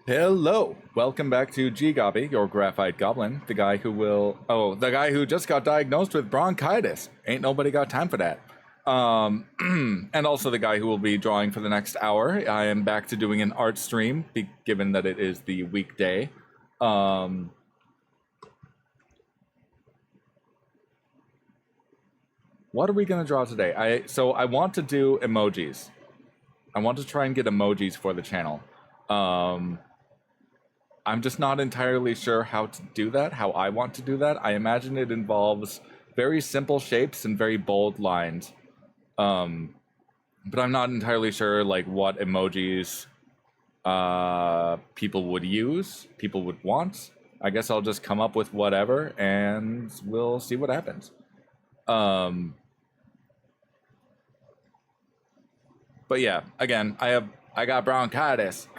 Hello, welcome back to GGobbie, your graphite goblin, the guy who just got diagnosed with bronchitis. Ain't nobody got time for that. And also the guy who will be drawing for the next hour. I am back to doing an art stream, given that it is the weekday. What are we gonna draw today? I want to do emojis. I want to try and get emojis for the channel. I'm just not entirely sure how to do that, how I want to do that. I imagine it involves very simple shapes and very bold lines. But I'm not entirely sure like what emojis people would use, people would want. I guess I'll just come up with whatever and we'll see what happens. But yeah, again, I got bronchitis.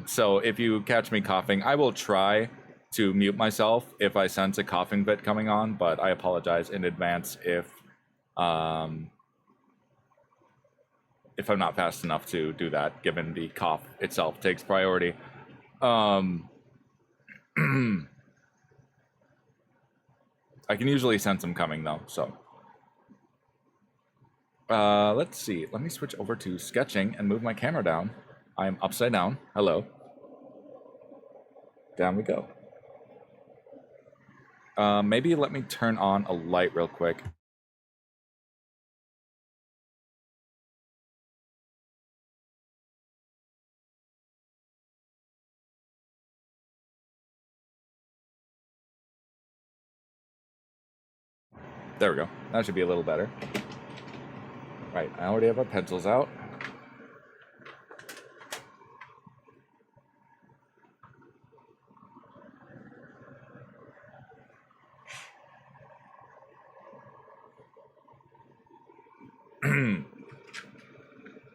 So if you catch me coughing, I will try to mute myself if I sense a coughing fit coming on, but I apologize in advance if I'm not fast enough to do that, given the cough itself takes priority. I can usually sense them coming though, so. Let's see, let me switch over to sketching and move my camera down. I'm upside down. Hello. Down we go. Maybe let me turn on a light real quick. There we go. That should be a little better. Right, I already have our pencils out.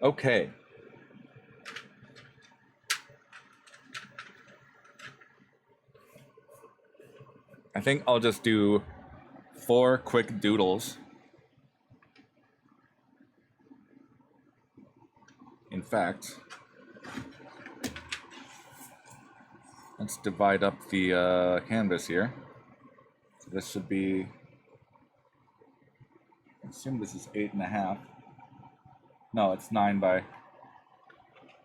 Okay. I think I'll just do 4 quick doodles. In fact, let's divide up the canvas here. So this should be, I assume this is 8.5. No, it's 9 by,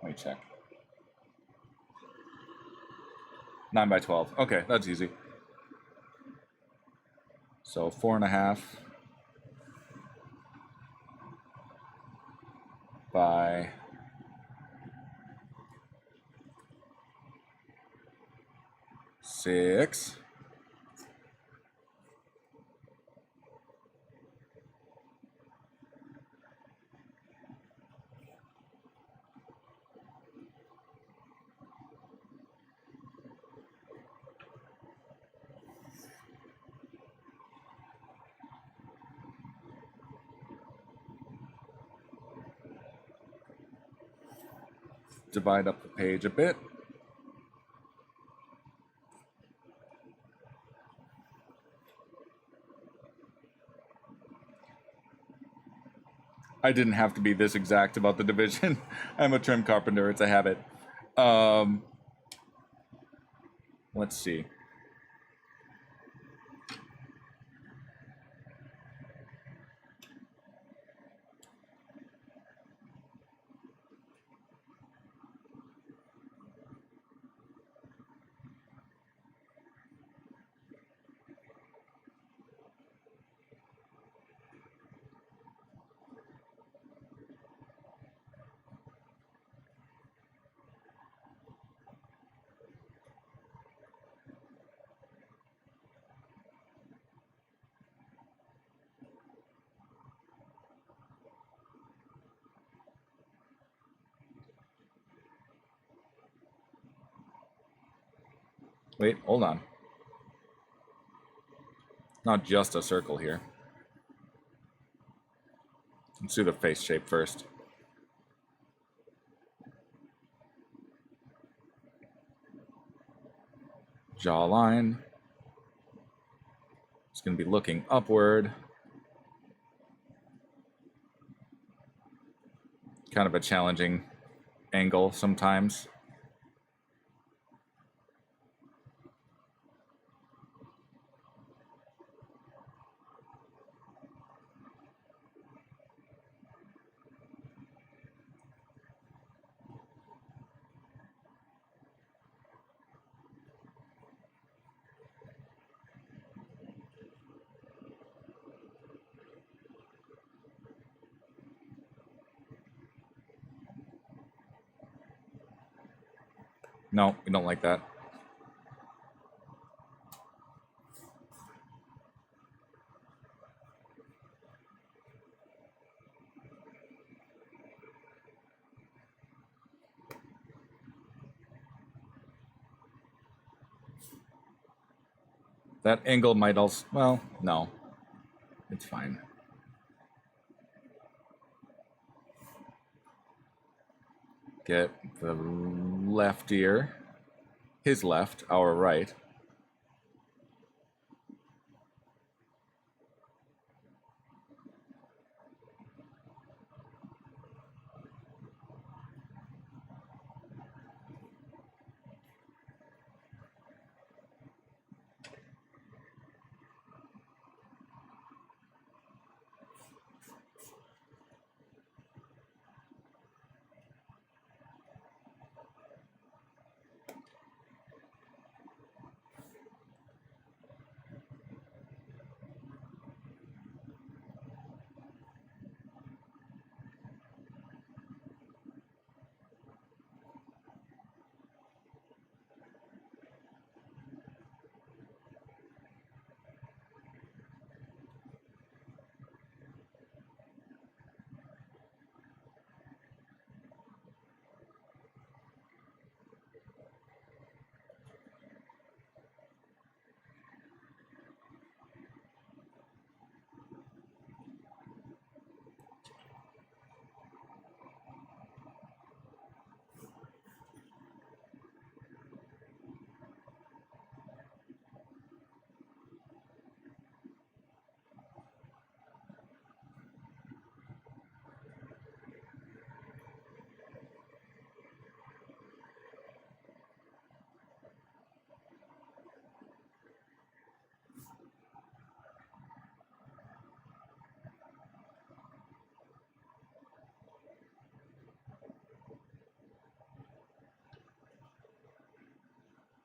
let me check. 9 by 12. Okay, that's easy. So 4.5 by 6. Divide up the page a bit. I didn't have to be this exact about the division. I'm a trim carpenter, it's a habit. Let's see. Wait, hold on. Not just a circle here. Let's do the face shape first. Jawline. It's going to be looking upward. Kind of a challenging angle sometimes. No, we don't like that. That angle might also... Well, no. It's fine. Get the left ear. His left, our right.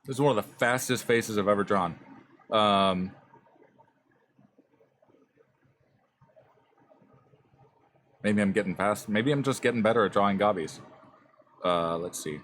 This is one of the fastest faces I've ever drawn. Maybe I'm getting fast. Maybe I'm just getting better at drawing gobbies. Let's see.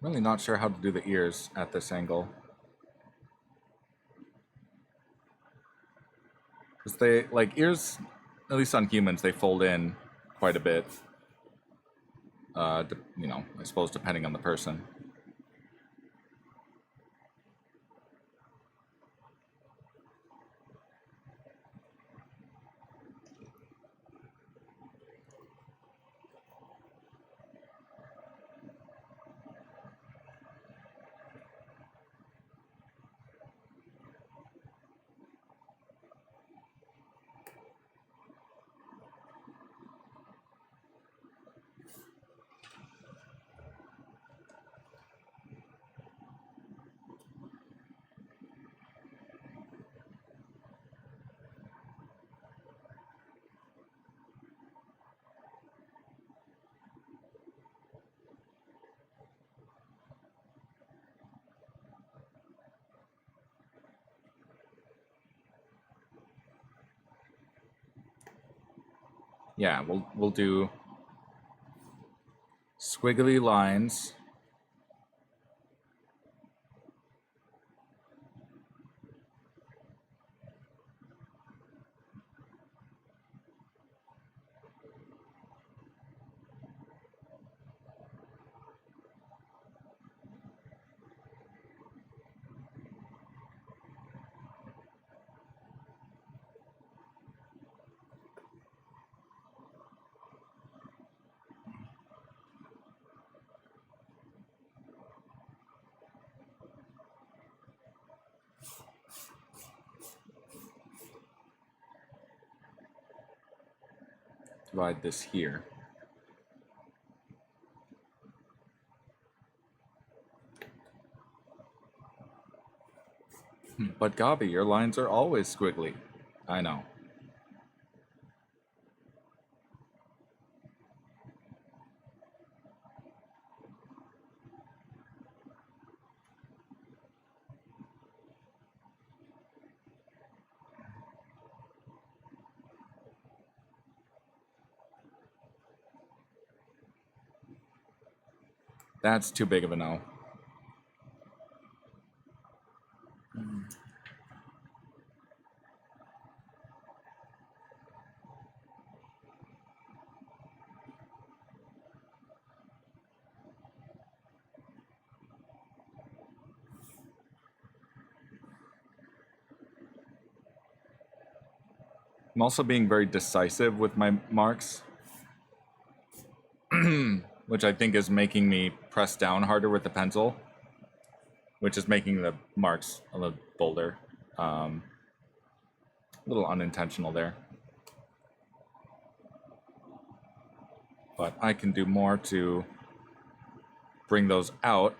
Really not sure how to do the ears at this angle. Because they, like, ears, at least on humans, they fold in quite a bit. You know, I suppose depending on the person. Yeah, we'll do squiggly lines. Divide this here. But Gobbie, your lines are always squiggly. I know. That's too big of a no. I'm also being very decisive with my marks, which I think is making me press down harder with the pencil, which is making the marks a little bolder. A little unintentional there. But I can do more to bring those out.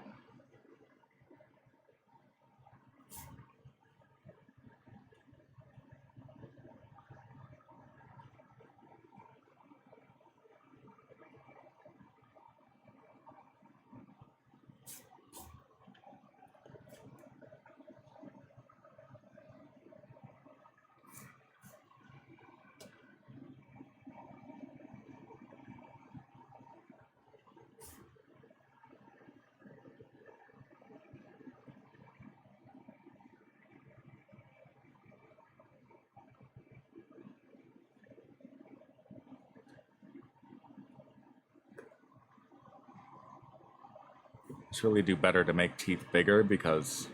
Should really do better to make teeth bigger, because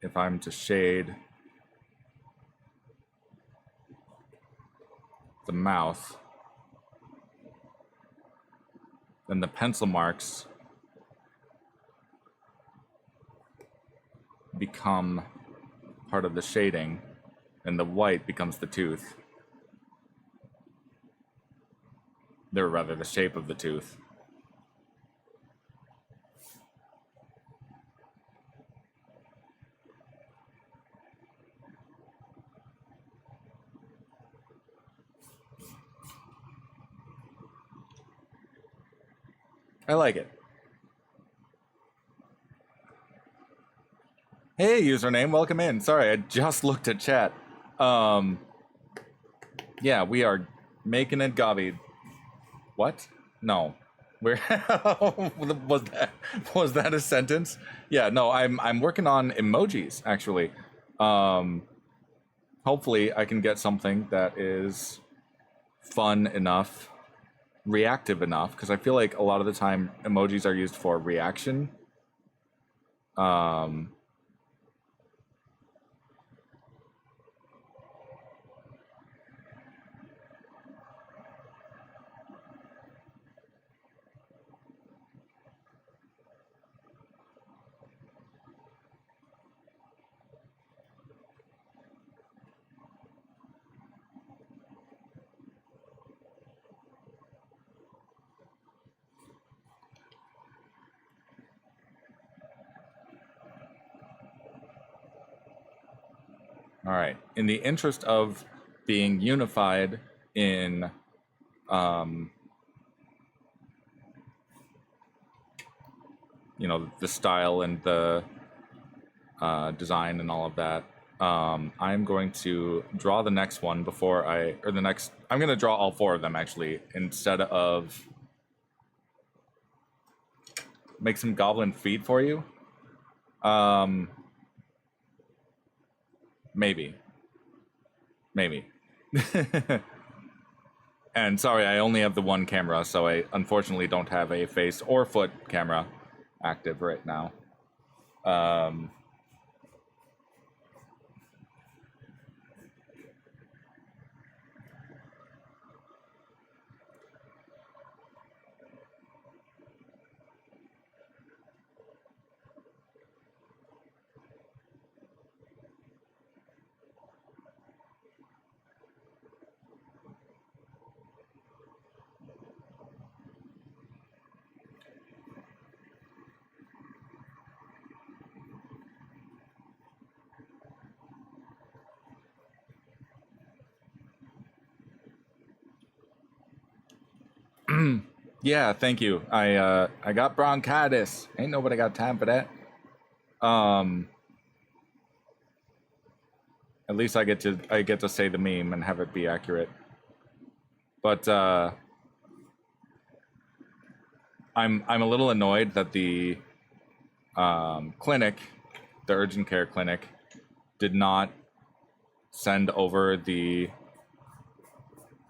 if I'm to shade the mouth, then the pencil marks become part of the shading, and the white becomes the tooth. Or rather, the shape of the tooth. I like it. Hey, username, welcome in. Sorry, I just looked at chat. Yeah, we are making it Gobbie. What? No. Where was that a sentence? Yeah, no, I'm working on emojis actually. Hopefully I can get something that is fun enough, reactive enough, because I feel like a lot of the time emojis are used for reaction. All right. In the interest of being unified in you know, the style and the design and all of that, I'm going to draw the next one before I'm going to draw all four of them actually, instead of make some goblin feet for you. Maybe. And sorry, I only have the one camera, so I unfortunately don't have a face or foot camera active right now. Yeah, thank you. I got bronchitis. Ain't nobody got time for that. At least I get to say the meme and have it be accurate. But I'm a little annoyed that the clinic, the urgent care clinic, did not send over the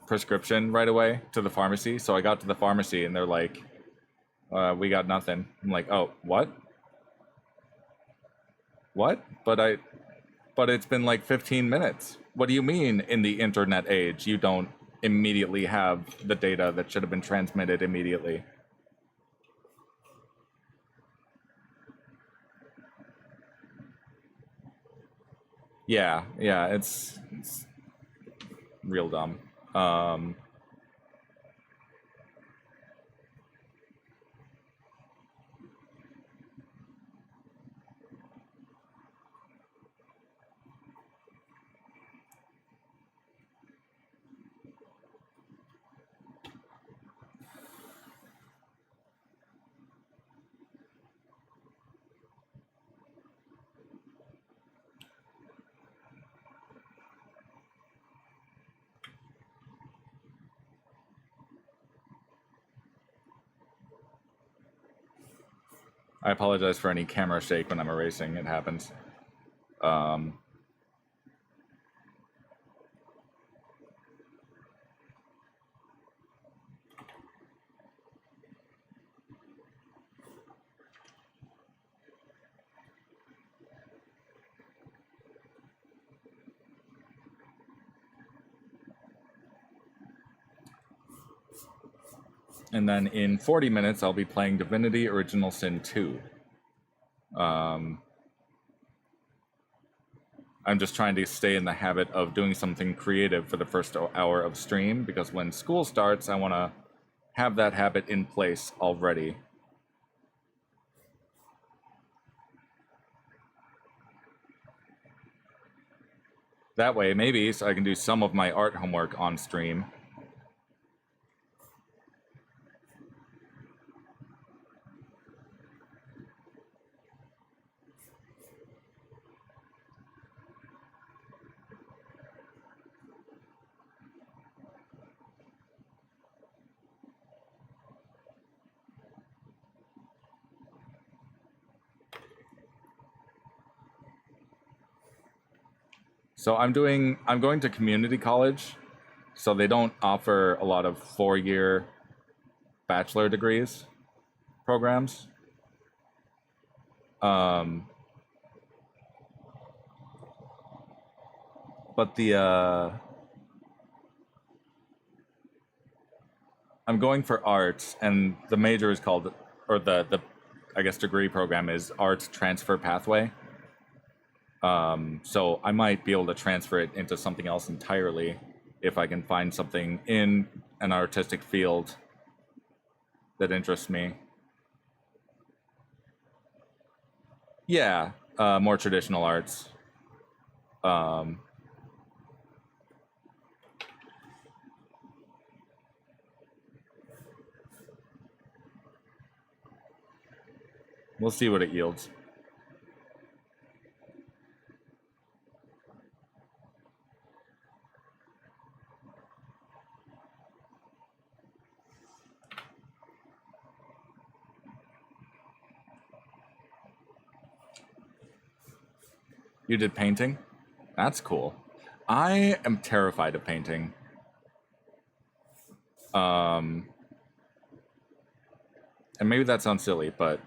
prescription right away to the pharmacy. So I got to the pharmacy and they're like, we got nothing. I'm like, oh, what? But it's been like 15 minutes. What do you mean in the internet age you don't immediately have the data that should have been transmitted immediately? Yeah, it's real dumb. I apologize for any camera shake when I'm erasing. It happens. And then in 40 minutes, I'll be playing Divinity Original Sin 2. I'm just trying to stay in the habit of doing something creative for the first hour of stream, because when school starts, I want to have that habit in place already. That way, maybe, so I can do some of my art homework on stream. So I'm going to community college, so they don't offer a lot of 4-year bachelor degrees programs. But I'm going for arts, and the major is called, or the I guess degree program is Arts Transfer Pathway. So I might be able to transfer it into something else entirely if I can find something in an artistic field that interests me. Yeah, more traditional arts. We'll see what it yields. You did painting? That's cool. I am terrified of painting. And maybe that sounds silly, but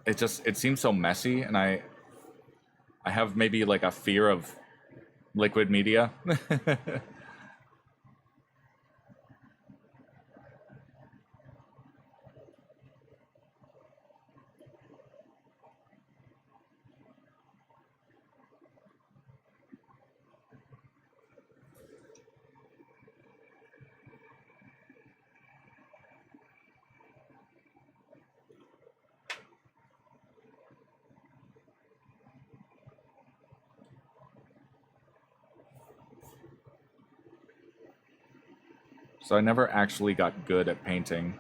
it seems so messy, and I have maybe like a fear of liquid media. So I never actually got good at painting.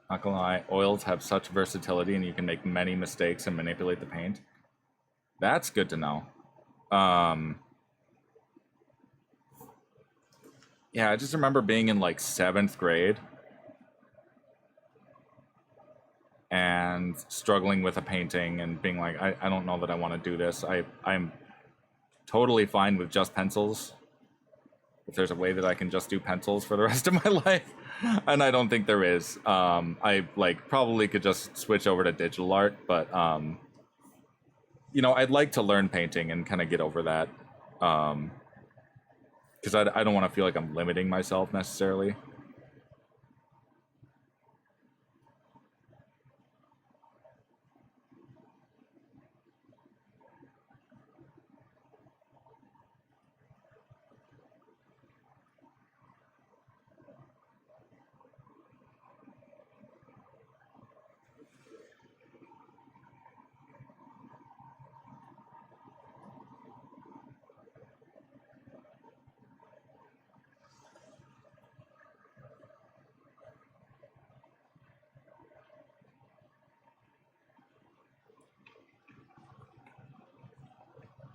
Not gonna lie, oils have such versatility, and you can make many mistakes and manipulate the paint. That's good to know. Yeah, I just remember being in like 7th grade and struggling with a painting and being like, I don't know that I want to do this. I'm totally fine with just pencils. If there's a way that I can just do pencils for the rest of my life, and I don't think there is. I like probably could just switch over to digital art, but you know, I'd like to learn painting and kind of get over that, because I don't want to feel like I'm limiting myself necessarily.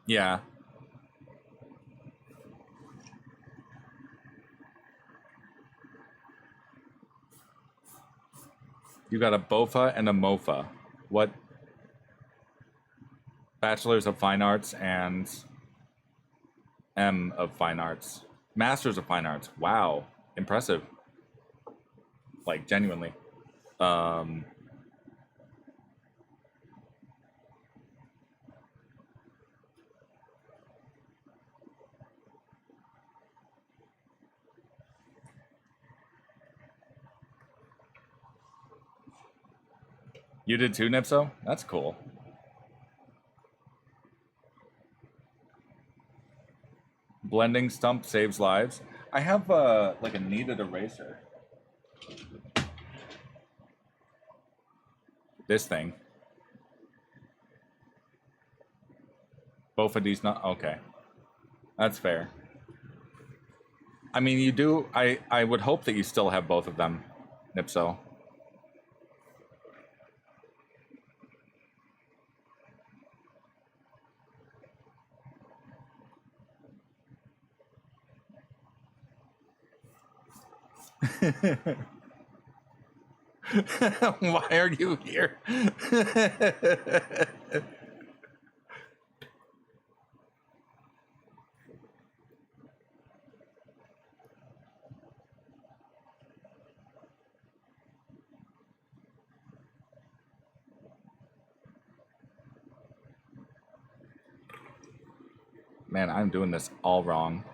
Yeah. You got a BOFA and a MOFA. What? Bachelor's of Fine Arts and M of Fine Arts. Masters of Fine Arts. Wow. Impressive. Like, genuinely. Um, you did too, Nipso? That's cool. Blending stump saves lives. I have like a kneaded eraser. This thing. Both of these not okay. That's fair. I mean, you do. I would hope that you still have both of them, Nipso. Why are you here? Man, I'm doing this all wrong.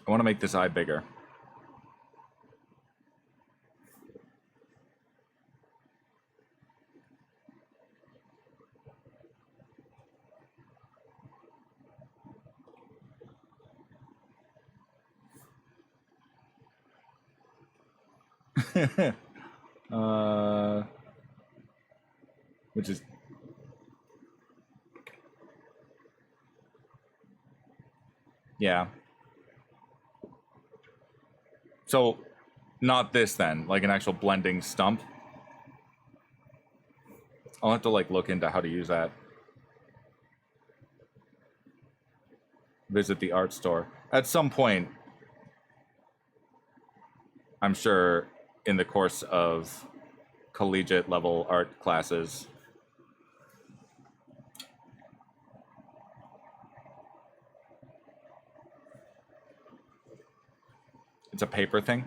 I want to make this eye bigger. uh, which is yeah. So not this then, like an actual blending stump. I'll have to like look into how to use that. Visit the art store at some point. I'm sure in the course of collegiate level art classes. It's a paper thing.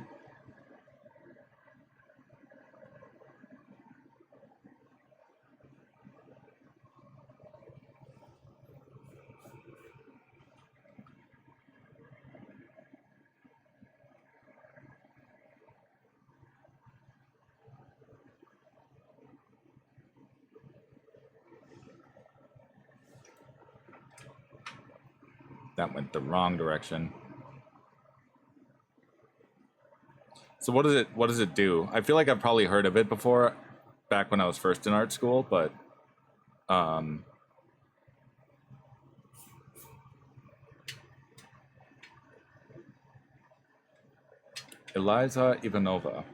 That went the wrong direction. So what does it do? I feel like I've probably heard of it before back when I was first in art school, but Eliza Ivanova.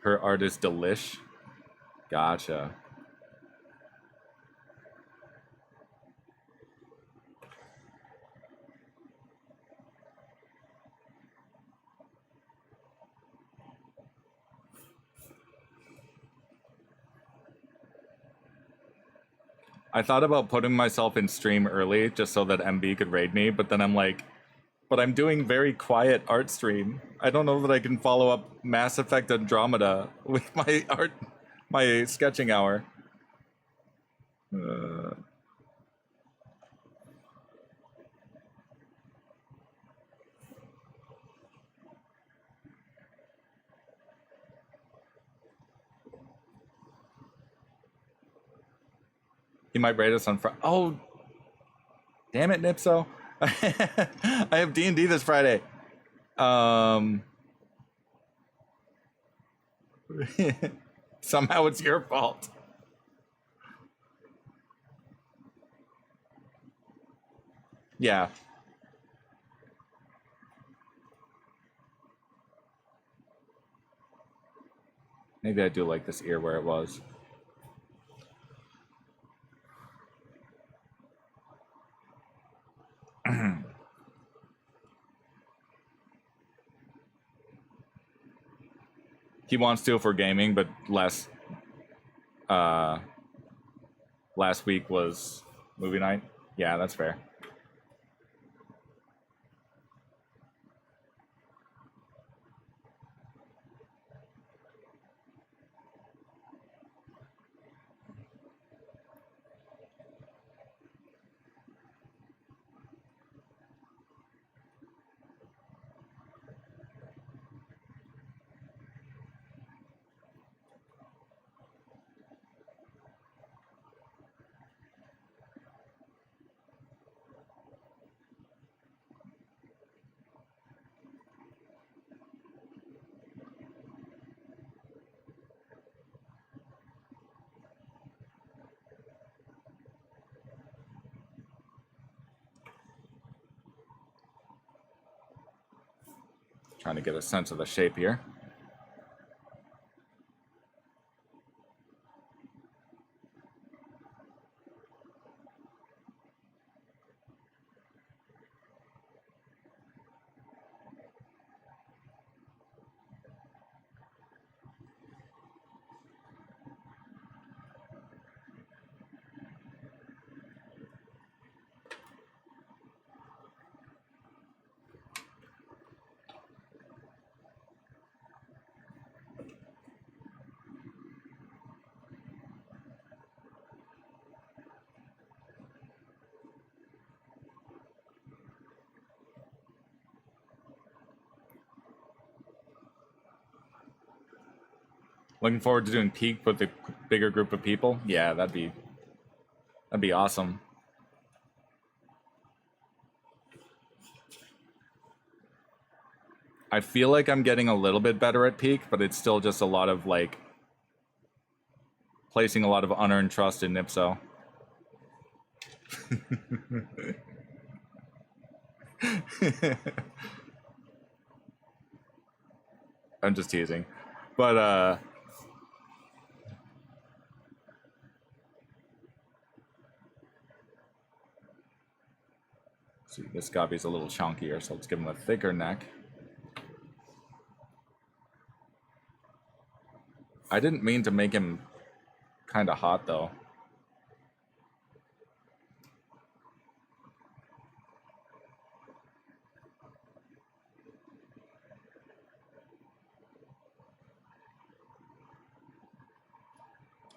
Her art is delish. Gotcha. I thought about putting myself in stream early just so that MB could raid me, but then I'm like, but I'm doing very quiet art stream. I don't know that I can follow up Mass Effect Andromeda with my art, my sketching hour. He might raid us on Friday. Oh, damn it, Nipso. I have D&D this Friday. Somehow it's your fault. Yeah. Maybe I do like this ear where it was. He wants to for gaming, but last week was movie night. Yeah, that's fair. Trying to get a sense of the shape here. Looking forward to doing Peak with a bigger group of people. Yeah, that'd be awesome. I feel like I'm getting a little bit better at Peak, but it's still just a lot of like placing a lot of unearned trust in Nipso. I'm just teasing. But see, this Gobbie's a little chunkier, so let's give him a thicker neck. I didn't mean to make him kind of hot, though.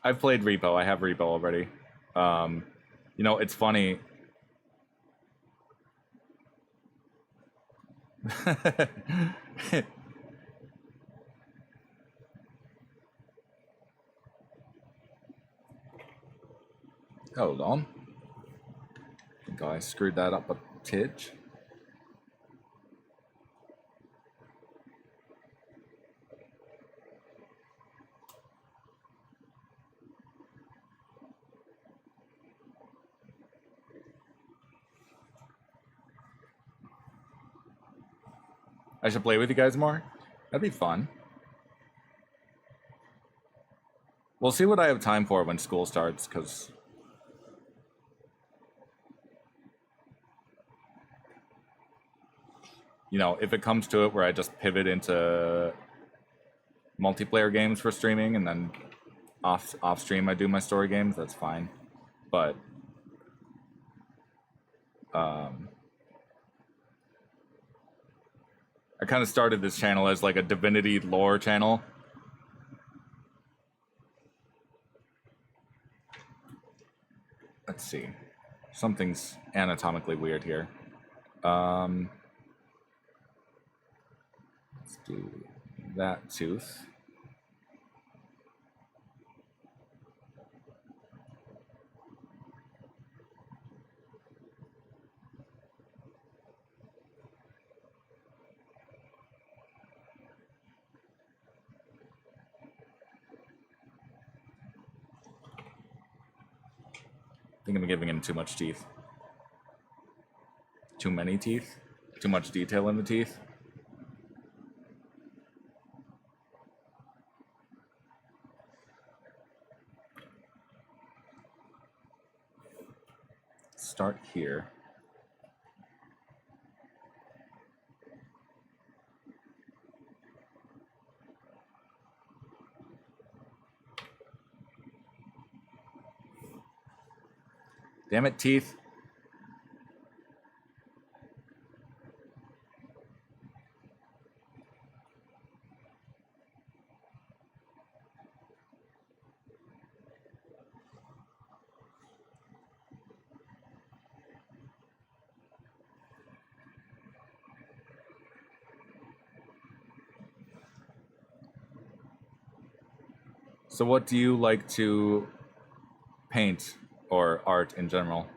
I've played Repo. I have Repo already. You know, it's funny. Hold on. I think I screwed that up a tidge. I should play with you guys more? That'd be fun. We'll see what I have time for when school starts, because you know, if it comes to it where I just pivot into multiplayer games for streaming and then off stream I do my story games, that's fine. But I kind of started this channel as like a Divinity lore channel. Let's see. Something's anatomically weird here. Let's do that tooth. I think I'm giving him too much teeth. Too many teeth? Too much detail in the teeth? Start here. Damn it, teeth. So what do you like to paint or art in general?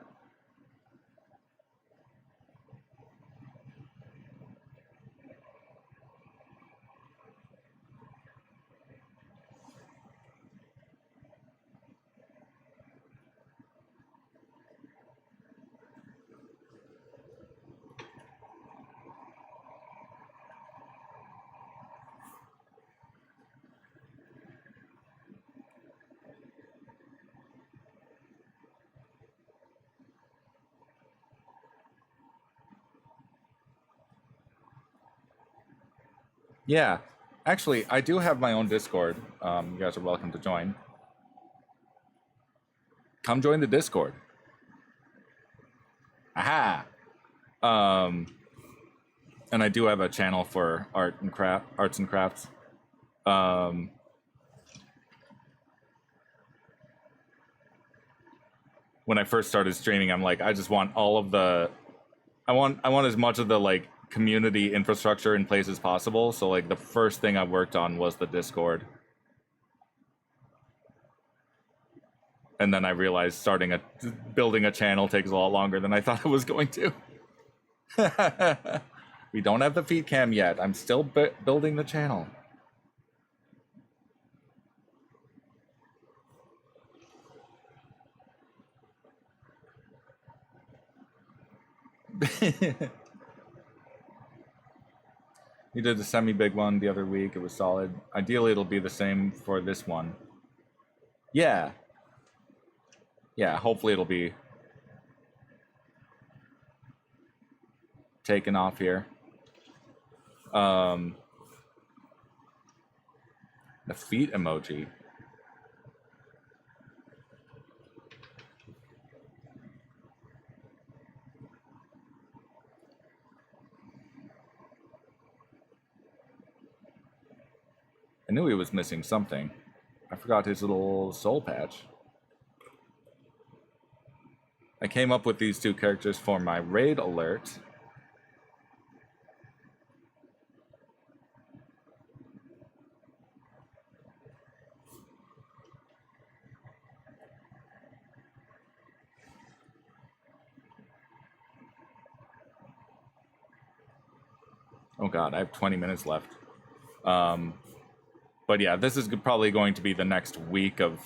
Yeah, actually, I do have my own Discord. You guys are welcome to join. Come join the Discord. Aha! And I do have a channel for arts and crafts. When I first started streaming, I'm like, I just want all of the, I want as much of the like community infrastructure in place as possible. So like the first thing I worked on was the Discord. And then I realized building a channel takes a lot longer than I thought it was going to. We don't have the feed cam yet. I'm still building the channel. You did a semi-big one the other week. It was solid. Ideally, it'll be the same for this one. Yeah. Yeah, hopefully it'll be taken off here. The feet emoji. I knew he was missing something. I forgot his little soul patch. I came up with these two characters for my raid alert. Oh god, I have 20 minutes left. But yeah, this is probably going to be the next week of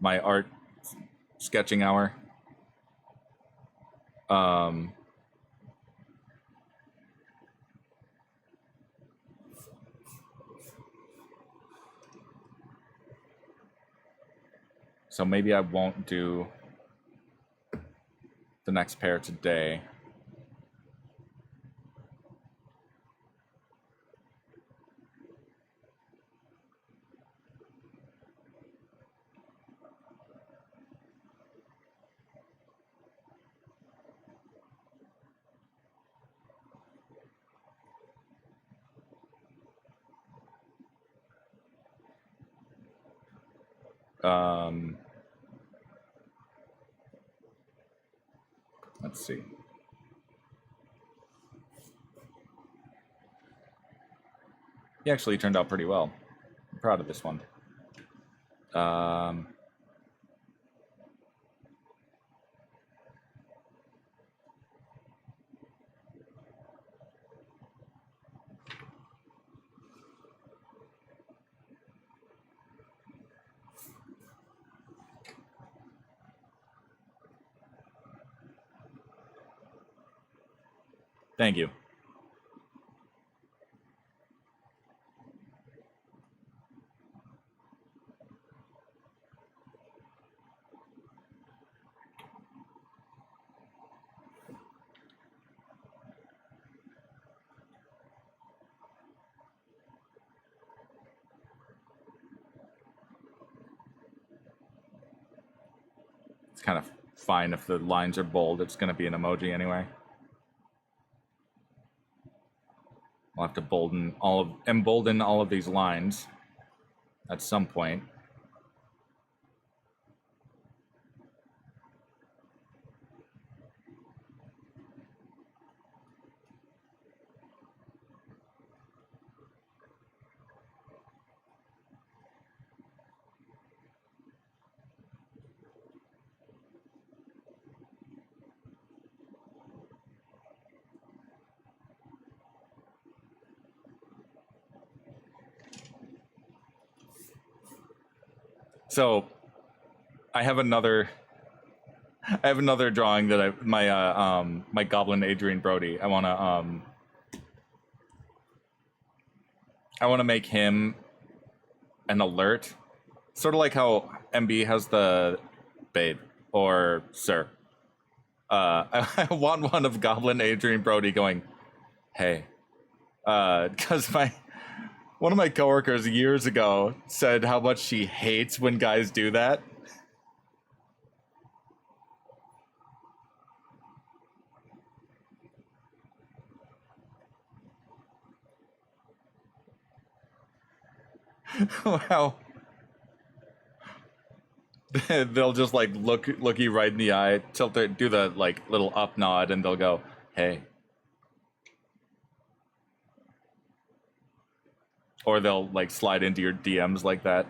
my art sketching hour. So maybe I won't do the next pair today. Let's see. He actually turned out pretty well. I'm proud of this one. Thank you. It's kind of fine if the lines are bold. It's going to be an emoji anyway. I'll have to embolden all of these lines at some point. So I have another drawing that my goblin Adrian Brody. I want to make him an alert, sort of like how MB has the babe or sir. I want one of goblin Adrian Brody going, hey, because one of my coworkers years ago said how much she hates when guys do that. Wow. They'll just like look you right in the eye, tilt it, do the like little up nod, and they'll go, hey. or they'll like slide into your DMs like that.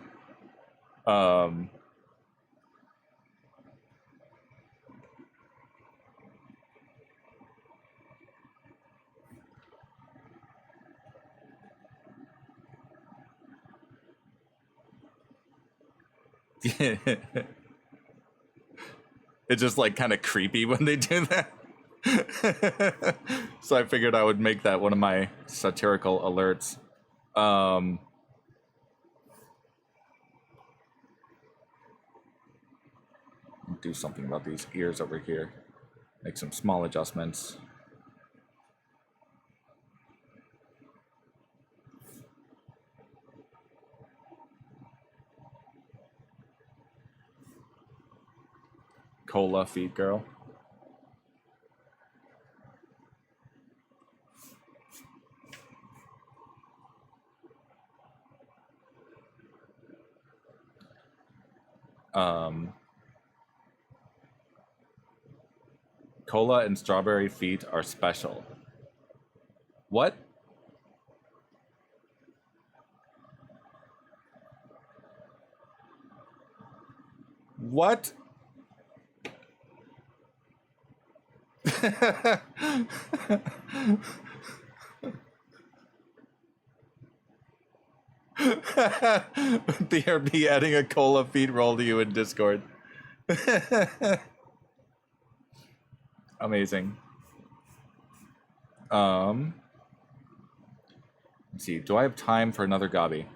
It's just like kind of creepy when they do that. So I figured I would make that one of my satirical alerts. Do something about these ears over here. Make some small adjustments. Cola feed girl. Cola and strawberry feet are special. What? What? BRB adding a cola feed roll to you in Discord. Amazing. Let's see. Do I have time for another Gobby?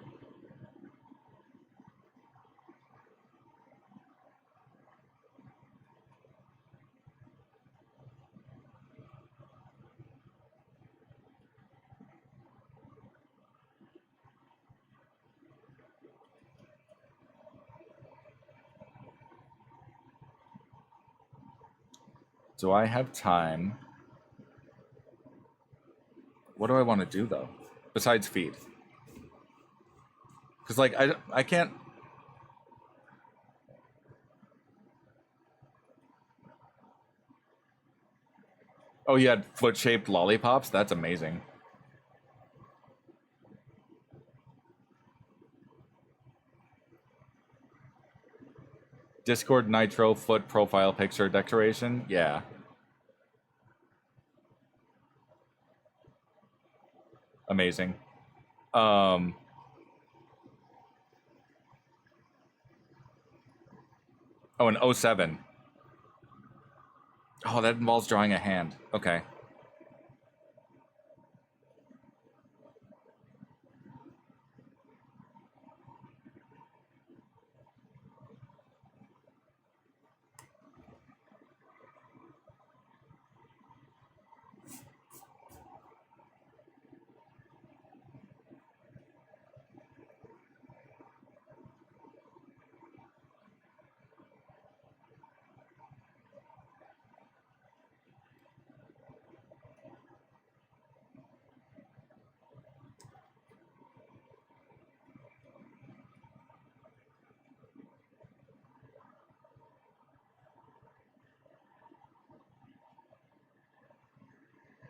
Do I have time? What do I want to do though? Besides feed? Because like I can't. Oh, you had foot-shaped lollipops? That's amazing. Discord Nitro foot profile picture decoration? Yeah. Amazing. Oh, an 07. Oh, that involves drawing a hand. Okay.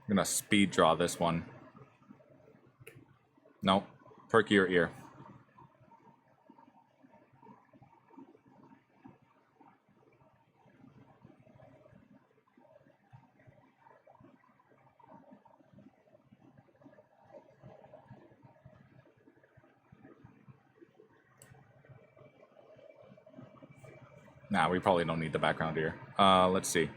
I'm gonna speed draw this one. Nope. Perk your ear. Nah, we probably don't need the background ear. Let's see.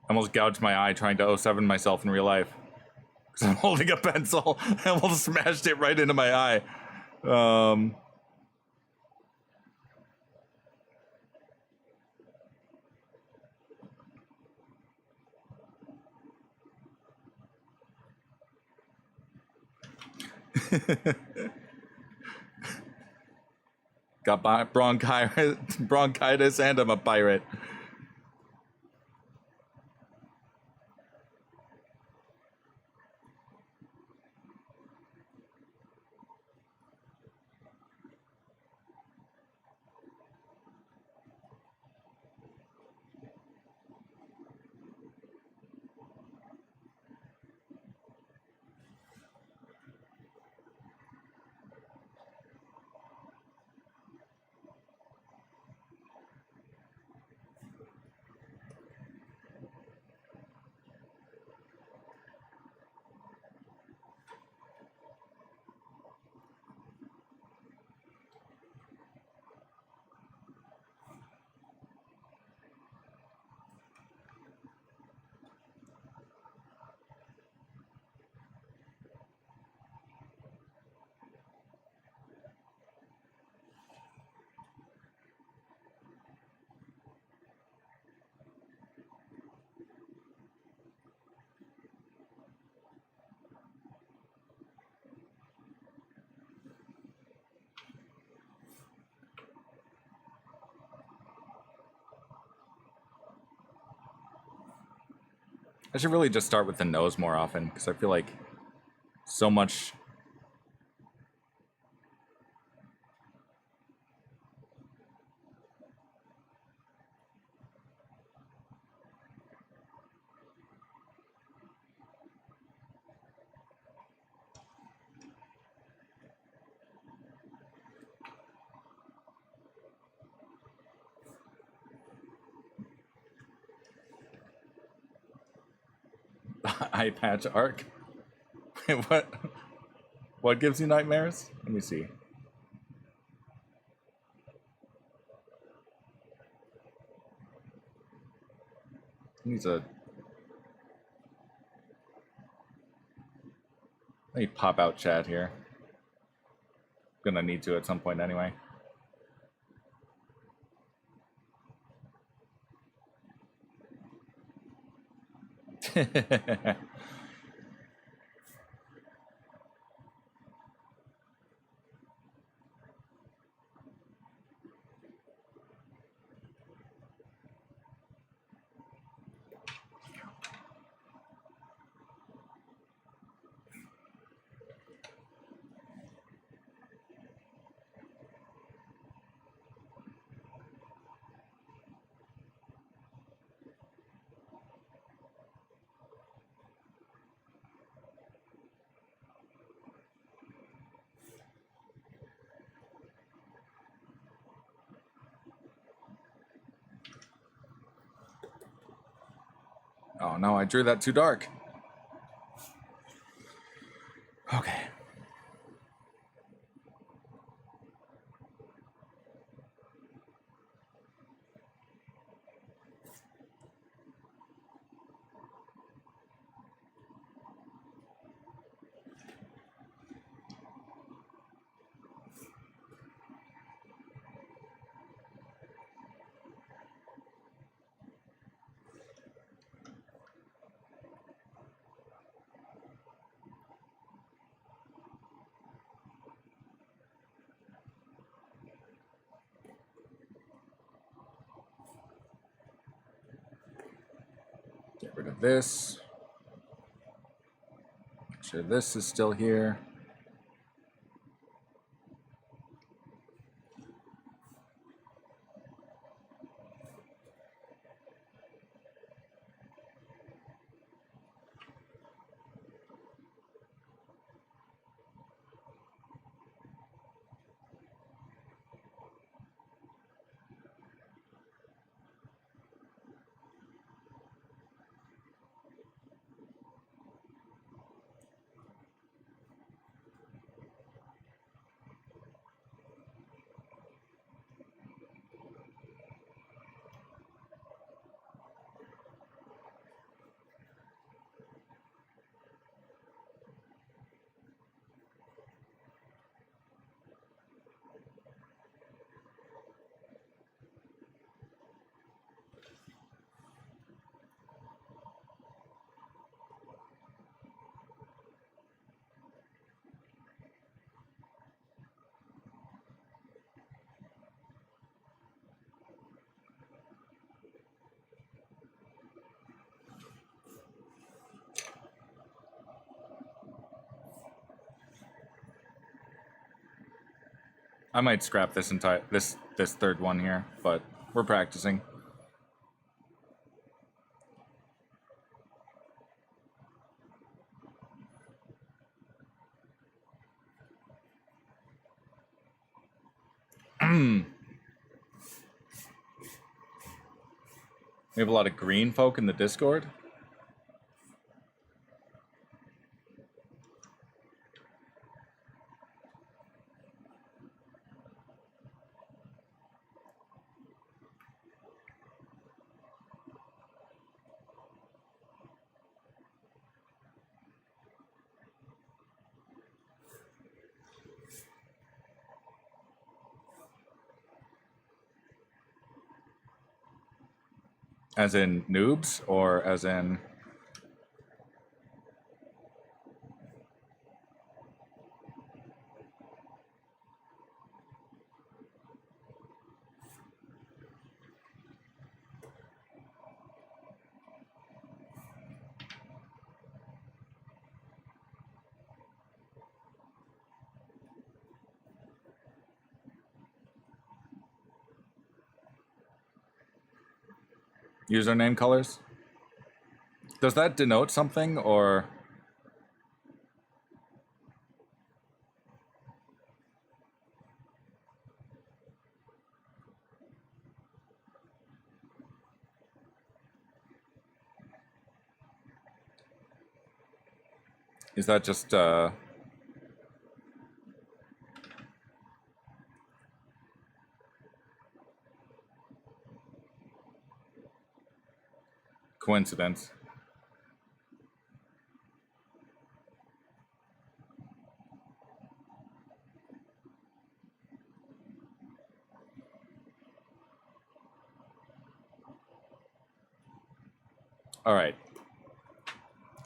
I almost gouged my eye trying to 07 myself in real life. Because I'm holding a pencil. I almost smashed it right into my eye. Got bronchitis and I'm a pirate. I should really just start with the nose more often, because I feel like so much... eye patch arc. What? What gives you nightmares? Let me see. Needs a... Let me pop out chat here. Gonna need to at some point anyway. Oh no, I drew that too dark. Okay. Get rid of this. Make sure this is still here. I might scrap this entire this third one here, but we're practicing. We have a lot of green folk in the Discord. As in noobs, or as in... Username colors? Does that denote something, or... Is that just, coincidence? All right.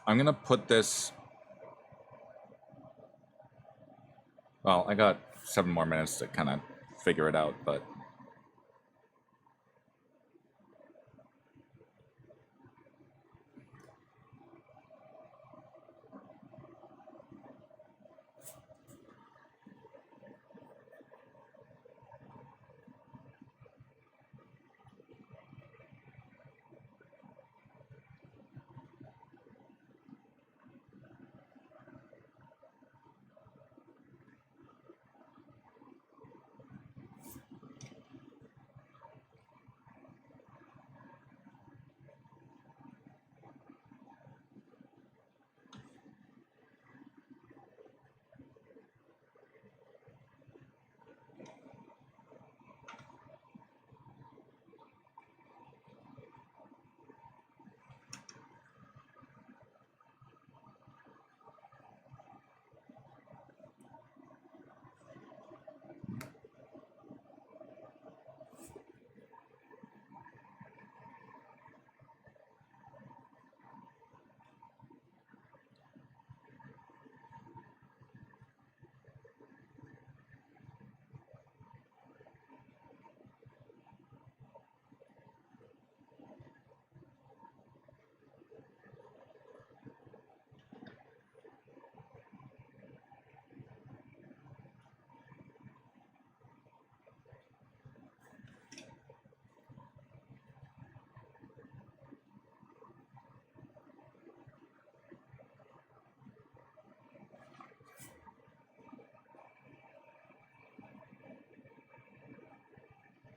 I'm gonna put this... Well, I got 7 more minutes to kind of figure it out, but...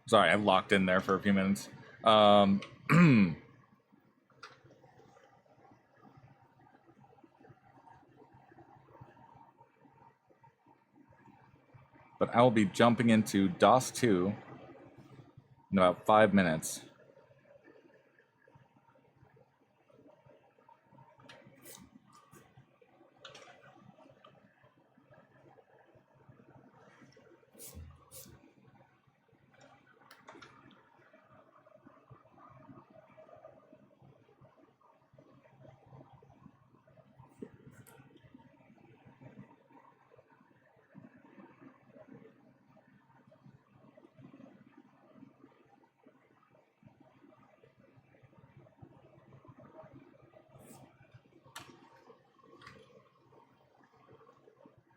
Sorry, I'm locked in there for a few minutes. But I will be jumping into DOS 2 in about 5 minutes.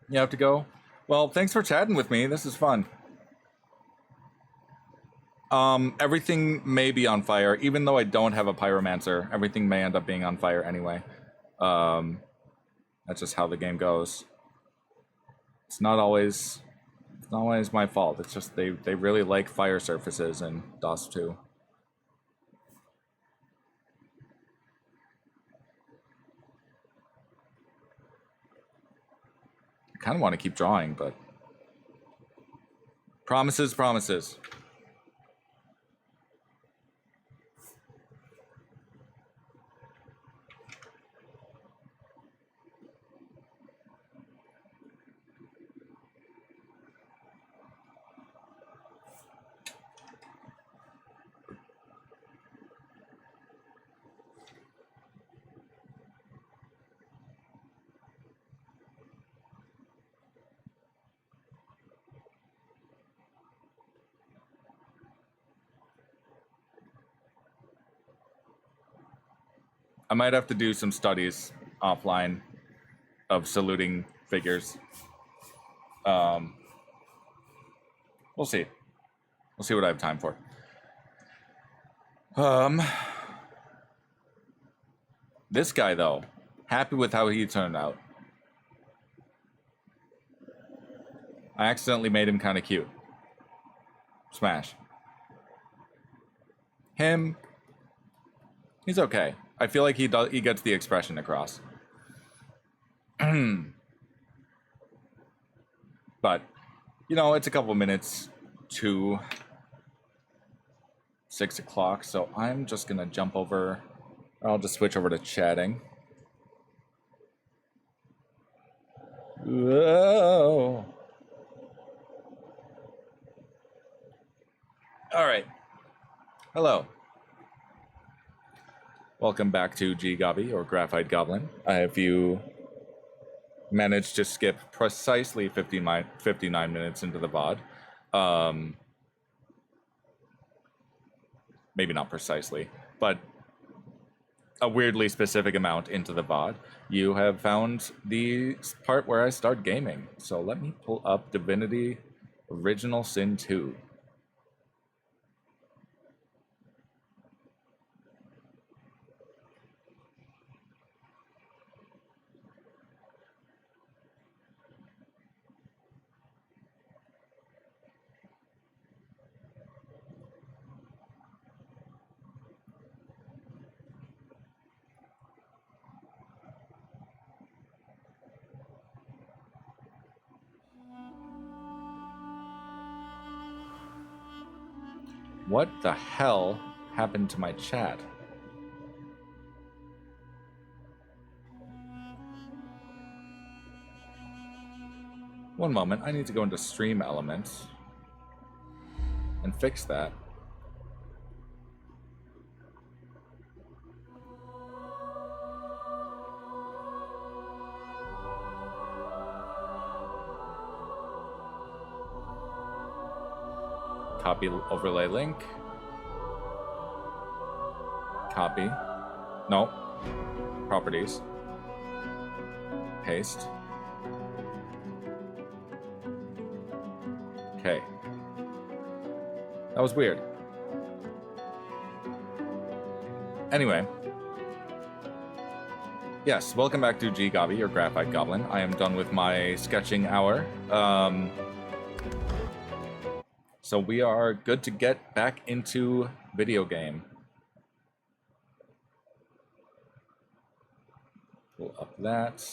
You have to go? Well, thanks for chatting with me. This is fun. Everything may be on fire, even though I don't have a pyromancer. Everything may end up being on fire anyway. That's just how the game goes. It's not always my fault. It's just they really like fire surfaces in DOS 2. I kind of want to keep drawing, but promises. I might have to do some studies offline of saluting figures. We'll see. We'll see what I have time for. This guy, though, happy with how he turned out. I accidentally made him kind of cute. Smash. Him, he's okay. I feel like he gets the expression across. But, you know, it's a couple minutes to 6 o'clock, so I'm just gonna jump over. I'll just switch over to chatting. Whoa. All right. Hello. Welcome back to GGobbie, or Graphite Goblin. If you managed to skip precisely 59 minutes into the VOD, maybe not precisely, but a weirdly specific amount into the VOD, you have found the part where I start gaming. So let me pull up Divinity Original Sin 2. What the hell happened to my chat? One moment, I need to go into stream elements and fix that. Copy overlay link. Copy. No. Properties. Paste. Okay. That was weird. Anyway. Yes, welcome back to GGobbie, or Graphite Goblin. I am done with my sketching hour. So we are good to get back into video game. Pull up that.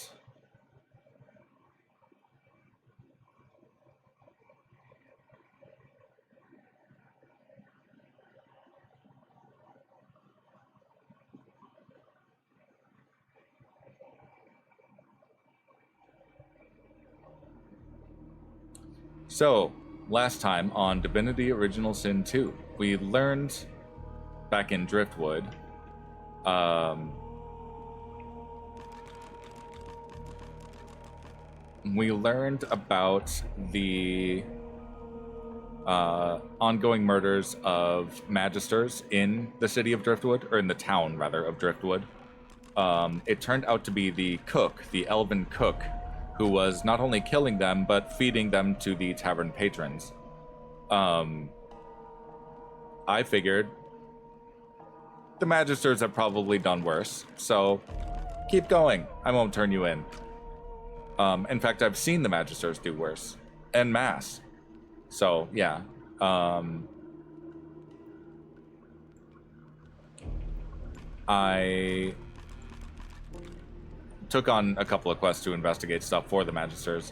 So, last time on Divinity Original Sin 2, we learned back in Driftwood, we learned about the ongoing murders of magisters in the city of Driftwood, or in the town, rather, of Driftwood. It turned out to be the cook, the elven cook, who was not only killing them, but feeding them to the tavern patrons. I figured the magisters have probably done worse, so keep going. I won't turn you in. In fact, I've seen the magisters do worse, en masse. So, yeah. I took on a couple of quests to investigate stuff for the magisters,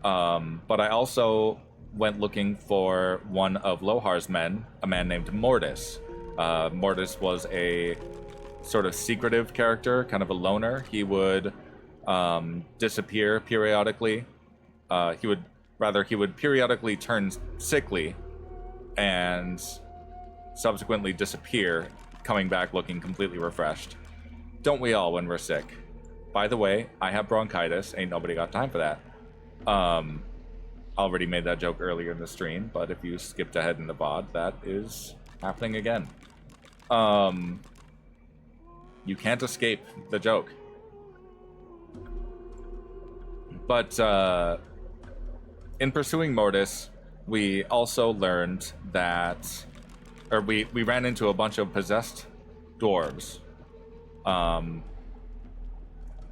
but I also went looking for one of Lohar's men, a man named Mortis. Mortis was a sort of secretive character, kind of a loner. He would disappear periodically. He would periodically turn sickly and subsequently disappear, coming back looking completely refreshed. Don't we all when we're sick? By the way, I have bronchitis. Ain't nobody got time for that. Already made that joke earlier in the stream, but if you skipped ahead in the VOD, that is happening again. You can't escape the joke. But in pursuing Mortis, we also learned that, or we ran into a bunch of possessed dwarves.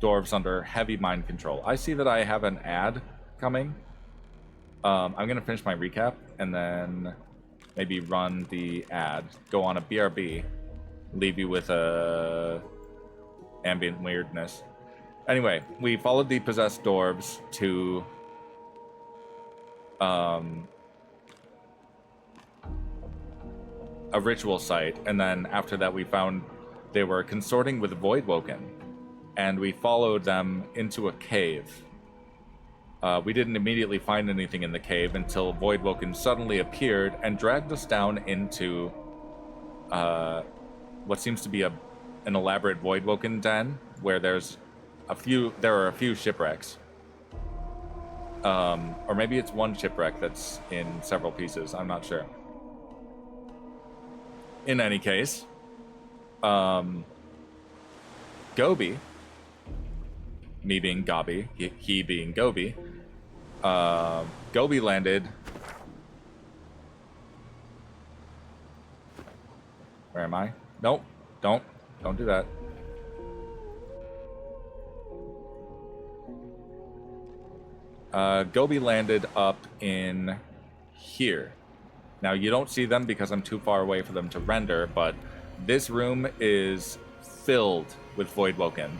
dwarves under heavy mind control. I see that I have an ad coming. I'm going to finish my recap and then maybe run the ad, go on a BRB, leave you with a ambient weirdness. Anyway, we followed the possessed dwarves to a ritual site, and then after that we found they were consorting with Voidwoken, and we followed them into a cave. We didn't immediately find anything in the cave until Voidwoken suddenly appeared and dragged us down into what seems to be an elaborate Voidwoken den, where there are a few shipwrecks. Or maybe it's one shipwreck that's in several pieces, I'm not sure. In any case, Gobbie, me being Gobbie, he being Gobbie, Gobbie landed... Where am I? Nope, don't do that. Gobbie landed up in here. Now, you don't see them because I'm too far away for them to render, but this room is filled with Voidwoken.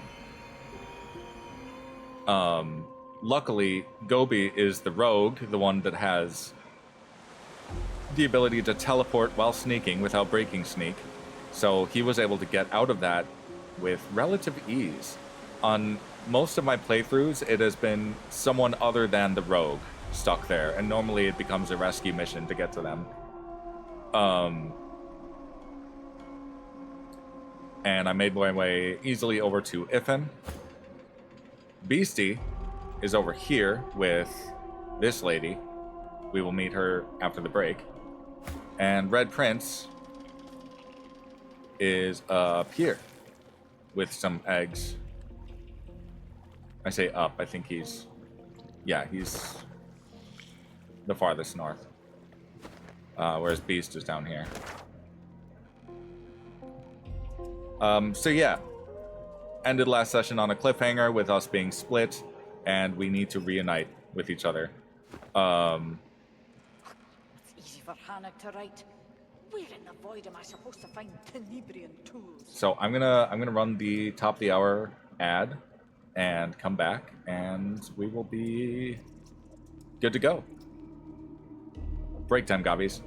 Luckily, Gobbie is the rogue, the one that has the ability to teleport while sneaking without breaking sneak. So he was able to get out of that with relative ease. On most of my playthroughs, it has been someone other than the rogue stuck there, and normally it becomes a rescue mission to get to them. And I made my way easily over to Iffen. Beastie is over here with this lady. We will meet her after the break. And Red Prince is up here with some eggs. I say up, I think he's the farthest north. Whereas Beast is down here. So yeah, ended last session on a cliffhanger with us being split, and we need to reunite with each other. It's easy for Hannah to write. Where in the void am I supposed to find Tenebrian tools? So I'm gonna run the top of the hour ad and come back, and we will be good to go. Break time, Gobbies.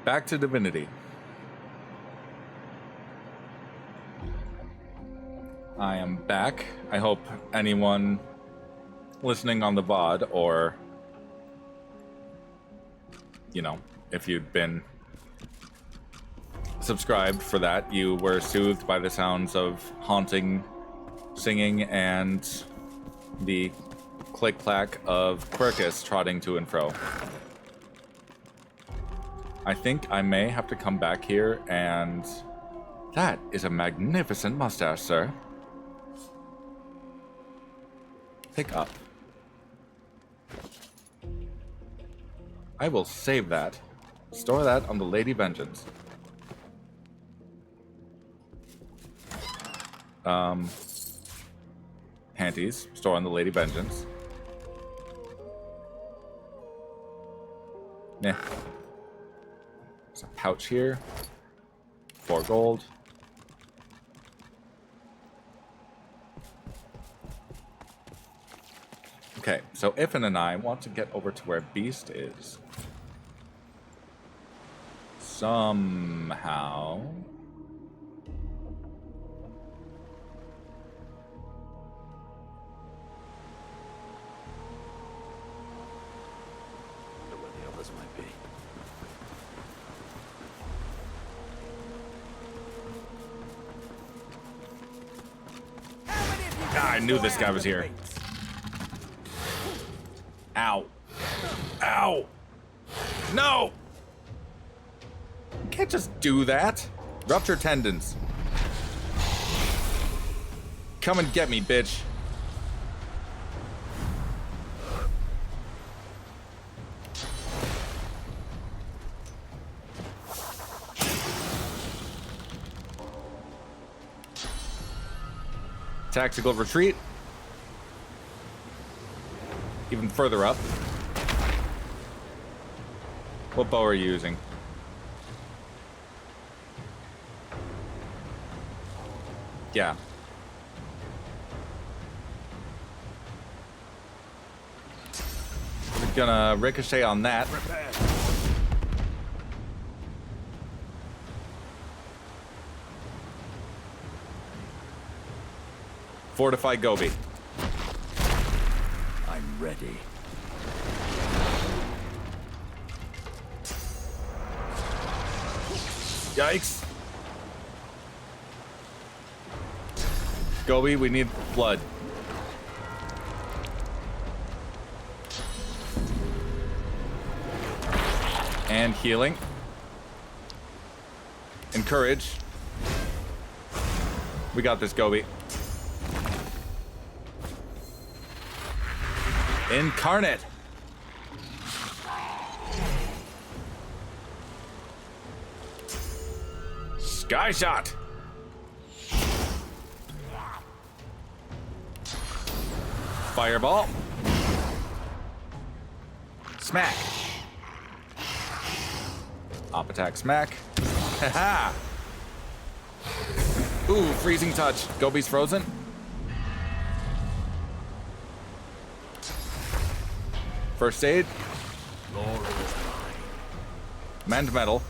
back to Divinity. I am back. I hope anyone listening on the VOD, or, you know, if you'd been subscribed for that, you were soothed by the sounds of haunting singing and the click-clack of Quirkus trotting to and fro. I think I may have to come back here and... That is a magnificent mustache, sir. Pick up. I will save that. Store that on the Lady Vengeance. Panties. Store on the Lady Vengeance. Nah. There's a pouch here. 4 gold. Okay, so Ifin and I want to get over to where Beast is. Somehow. Wonder where the others might be. I knew this guy was here. Ow. Ow. No! You can't just do that. Rupture tendons. Come and get me, bitch. Tactical retreat. Even further up. What bow are you using? Yeah. We're gonna ricochet on that. Fortify Gobbie. I'm ready. Yikes. Gobbie, we need blood. And healing. Encourage. We got this, Gobbie. Incarnate. Sky shot. Fireball. Smack. Op attack smack. Haha. Ooh, freezing touch. Gobbie's frozen. First aid. Mend metal.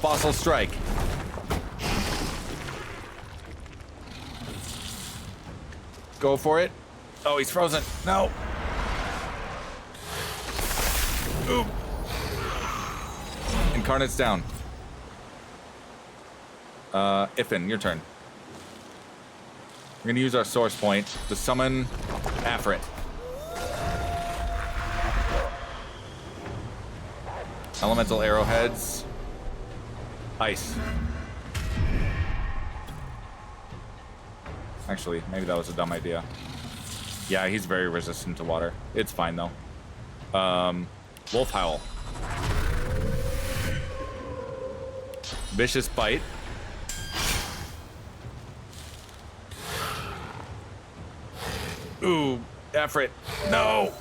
Fossil strike. Go for it. Oh, he's frozen. No. Ooh. Incarnate's down. Ifin, your turn. We're gonna use our source point to summon Afrit. Elemental arrowheads. Ice. Actually, maybe that was a dumb idea. Yeah, he's very resistant to water. It's fine though. Wolf Howl. Vicious Bite. Ooh, Afrit. No!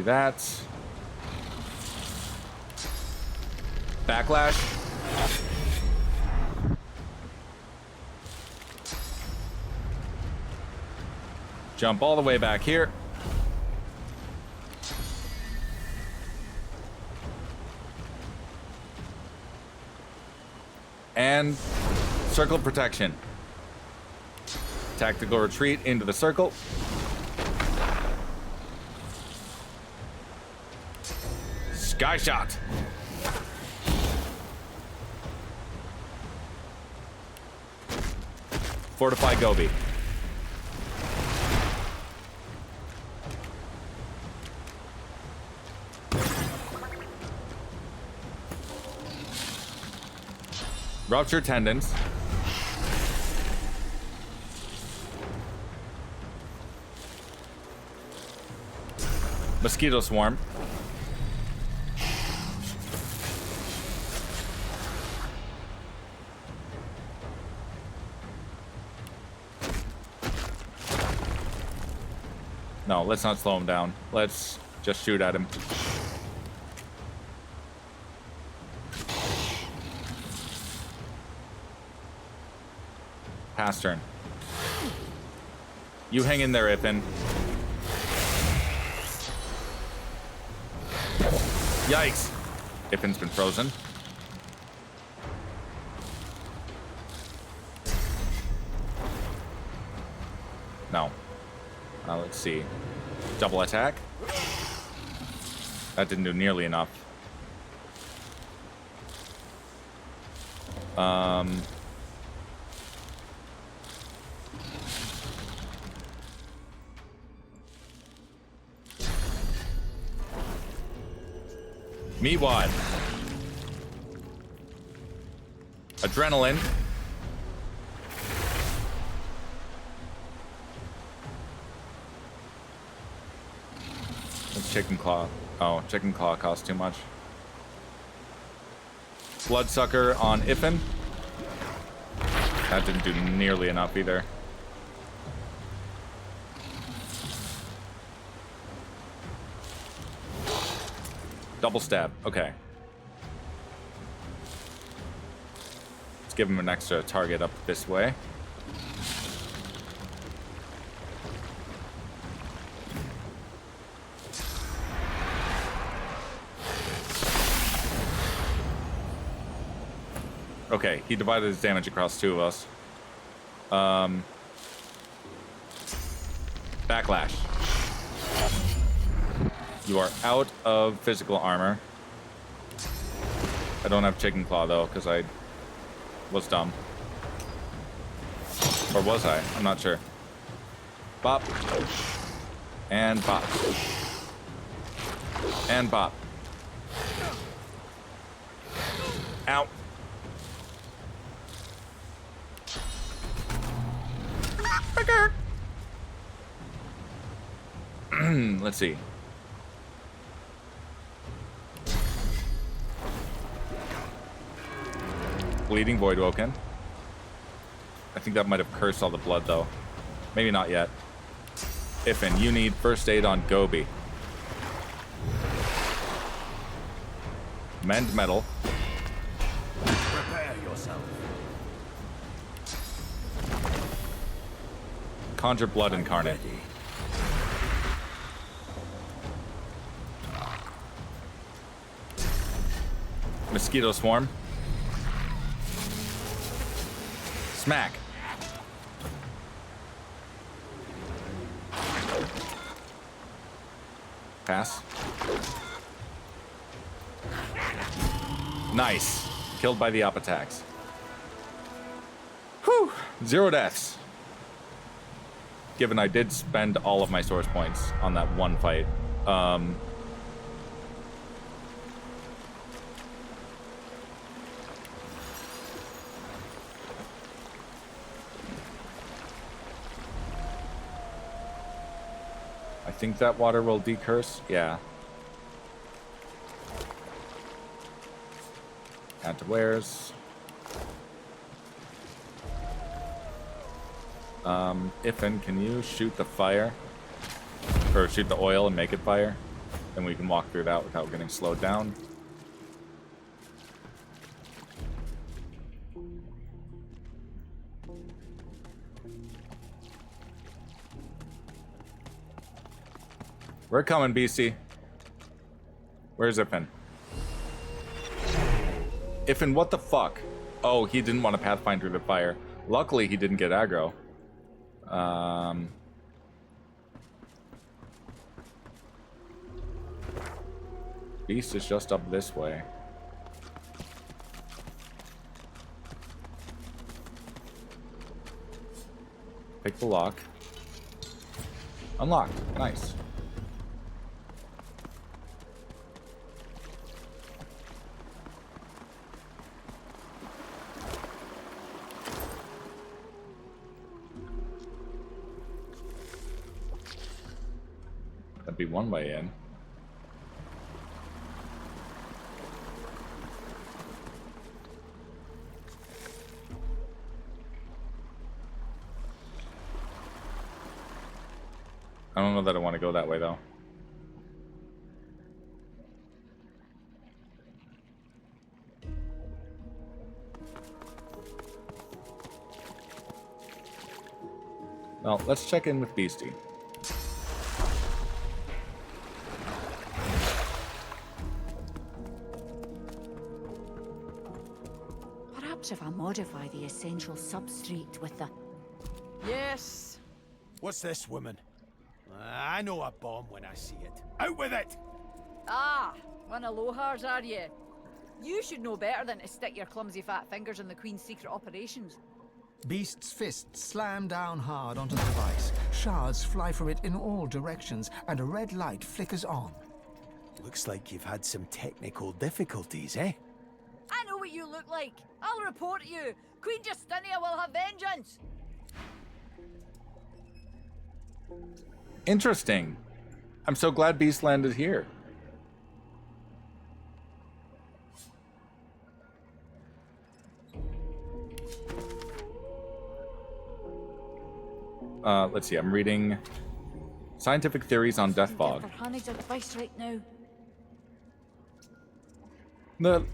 that. Backlash. Jump all the way back here. And circle protection. Tactical retreat into the circle. Sky shot. Fortify GGobbie. Rupture tendons. Mosquito swarm. No, let's not slow him down. Let's just shoot at him. Pass turn. You hang in there, Ifin. Yikes. Ifin's been frozen. No. Let's see. Double attack. That didn't do nearly enough. Meatwad. Adrenaline. Chicken claw. Oh, chicken claw costs too much. Bloodsucker on Ifin. That didn't do nearly enough either. Double stab. Okay. Let's give him an extra target up this way. Okay, he divided his damage across two of us. Backlash. You are out of physical armor. I don't have chicken claw though, because I was dumb. Or was I? I'm not sure. Bop. And bop. And bop. Ow. Let's see. Bleeding Voidwoken. I think that might have cursed all the blood though. Maybe not yet. Ifin, you need first aid on GGobbie. Mend metal. Prepare yourself. Conjure blood incarnate. Ready. Mosquito swarm. Smack. Pass. Nice. Killed by the up attacks. Whew. 0 deaths. Given I did spend all of my source points on that one fight. I think that water will decurse. Yeah. Add to wares. Ifin, can you shoot the fire? Or shoot the oil and make it fire? Then we can walk through that without getting slowed down. We're coming, BC. Where's Iffin? Iffin, what the fuck? Oh, he didn't want to pathfind through the fire. Luckily, he didn't get aggro. Beast is just up this way. Pick the lock. Unlocked. Nice. That'd be one way in. I don't know that I want to go that way, though. Well, let's check in with Beastie. Perhaps if I modify the essential substrate with the... Yes. What's this, woman? I know a bomb when I see it. Out with it! Ah, one of Lohars, are you? You should know better than to stick your clumsy fat fingers in the Queen's secret operations. Beast's fists slam down hard onto the device. Shards fly from it in all directions, and a red light flickers on. Looks like you've had some technical difficulties, eh? I know what you look like. I'll report you. Queen Justinia will have vengeance. Interesting. I'm so glad Beast landed here. Let's see. I'm reading Scientific Theories on Death Fog. Verhanig's advice right now.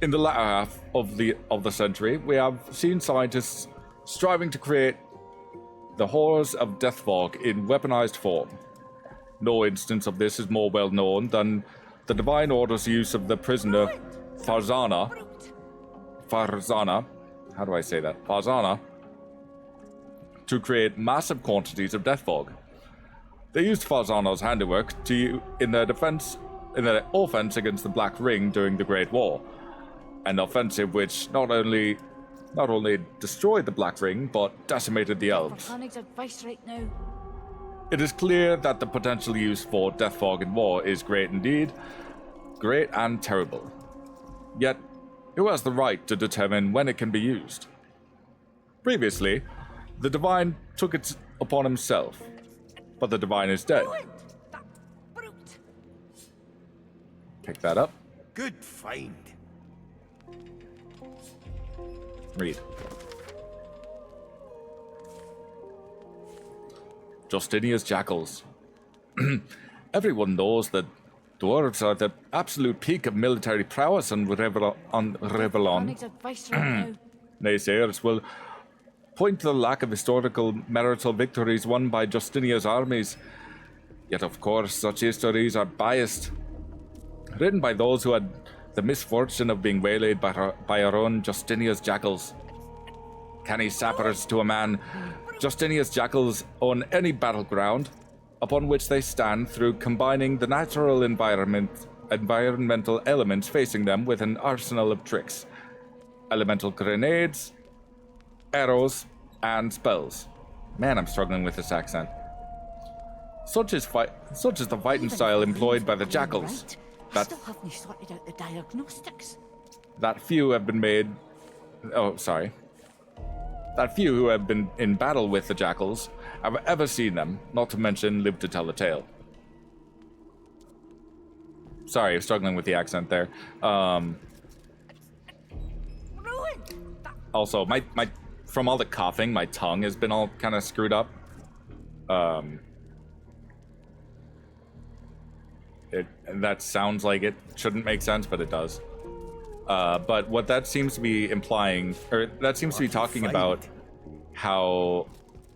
In the latter half of the century, we have seen scientists striving to create the horrors of death fog in weaponized form. No instance of this is more well known than the Divine Order's use of the prisoner Farzana. How do I say that? Farzana. To create massive quantities of death fog. They used Farzana's handiwork in their offense against the Black Ring during the Great War, an offensive which not only destroyed the Black Ring, but decimated the elves. Verhanig's advice right now. It is clear that the potential use for death fog in war is great indeed, great and terrible. Yet, who has the right to determine when it can be used? Previously, the Divine took it upon himself, but the Divine is dead. That brute! Pick that up. Good find. Read. Justinia's jackals. Everyone knows that dwarves are the absolute peak of military prowess on Revellon. Verhanig's advice right now. Naysayers will point to the lack of historical marital victories won by Justinia's armies. Yet, of course, such histories are biased, written by those who had the misfortune of being waylaid by our own Justinia's jackals. Canny sappers to a man, Justinia's jackals own any battleground upon which they stand through combining the natural environmental elements facing them with an arsenal of tricks. Elemental grenades, arrows, and spells. Man, I'm struggling with this accent. Such is the fighting style employed by the jackals. I still haven't sorted out the diagnostics. That few have been made. Oh, sorry. That few who have been in battle with the jackals have ever seen them, not to mention live to tell the tale. Sorry, I'm struggling with the accent there. Also, my from all the coughing, my tongue has been all kind of screwed up. That sounds like it shouldn't make sense, but it does. But what that seems to be implying, or that seems to be talking about how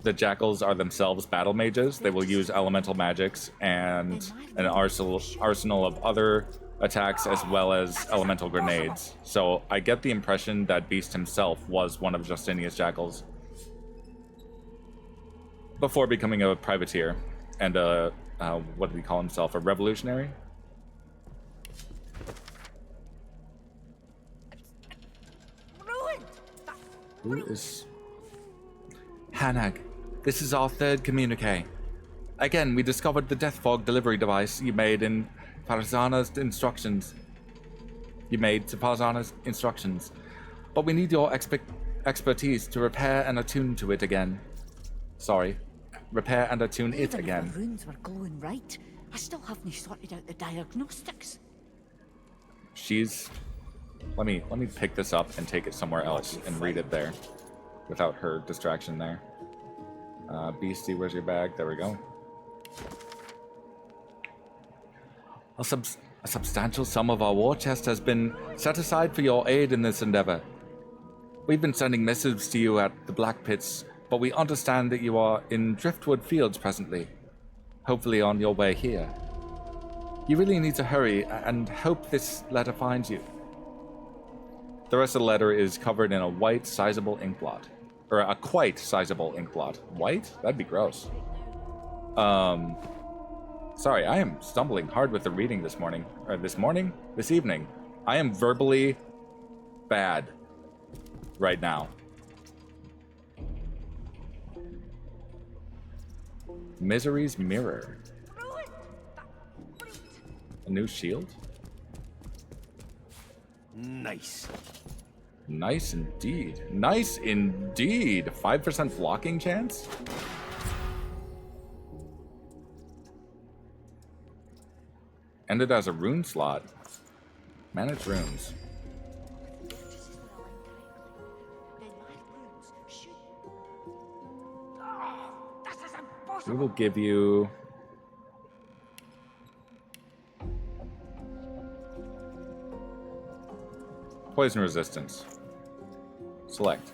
the jackals are themselves battle mages. They will use elemental magics and an arsenal of other attacks as well as elemental grenades. So I get the impression that Beast himself was one of Justinia's jackals before becoming a privateer and a, what did he call himself, a revolutionary? Who is... Hanag, this is our third communique. Again, we discovered the death fog delivery device you made in Farzana's instructions. But we need your expertise to repair and attune to it again. Sorry. Repair and attune it Even again. if the runes were glowing right, I still haven't sorted out the diagnostics. She's... Let me pick this up and take it somewhere else and read it there. Without her distraction there. Beastie, where's your bag? There we go. A substantial sum of our war chest has been set aside for your aid in this endeavor. We've been sending missives to you at the Black Pits, but we understand that you are in Driftwood Fields presently. Hopefully on your way here. You really need to hurry and hope this letter finds you. The rest of the letter is covered in a white, sizable ink blot. Or a quite sizable ink blot. White? That'd be gross. Sorry, I am stumbling hard with the reading this morning. Or this morning? This evening. I am verbally bad right now. Misery's Mirror. A new shield? Nice. Nice indeed. Nice indeed. 5% blocking chance? Ended as a rune slot. Manage runes. We will give you... Poison resistance. Select.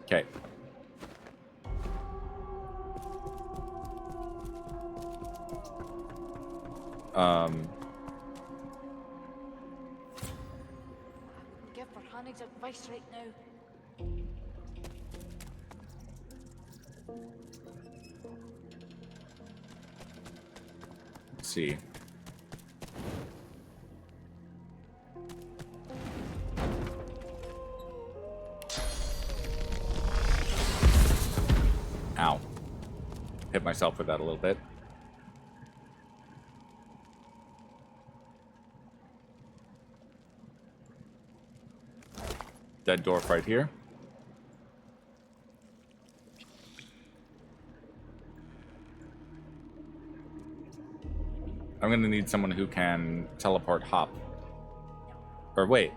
Okay. Give for Hanig's advice right now. Let's see. Ow. Hit myself with that a little bit. Dead dwarf right here. I'm gonna need someone who can teleport hop. Or wait.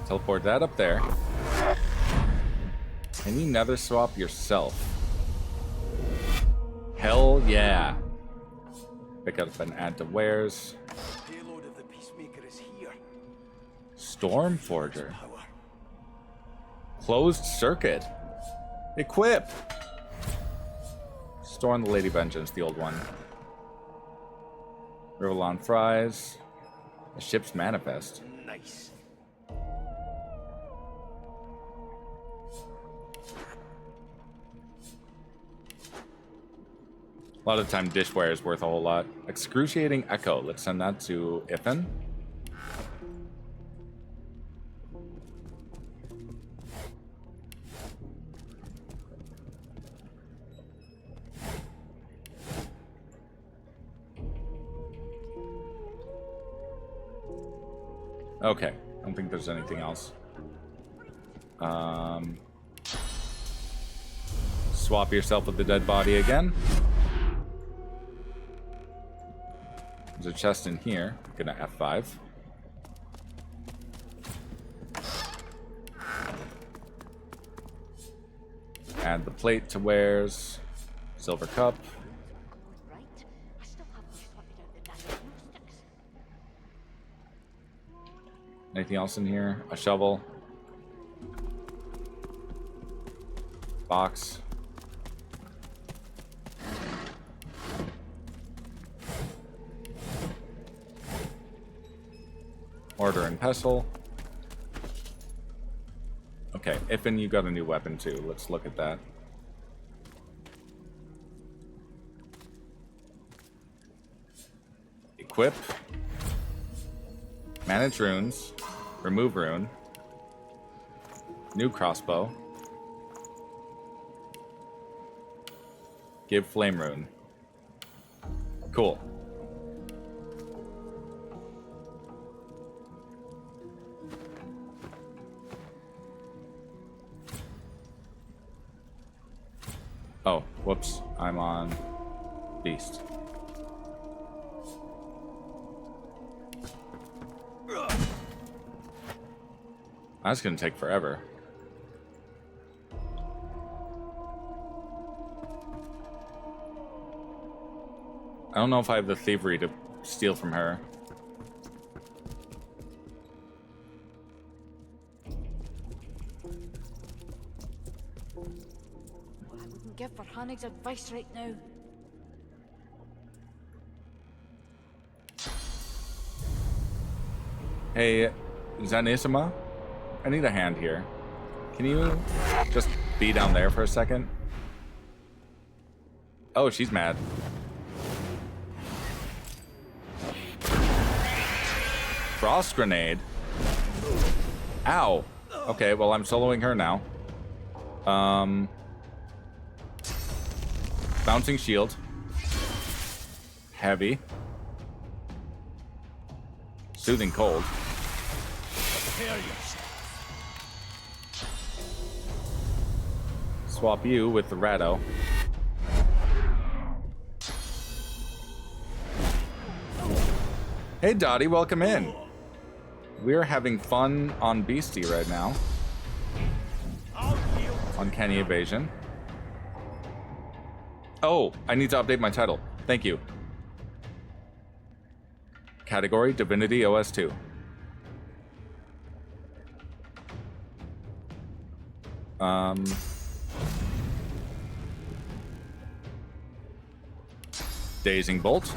Teleport that up there. Can you nether swap yourself? Hell yeah. Pick up and add to wares. Payload of the Peacemaker is here. Stormforger. Closed circuit. Equip. Storm the Lady Vengeance, the old one. Rivalon Fries. The ship's manifest. Nice. A lot of the time, dishware is worth a whole lot. Excruciating Echo. Let's send that to Ithan. Okay. I don't think there's anything else. Swap yourself with the dead body again. There's a chest in here. Gonna F5. Add the plate to wares. Silver cup. Right. I still haven't sorted out the diagnostics. Anything else in here? A shovel. Box. Mortar and pestle. Okay, Ifin, you got a new weapon too. Let's look at that. Equip. Manage runes. Remove rune. New crossbow. Give flame rune. Cool. Oh, whoops. I'm on Beast. That's gonna take forever. I don't know if I have the thievery to steal from her. What I wouldn't give for Hannig's advice right now. Hey, Zanisima? I need a hand here. Can you just be down there for a second? Oh, she's mad. Frost grenade. Ow. Okay, well, I'm soloing her now. Bouncing shield. Heavy. Soothing cold. Prepare yourself. Swap you with the Ratto. Hey Dottie, welcome in. We're having fun on Beastie right now. Uncanny evasion. Oh, I need to update my title. Thank you. Category Divinity OS2. Dazing Bolt.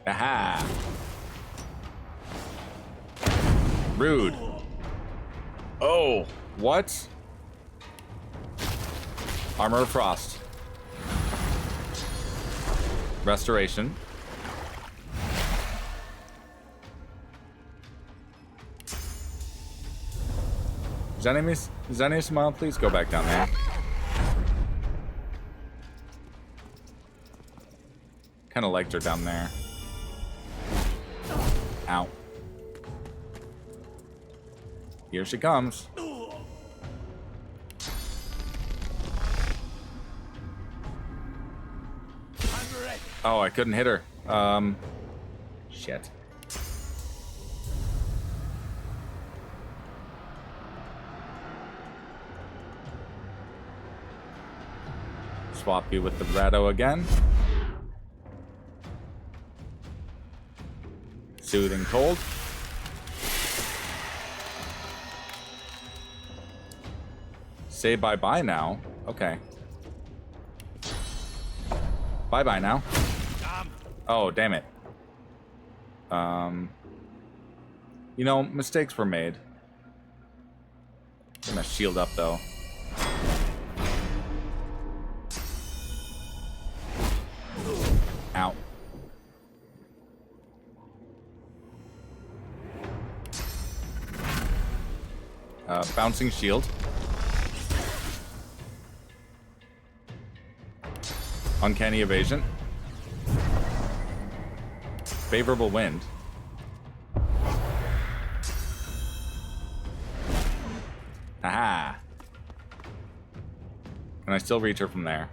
Aha! Rude. Oh, what? Armor of Frost. Restoration. Zanisima, please go back down there. Kind of liked her down there. Ow. Here she comes. Oh, I couldn't hit her. Shit. Swap you with the Ratto again. Soothing cold. Say bye-bye now. Okay. Bye-bye now. Oh, damn it. You know, mistakes were made. I'm gonna shield up, though. Ow. Bouncing shield. Uncanny evasion. Favorable wind. Aha. Can I still reach her from there?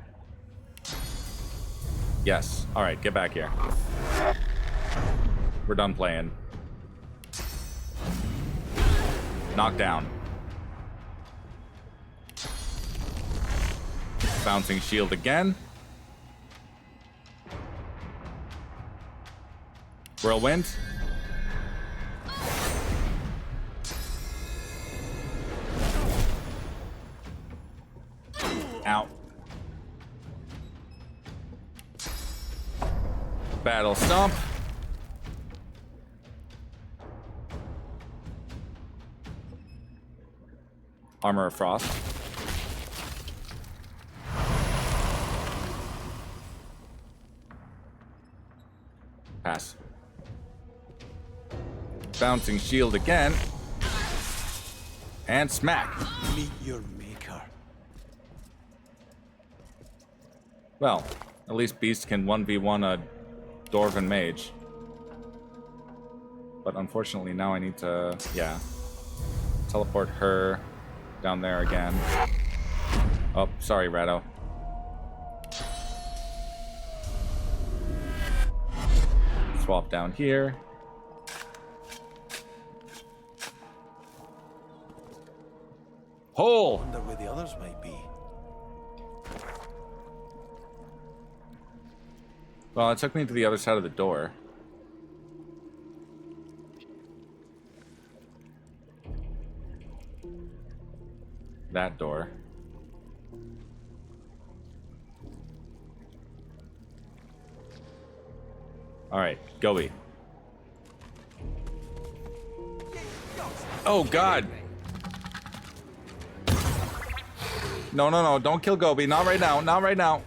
Yes. Alright, get back here. We're done playing. Knock down. Bouncing shield again. Whirlwind. Out. Battle stomp. Armor of Frost. Pass. Bouncing shield again. And smack. Meet your maker. Well, at least Beast can 1v1 a Dwarven Mage. But unfortunately now I need to, yeah, teleport her down there again. Oh, sorry, Rado. Swap down here. Hole! Wonder where the others might be. Well, it took me to the other side of the door. That door. Alright, GGobbie. Oh, God! No, no, no, don't kill GGobbie. Not right now, not right now.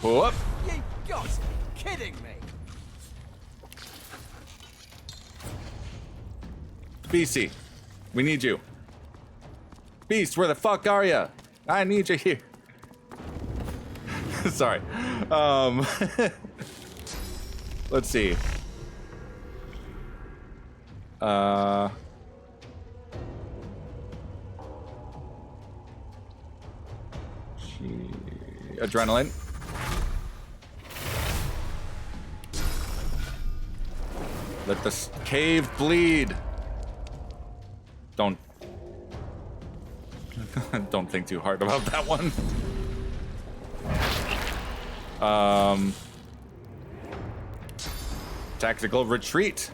Whoop! You got to be kidding me! BC, we need you. Beast, where the fuck are ya? I need you here. Sorry. Let's see. Adrenaline. Let the cave bleed. Don't don't think too hard about that one. Tactical retreat.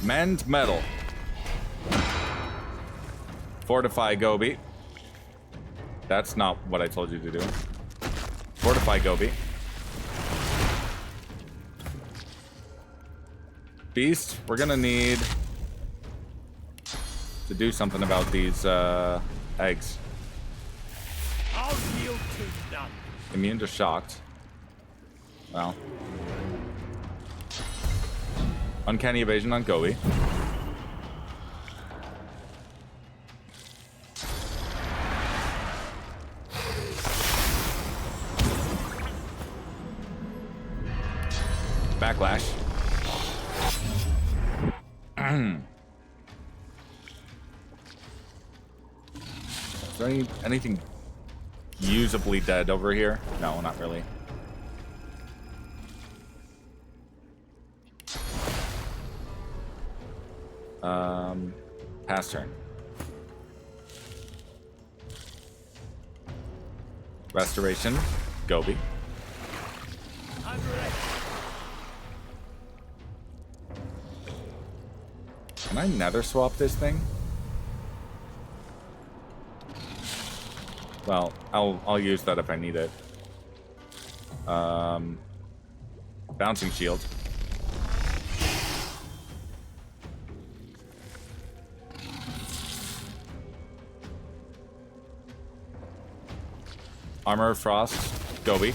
Mend metal. Fortify GGobbie. That's not what I told you to do. Fortify GGobbie. Beast, we're gonna need to do something about these eggs. I'll yield to none. Immune to shocked. Well. Uncanny evasion on GGobbie. Backlash. Is there anything usably dead over here? No, not really. Pass turn. Restoration, GGobbie. I'm ready. Can I nether swap this thing? Well, I'll use that if I need it. Bouncing shield. Armor of Frost, GGobbie.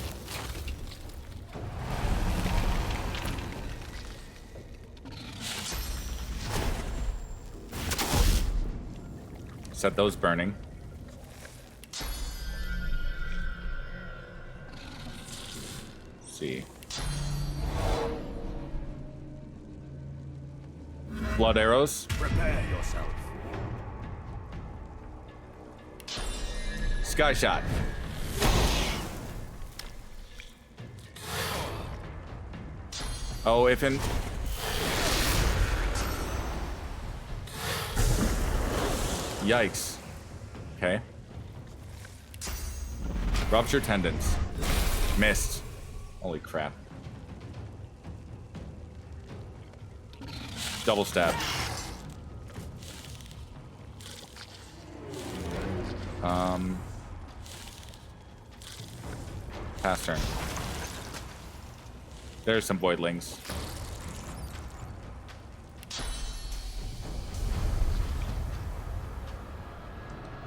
Set those burning. Let's see. Blood arrows. Prepare yourself. Sky shot. Oh, if in... Yikes. Okay. Rupture tendons. Missed. Holy crap. Double stab. Pass turn. There's some voidlings.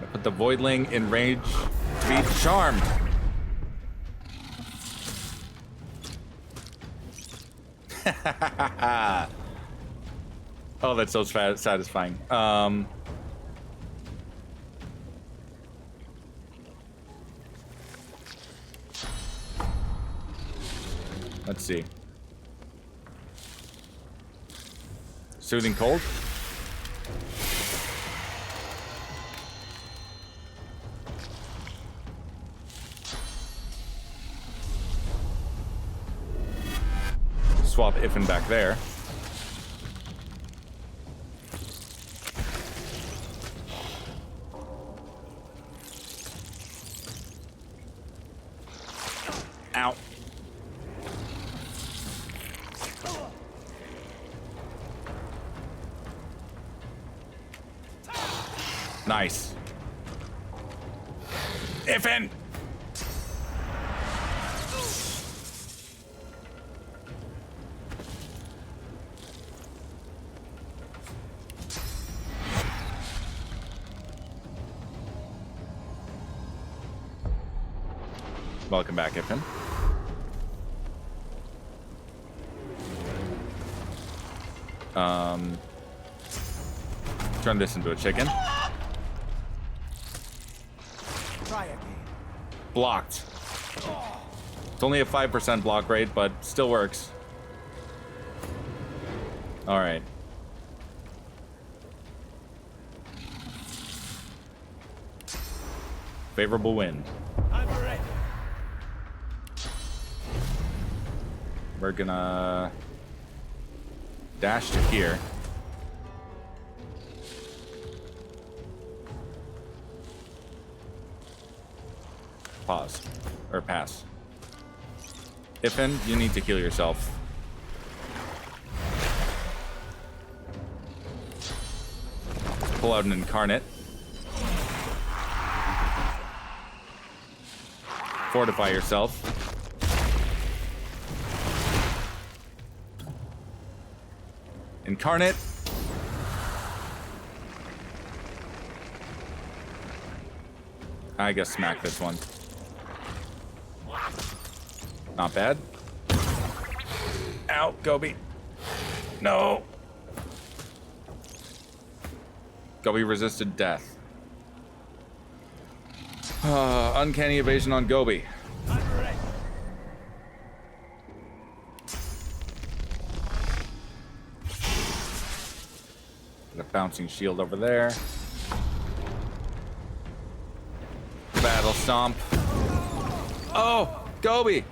I put the voidling in range to be charmed. Oh, that's so satisfying. Let's see. Soothing cold. Swap Iffen back there. Ow. Nice. Iffen! Welcome back, Iffen. Turn this into a chicken. Try again. Blocked. It's only a 5% block rate, but still works. All right. Favorable wind. I'm ready. We're gonna dash to here. Pause. Or pass. Iffen, you need to heal yourself. Pull out an incarnate. Fortify yourself. Incarnate. I guess smack this one. Not bad. Ow, Gobbie. No. Gobbie resisted death. Uncanny evasion on Gobbie. I'm ready. Got a bouncing shield over there. Battle stomp. Oh, Gobbie.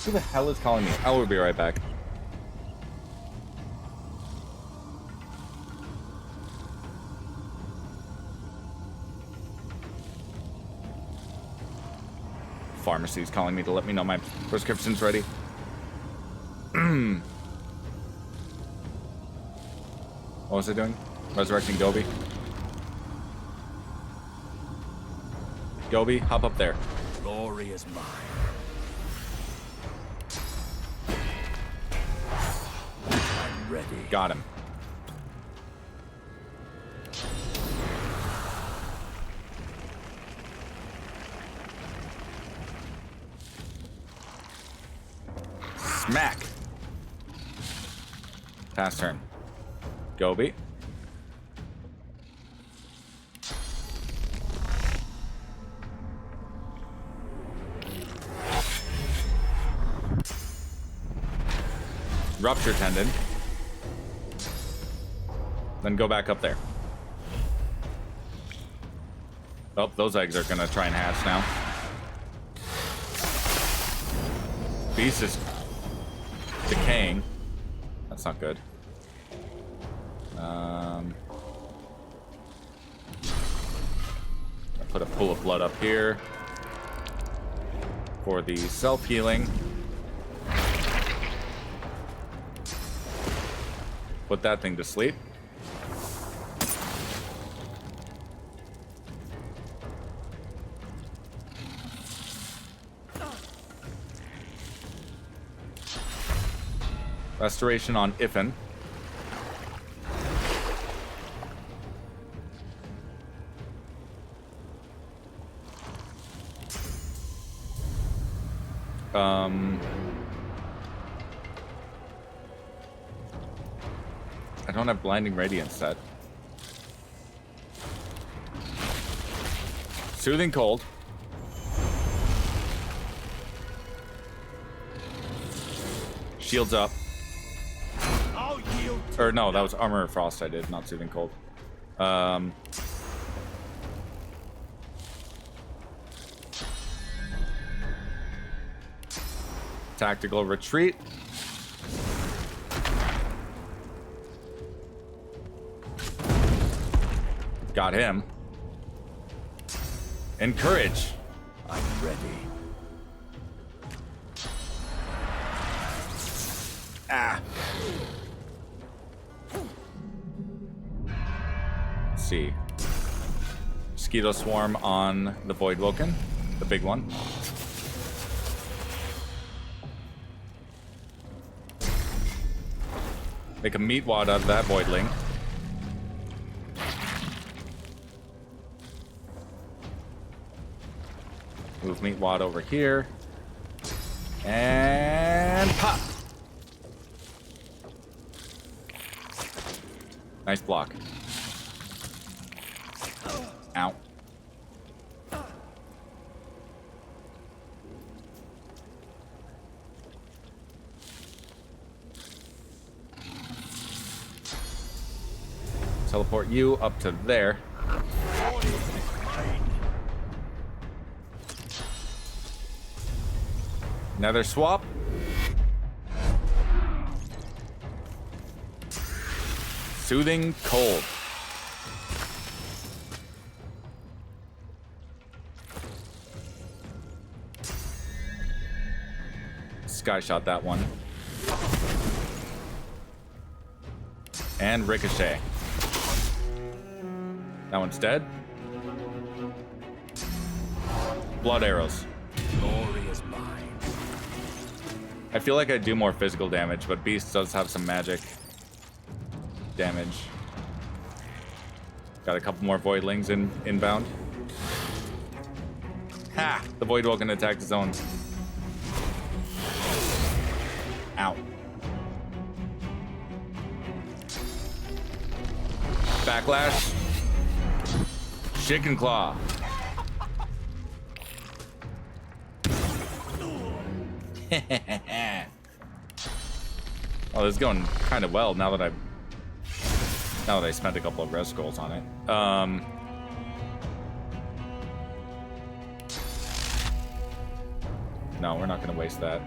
Who the hell is calling me? I will be right back. Pharmacy's calling me to let me know my prescription's ready. What was it doing? Resurrecting Gobbie. Gobbie, hop up there. Glory is mine. I'm ready. Got him. Smack. Pass turn. Gobbie. rupture tendon. Then go back up there. Oh, those eggs are gonna try and hatch now. Beast is decaying. That's not good. I put a pool of blood up here for the self-healing. Put that thing to sleep. Restoration on Ifin. I don't have Blinding Radiance set. Soothing Cold. Shields up. I'll yield. Or no, that was Armor of Frost I did, not Soothing Cold. Tactical Retreat. Got him. Encourage. I'm ready. Ah. Let's see. Mosquito Swarm on the Voidwoken, the big one. Make a meat wad out of that Voidling. Move meat wad over here. And pop! Nice block. Ow. Teleport you up to there. Another swap. Soothing Cold. Sky shot that one. And Ricochet. That one's dead. Blood arrows. Glory is mine. I feel like I do more physical damage, but Beast does have some magic damage. Got a couple more Voidlings inbound. Ha! The Voidwoken attacked his own. Ow. Backlash. Chicken Claw. Oh, this is going kind of well now that I spent a couple of res scrolls on it. No, we're not going to waste that.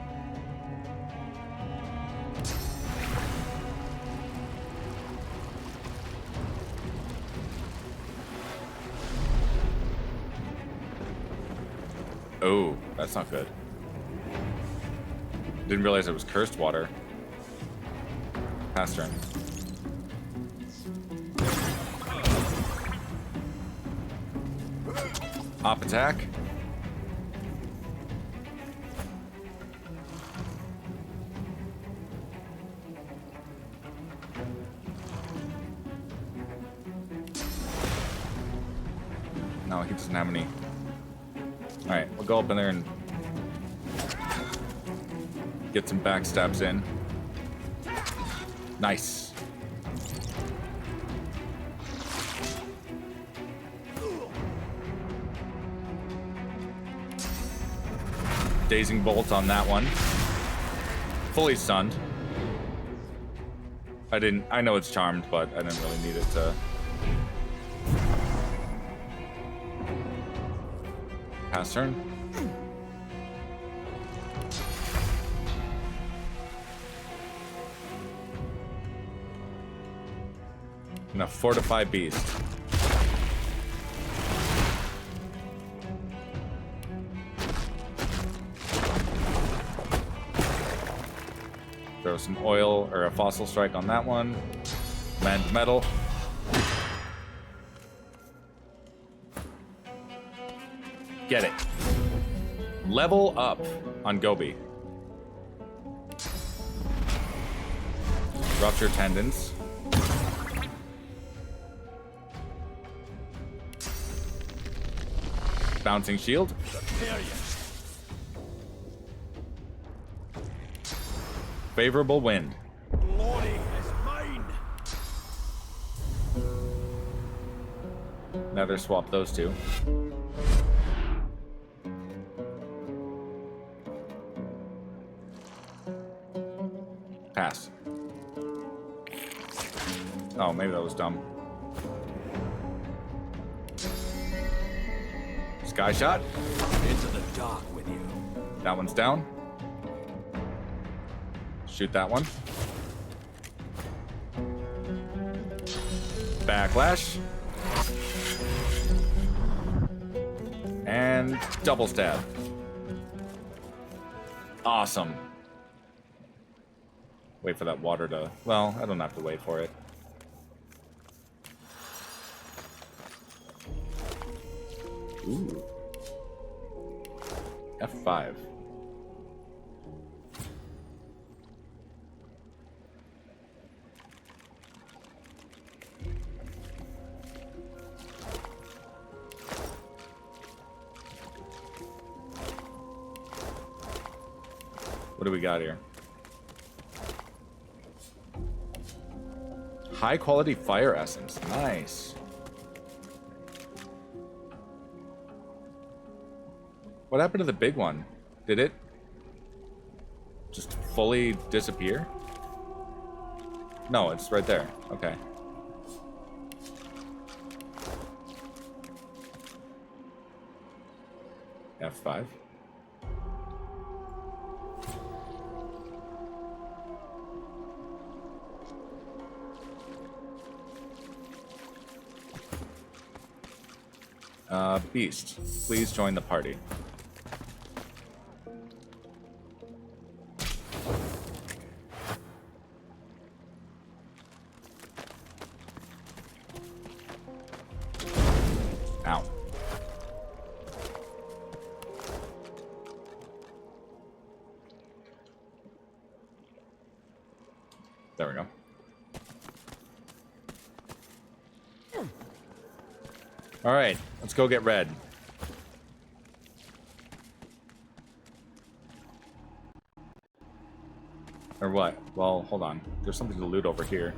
Oh, that's not good. Didn't realize it was cursed water. Pass turn. Op attack. No, he doesn't have any. Alright, we'll go up in there and get some backstabs in. Nice. Dazing Bolt on that one. Fully stunned. I know it's charmed, but I didn't really need it to. Pass turn. And a fortify beast. Throw some oil or a fossil strike on that one. Mend metal. Get it. Level up on Gobi. Rupture tendons. Bouncing shield. Favorable wind. Glory is mine. Nether swap those two. Pass. Oh, maybe that was dumb. Sky shot. Into the dark with you. That one's down. Shoot that one. Backlash. And double stab. Awesome. Wait for that water to... Well, I don't have to wait for it. Ooh. F5. What do we got here? High quality fire essence. Nice. What happened to the big one? Did it just fully disappear? No, it's right there. Okay. F5. Beast, please join the party. Ow. There we go. All right, let's go get red. Or what? Well, hold on. There's something to loot over here.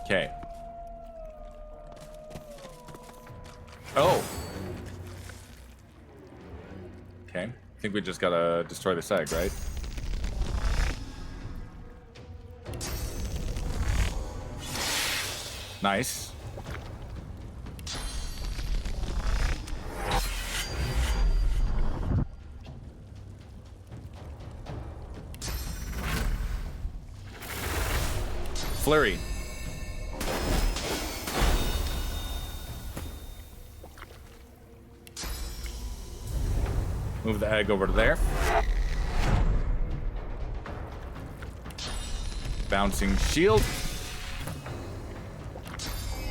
Okay. Oh. Okay. I think we just gotta destroy this egg, right? Nice. Flurry. Move the egg over to there. Bouncing shield.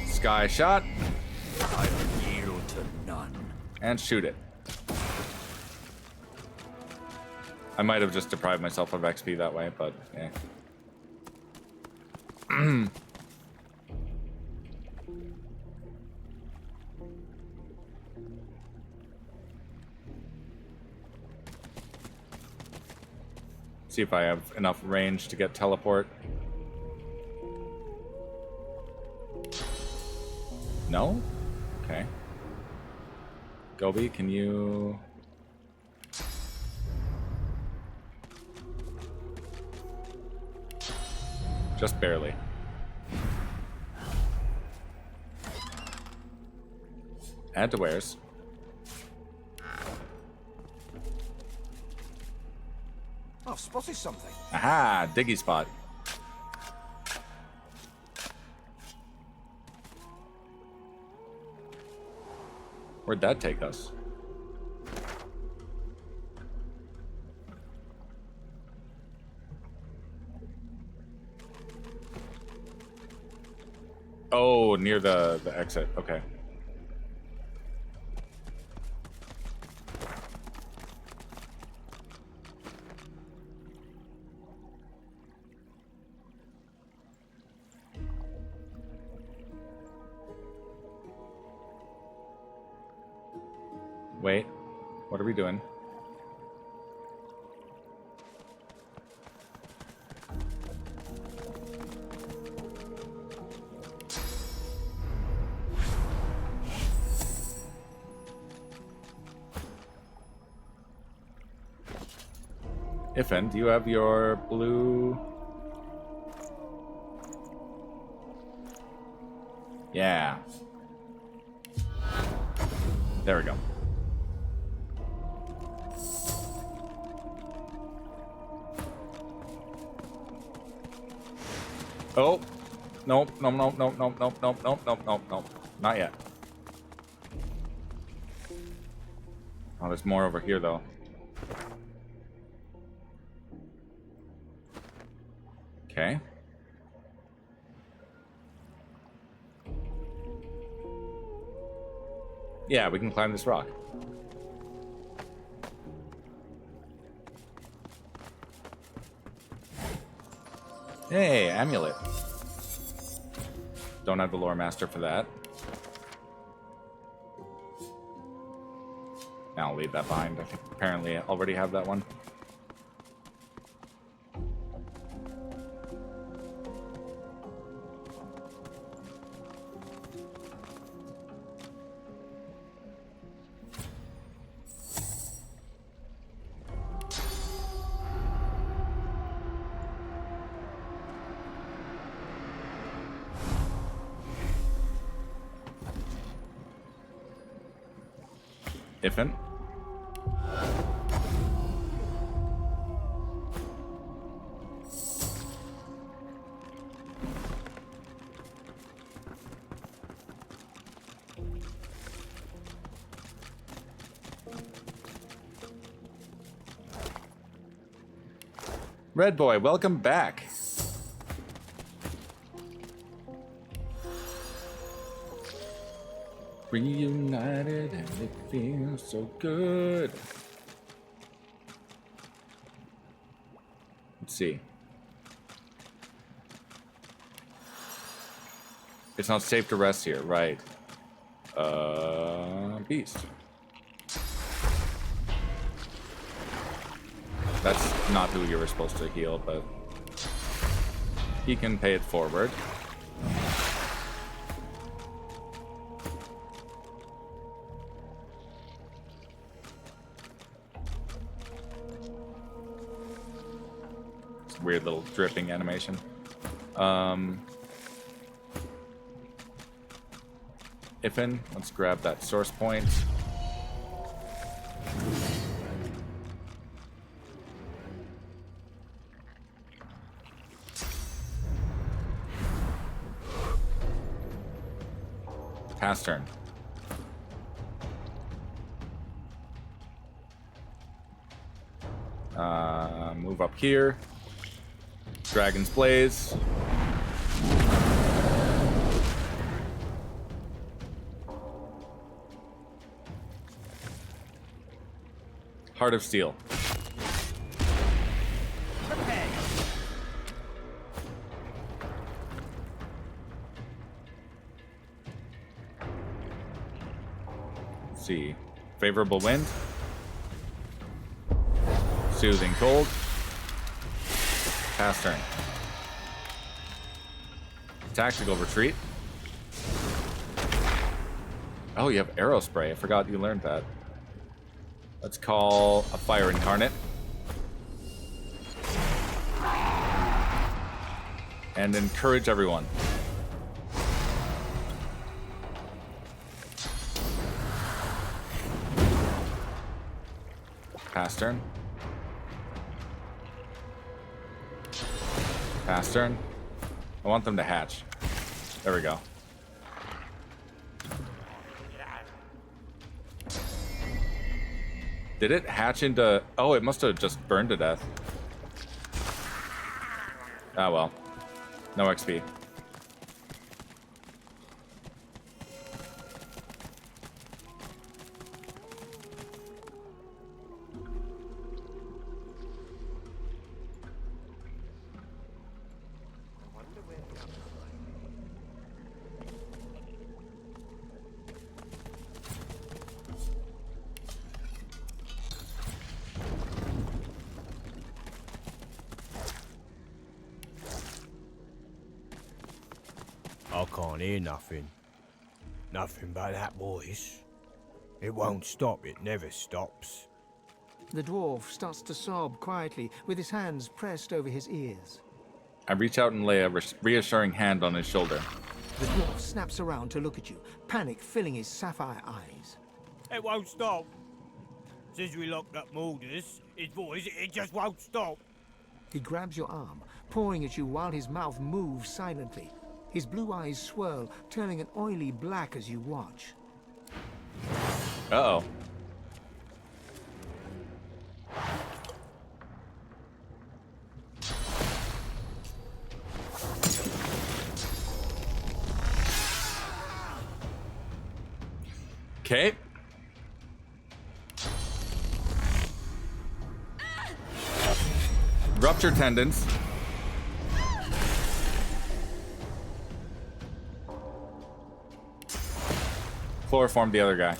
Sky shot. I yield to none. And shoot it. I might have just deprived myself of XP that way, but yeah. See if I have enough range to get teleport. No? Okay. Gobbie, can you... Just barely. Add to wares. I've spotted something. Aha! Diggy spot. Where'd that take us? Oh, near the exit. Okay. Wait, what are we doing? Ifin, do you have your blue? Yeah. There we go. Oh, nope, nope, nope, nope, nope, nope, nope, nope, nope, nope, nope, not yet. Oh, there's more over here, though. Okay. Yeah, we can climb this rock. Hey, amulet. Don't have the lore master for that. I'll leave that behind. I think apparently I already have that one. Ifin. Red Boy, welcome back. Reunited and it feels so good. Let's see. It's not safe to rest here, right? Beast. That's not who you were supposed to heal, but he can pay it forward. Weird little dripping animation. Ifin, let's grab that source point. Pass turn. Move up here. Dragon's Blaze. Heart of Steel. Let's see. Favorable Wind. Soothing Cold. Pass turn. Tactical retreat. Oh, you have arrow spray. I forgot you learned that. Let's call a fire incarnate. And encourage everyone. Pass turn. Pass turn. I want them to hatch. There we go. Did it hatch into... Oh, it must have just burned to death. Ah, well. No XP. I can't hear nothing. Nothing but that voice. It won't stop, it never stops. The dwarf starts to sob quietly, with his hands pressed over his ears. I reach out and lay a reassuring hand on his shoulder. The dwarf snaps around to look at you, panic filling his sapphire eyes. It won't stop. Since we locked up Maldus, his voice, it just won't stop. He grabs your arm, pawing at you while his mouth moves silently. His blue eyes swirl, turning an oily black as you watch. Uh-oh. Okay. Rupture tendons. Chloroform the other guy.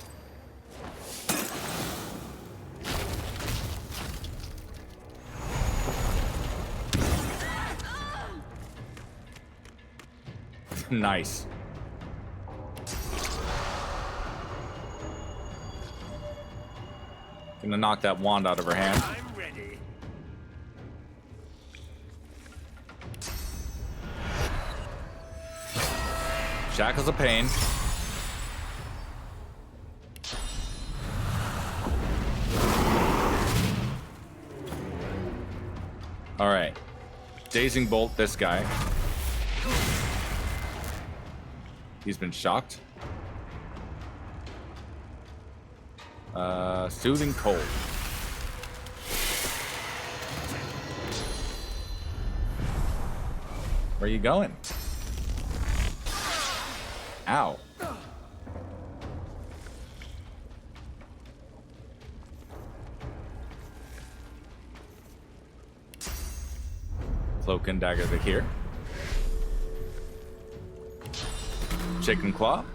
Nice. Gonna knock that wand out of her hand. I'm ready. Shackles of pain. All right. Dazing bolt this guy. He's been shocked. Soothing cold. Where are you going? Ow. Cloak and dagger to here. Chicken claw.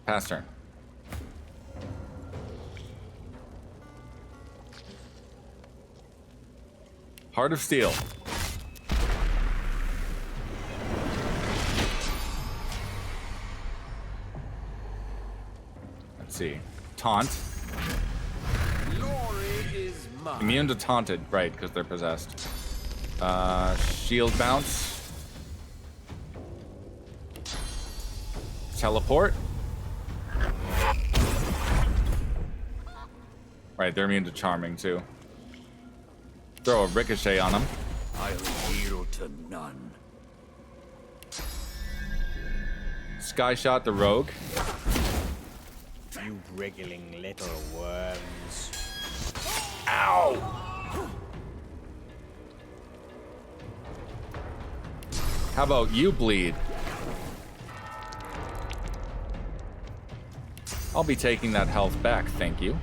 Pass turn. Heart of Steel. Let's see. Taunt. Glory is mine. Immune to taunted, right, because they're possessed. Shield bounce. Teleport. Right, they're immune to charming too. Throw a ricochet on them. I'll yield to none. Sky shot the rogue. You wriggling little worms. Ow! How about you bleed? I'll be taking that health back, thank you.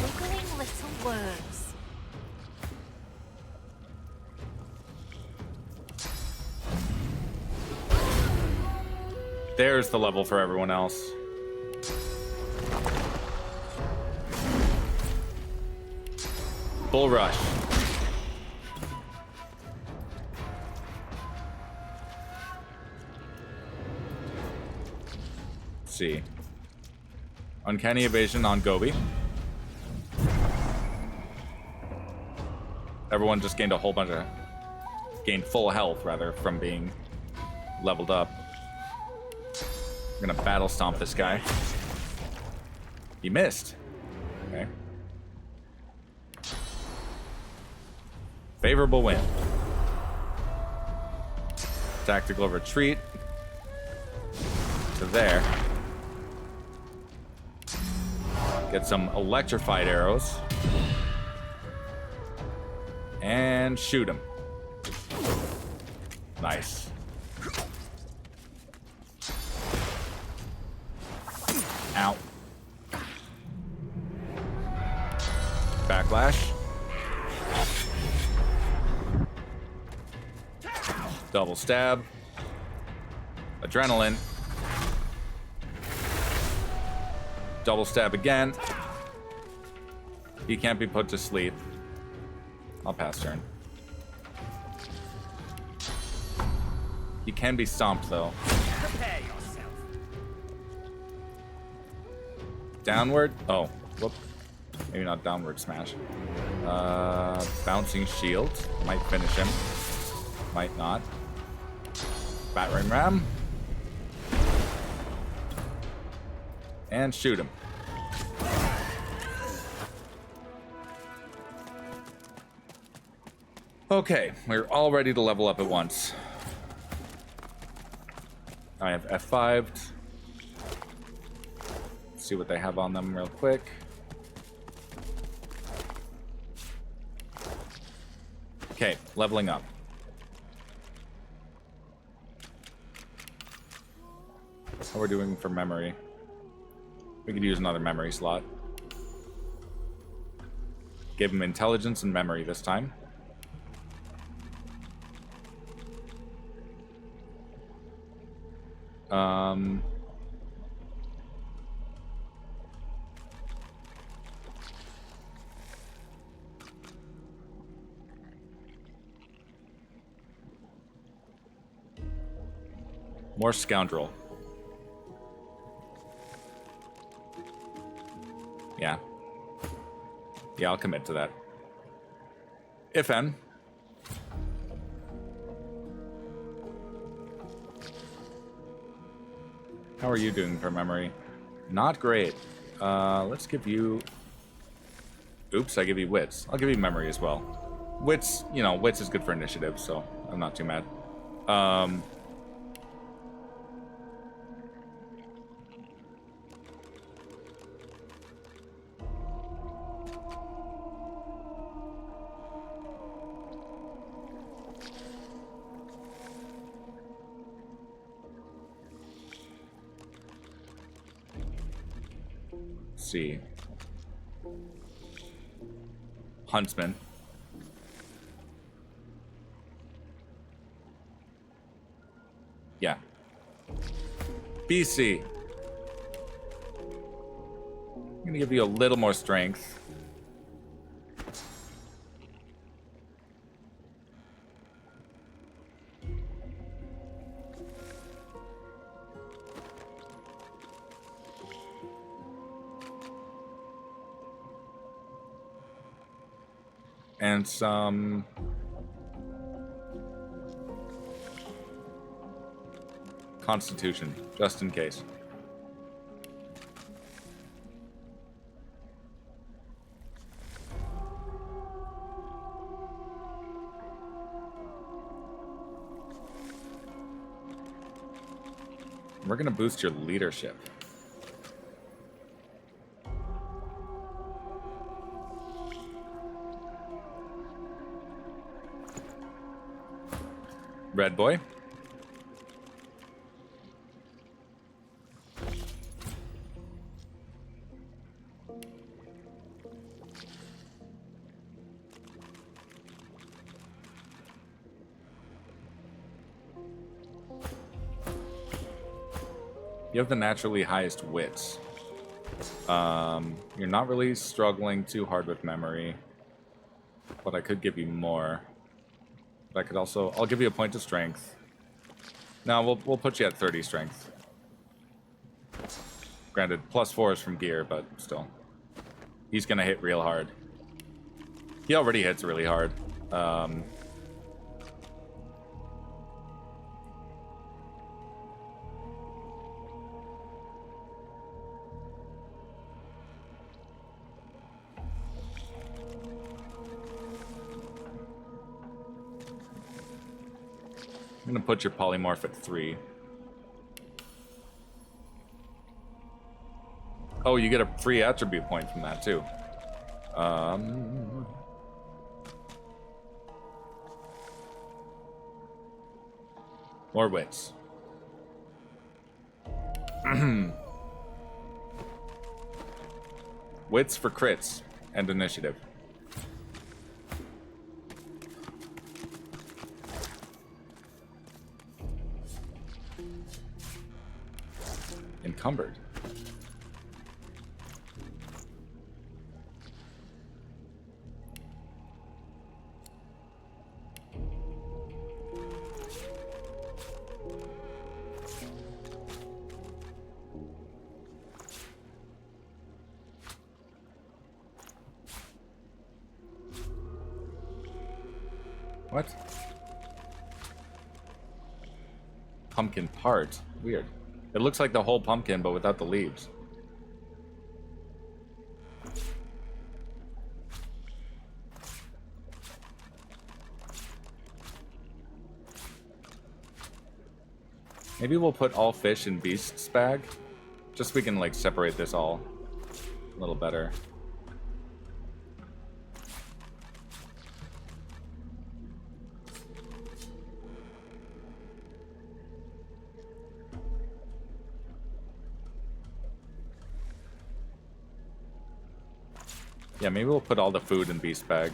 Wiggling little worms. There's the level for everyone else. Bull rush. Let's see. Uncanny evasion on Gobbie. Everyone just gained a whole bunch of... gained full health, rather, from being leveled up. I'm gonna battle stomp this guy. He missed. Okay. Favorable win. Tactical retreat. To there. Get some electrified arrows. And shoot him. Nice. Ow. Backlash. Double stab. Adrenaline. Double stab again. He can't be put to sleep. I'll pass turn. He can be stomped, though. Prepare yourself. Downward? Oh, whoop. Maybe not downward smash. Bouncing shield. Might finish him. Might not. Battering ram. And shoot him. Okay, we're all ready to level up at once. I have F5'd. See what they have on them real quick. Okay, leveling up. How we're doing for memory. We could use another memory slot. Give him intelligence and memory this time. More scoundrel. Yeah. Yeah, I'll commit to that. If N. How are you doing for memory? Not great. Let's give you... Oops, I give you wits. I'll give you memory as well. Wits, you know, wits is good for initiative, so I'm not too mad. See. Huntsman. Yeah. BC. I'm gonna give you a little more strength. And some Constitution, just in case. We're gonna boost your leadership. Red boy. You have the naturally highest wits. You're not really struggling too hard with memory. But I could give you more. But I could also... I'll give you a point of strength. No, we'll put you at 30 strength. Granted, +4 is from gear, but still. He's gonna hit real hard. He already hits really hard. I'm gonna put your polymorph at 3. Oh, you get a free attribute point from that too. More wits. Wits for crits and initiative. Encumbered. What? Pumpkin part. Weird. It looks like the whole pumpkin, but without the leaves. Maybe we'll put all fish in Beast's bag. Just so we can, like, separate this all a little better. Yeah, maybe we'll put all the food in Beast bag.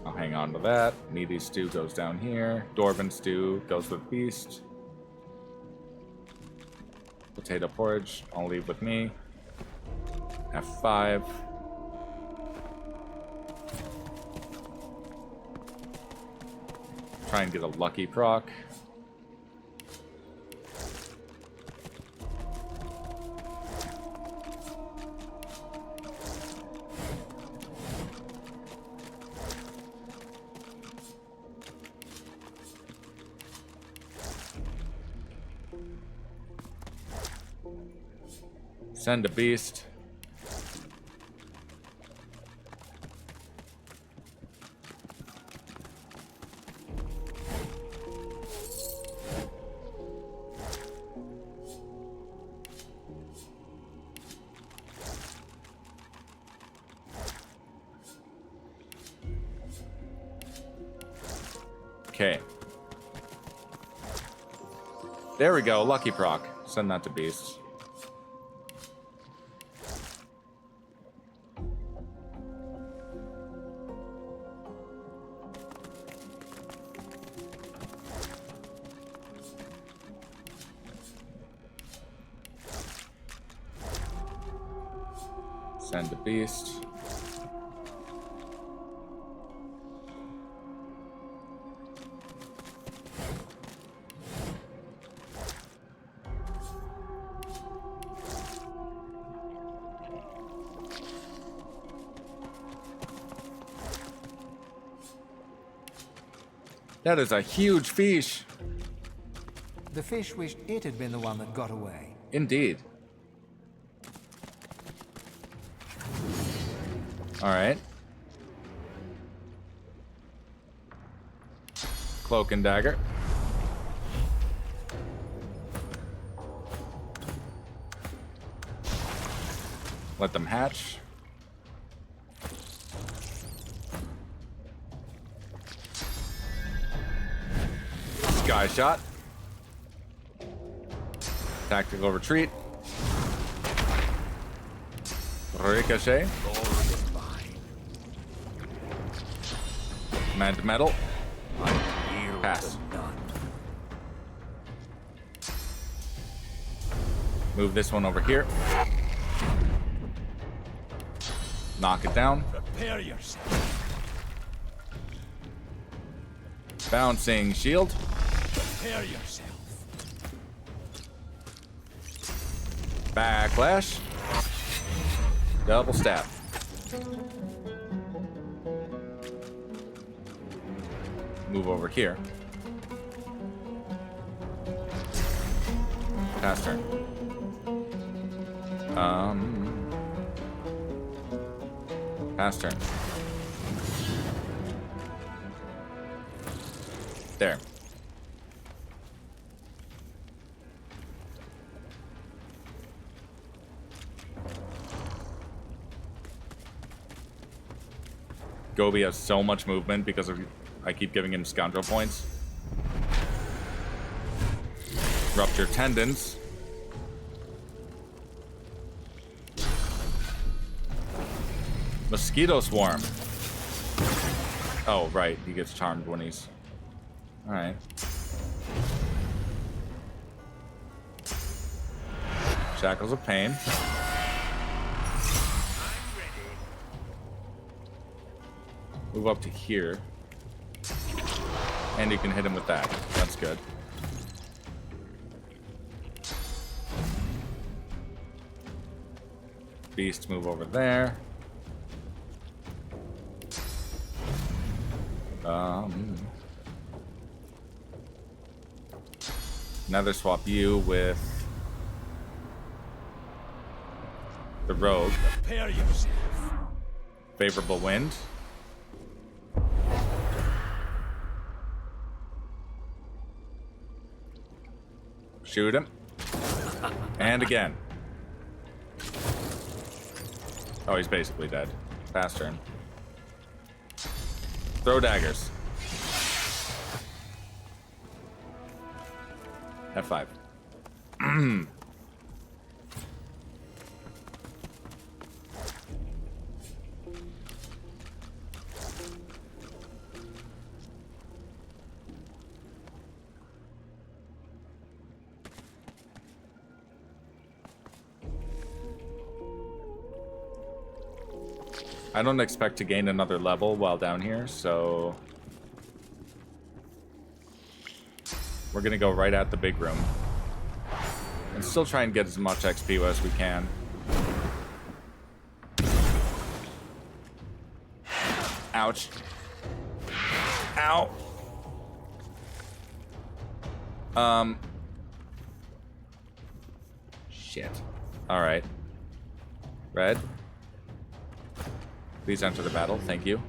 I'll hang on to that. Meaty stew goes down here. Dwarven stew goes with Beast. Potato porridge, I'll leave with me. F5. Try and get a lucky proc. Send a beast. Okay. There we go, lucky proc. Send that to beast. Send a beast. That is a huge fish. The fish wished it had been the one that got away. Indeed. All right. Cloak and dagger. Let them hatch. Sky shot. Tactical retreat. Ricochet. Command metal. Pass. Move this one over here. Knock it down. Prepare yourself. Bouncing shield. Prepare yourself. Backlash. Double stab. Move over here. Pass turn. Pass turn. There. GGobbie has so much movement because I keep giving him scoundrel points. Rupture tendons. Mosquito swarm. Oh, right. He gets charmed when he's... Alright. Shackles of pain. Move up to here. And you can hit him with that. That's good. Beast, move over there. Nether swap you with the rogue. Prepare yourself. Favorable wind. Shoot him. And again. Oh, he's basically dead. Fast turn. Throw daggers. F5. I don't expect to gain another level while down here, so we're gonna go right at the big room and still try and get as much XP as we can. Ouch. Ow. Shit. All right. Red. Please enter the battle. Thank you.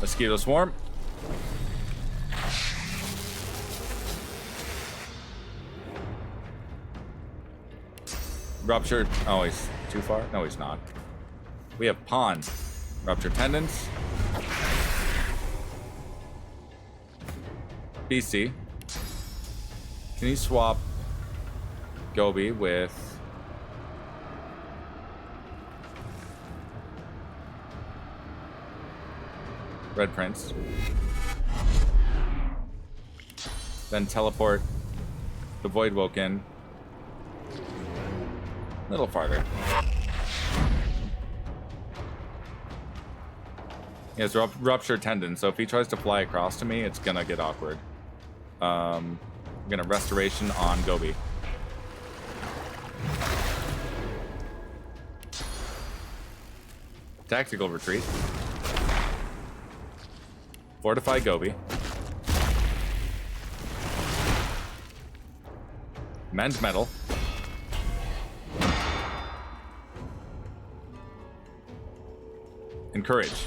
Mosquito swarm. Ruptured. Oh, he's too far? No, he's not. We have pawn. Ruptured tendons. BC. Can you swap GGobbie with Red Prince? Then teleport the Voidwoken a little farther. He has ruptured tendon, so if he tries to fly across to me, it's gonna get awkward. I'm gonna restoration on GGobbie. Tactical retreat. Fortify GGobbie. Mend metal. Encourage.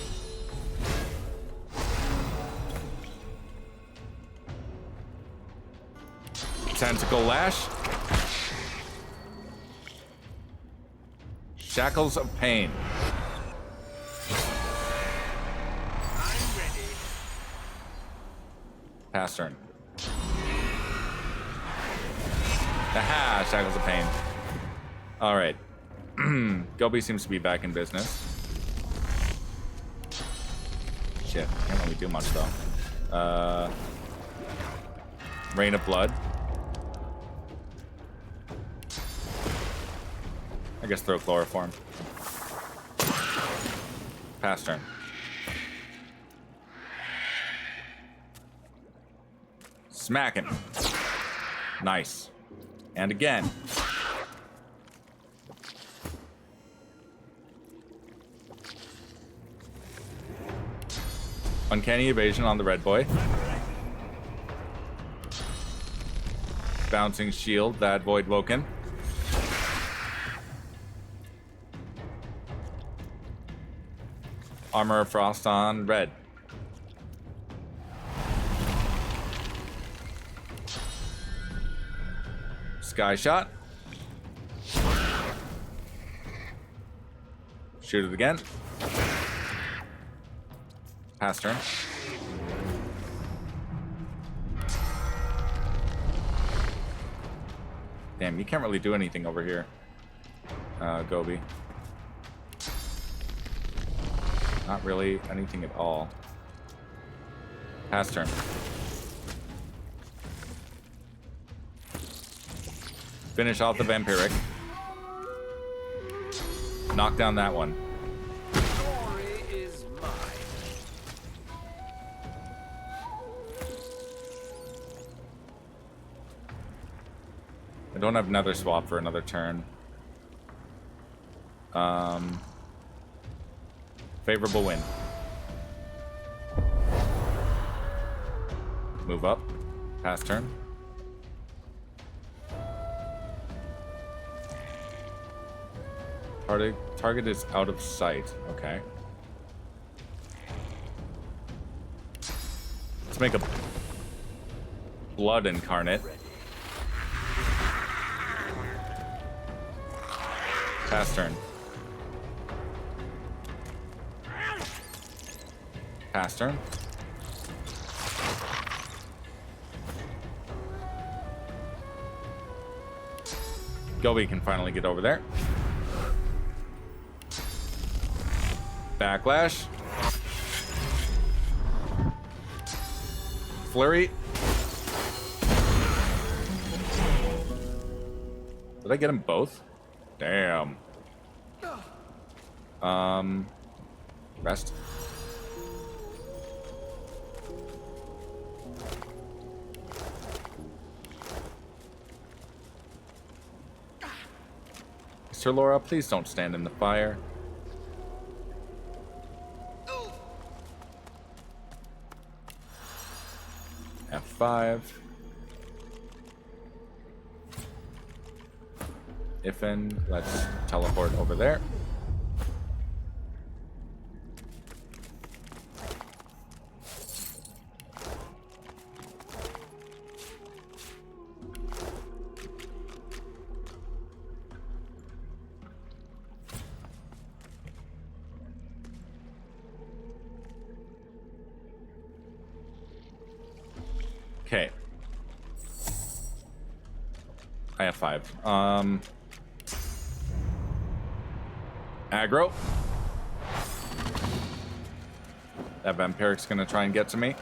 Tentacle lash. Shackles of pain. I'm ready. Pass turn. Aha! Shackles of Pain. Alright. GGobbie seems to be back in business. Shit, can't really do much though. Rain of Blood. I guess throw Chloroform. Pass turn. Smack him. Nice. And again. Uncanny Evasion on the red boy. Bouncing Shield, that Voidwoken. Armor of Frost on red. Sky Shot. Shoot it again. Pass turn. Damn, you can't really do anything over here, GGobbie. Not really anything at all. Pass turn. Finish off the Vampiric. Knock down that one. Glory is mine. I don't have another swap for another turn. Favorable win. Move up. Pass turn. Target is out of sight. Okay. Let's make a blood incarnate. Pass turn. Pass turn. GGobbie can finally get over there. Backlash. Flurry. Did I get them both? Damn. Rest. Sir Laura, please don't stand in the fire. F5. Ifin, let's teleport over there. Okay. I have 5. Aggro. That Vampiric's gonna try and get to me.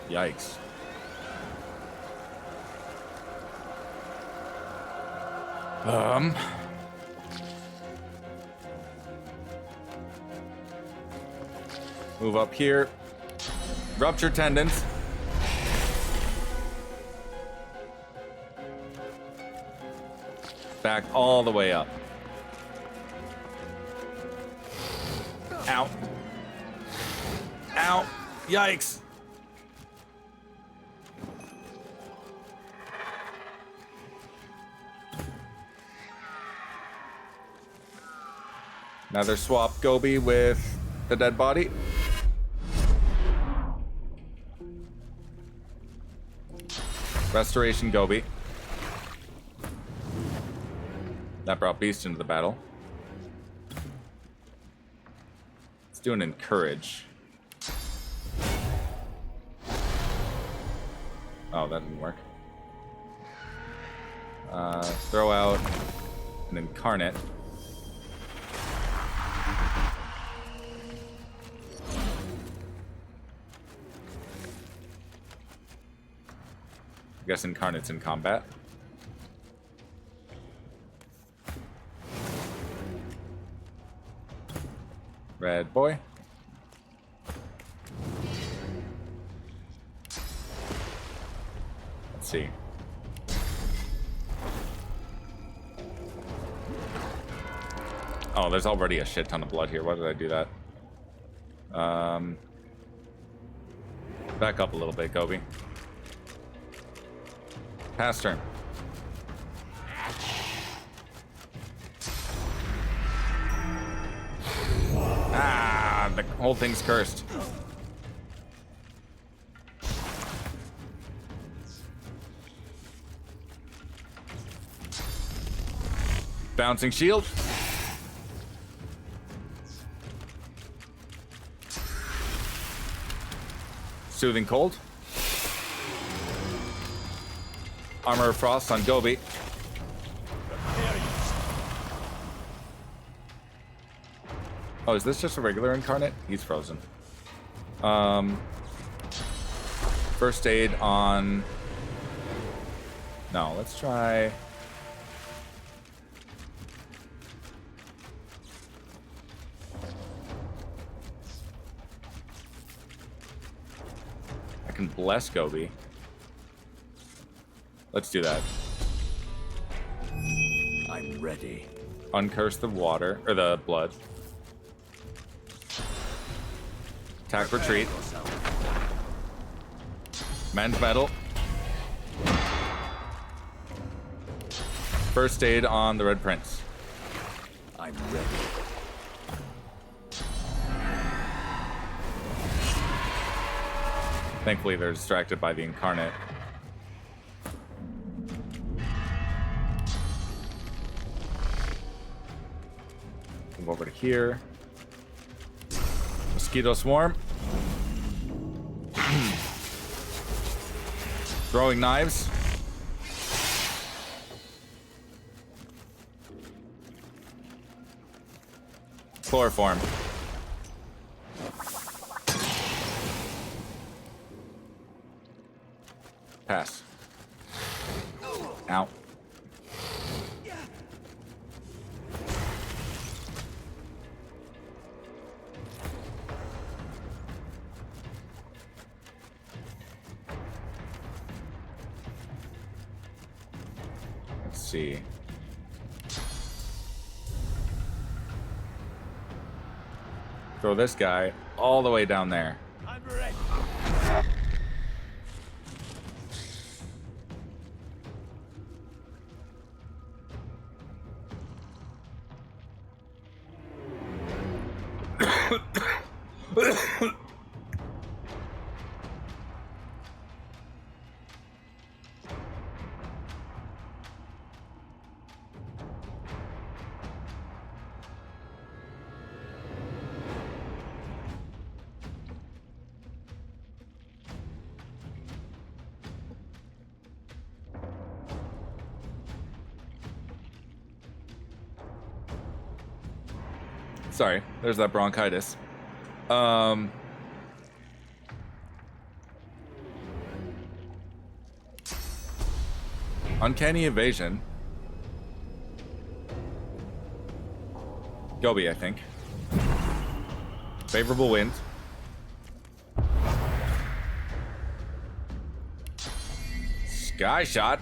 Yikes. Move up here. Rupture tendons. Back all the way up. Ow. Ow. Yikes. Another swap GGobbie with the dead body. Restoration GGobbie. That brought Beast into the battle. Let's do an encourage. Oh, that didn't work. Throw out an incarnate. I guess incarnate's in combat. Red boy. Let's see. Oh, there's already a shit ton of blood here. Why did I do that? Back up a little bit, Gobbie. Pass turn. Ah, the whole thing's cursed. Bouncing shield. Soothing cold. Armor of Frost on Gobbie. Oh, is this just a regular incarnate? He's frozen. First aid on... No, let's try... I can bless Gobbie. Let's do that. I'm ready. Uncurse the water, or the blood. Attack retreat. Mend metal. First aid on the Red Prince. I'm ready. Thankfully, they're distracted by the incarnate. Move over to here. Mosquito swarm. Throwing knives. Chloroform. Pass. Ow. Let's see. Throw this guy all the way down there. I'm ready. Sorry, there's that bronchitis. Uncanny evasion. Gobbie, I think. Favorable wind. Sky shot.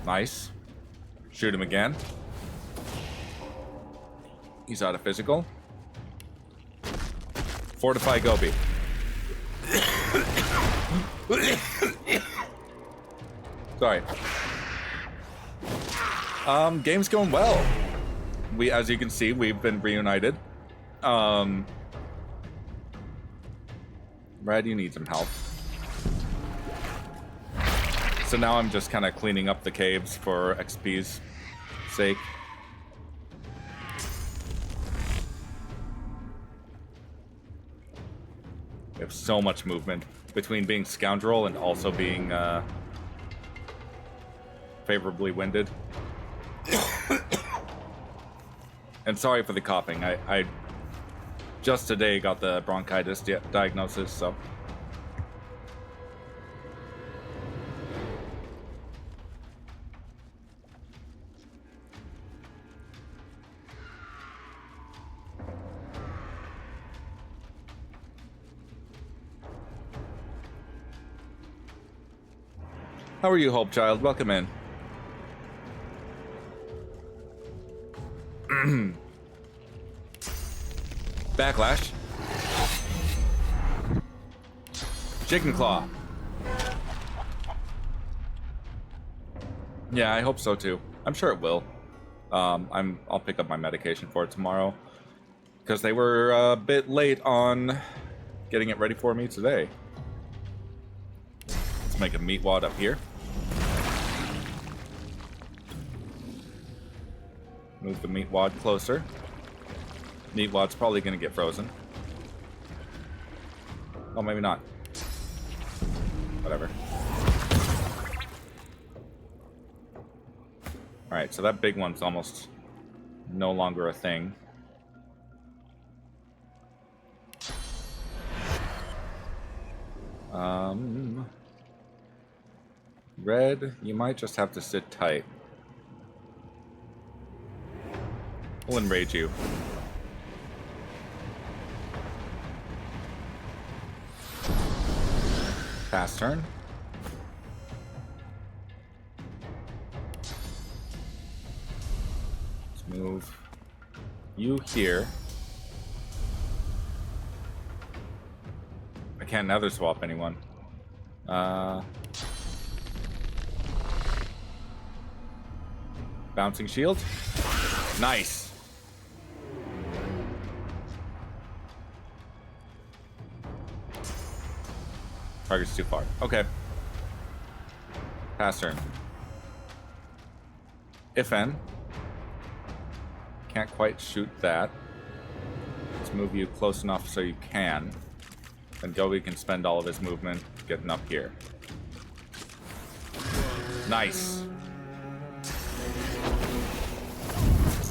Nice. Shoot him again. He's out of physical. Fortify Gobbie. Sorry. Game's going well. As you can see, we've been reunited. Brad, you need some help. So now I'm just kind of cleaning up the caves for XP's sake. have so much movement between being scoundrel and also being favorably winded. And sorry for the coughing. I just today got the bronchitis diagnosis, so. How are you, Hope Child? Welcome in. Backlash. Chicken Claw. Yeah, I hope so too. I'm sure it will. I'll pick up my medication for it tomorrow because they were a bit late on getting it ready for me today. Let's make a meat wad up here. Move the meat wad closer. Meat wad's probably gonna get frozen. Oh, maybe not. Whatever. Alright, so that big one's almost no longer a thing. Red, you might just have to sit tight. We'll enrage you. Pass turn. Let's move you here. I can't nether swap anyone. Bouncing shield. Nice. Target's too far. Okay. Pass turn. If N. Can't quite shoot that. Let's move you close enough so you can. Then GGobbie can spend all of his movement getting up here. Nice.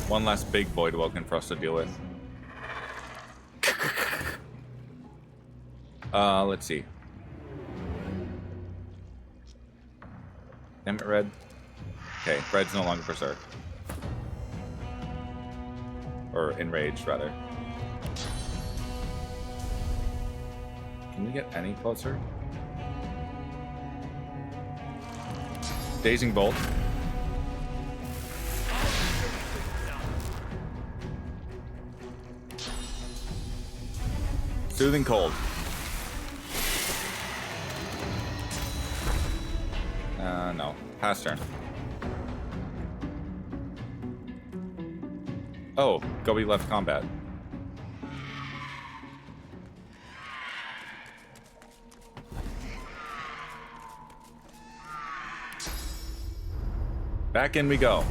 One less big Voidwoken for us to deal with. Let's see. Damn it, Red. Okay, Red's no longer Berserk. Or Enraged, rather. Can we get any closer? Dazing Bolt. Soothing Cold. No. Pass turn. Oh, GGobbie left combat. Back in we go.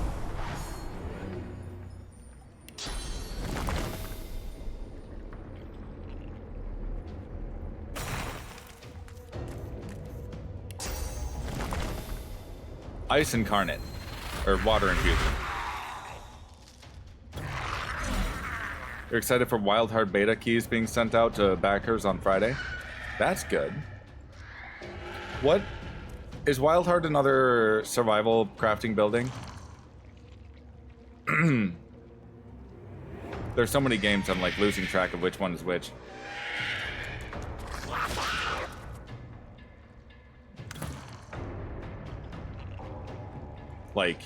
Ice Incarnate. Or Water Infusion. You're excited for Wildheart beta keys being sent out to backers on Friday? That's good. What? Is Wildheart another survival crafting building? There's so many games I'm like losing track of which one is which. Like,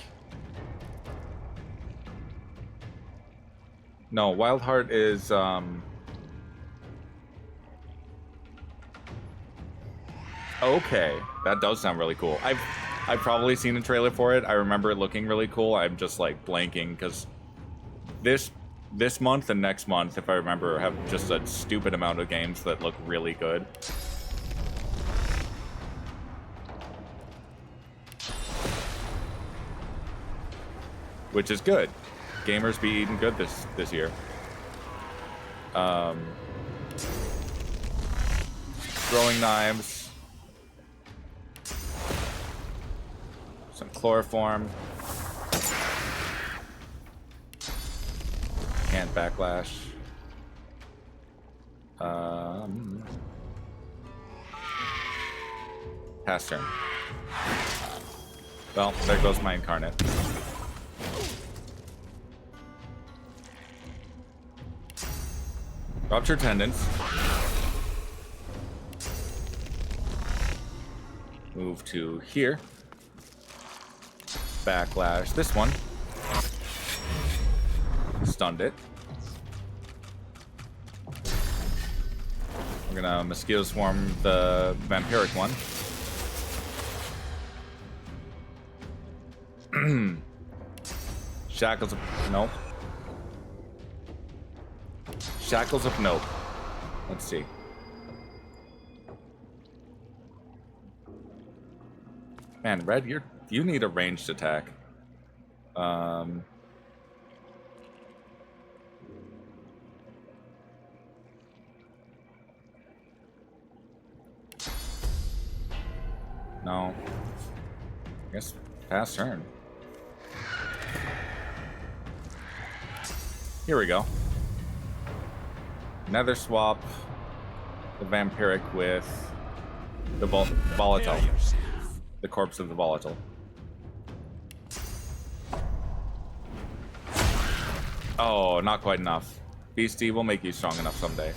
no, Wildheart is okay, that does sound really cool. I've probably seen a trailer for it. I remember it looking really cool. I'm just like blanking because this month and next month, if I remember, have just a stupid amount of games that look really good. Which is good. Gamers be eating good this year. throwing knives. Some chloroform. Can't backlash. Pass turn. Well, there goes my incarnate. Rupture tendons. Move to here. Backlash this one. Stunned it. We're gonna mosquito swarm the vampiric one. Shackles of nope. Shackles of nope. Let's see. Man, Red, you need a ranged attack. No. I guess pass turn. Here we go. Nether swap the vampiric with the volatile. The corpse of the volatile. Oh, not quite enough. Beastie will make you strong enough someday.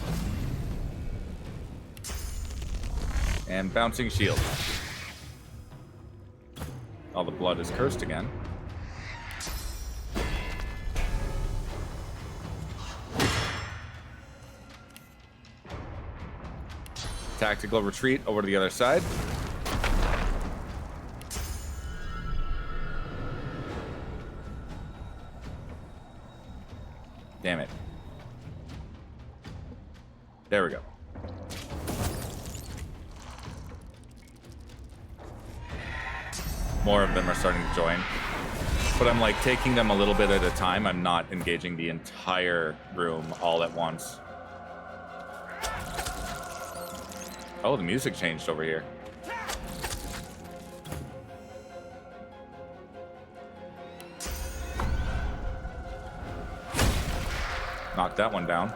And bouncing shield. All the blood is cursed again. Tactical retreat over to the other side. Damn it. There we go. More of them are starting to join. But I'm like taking them a little bit at a time. I'm not engaging the entire room all at once. Oh, the music changed over here. Knocked that one down.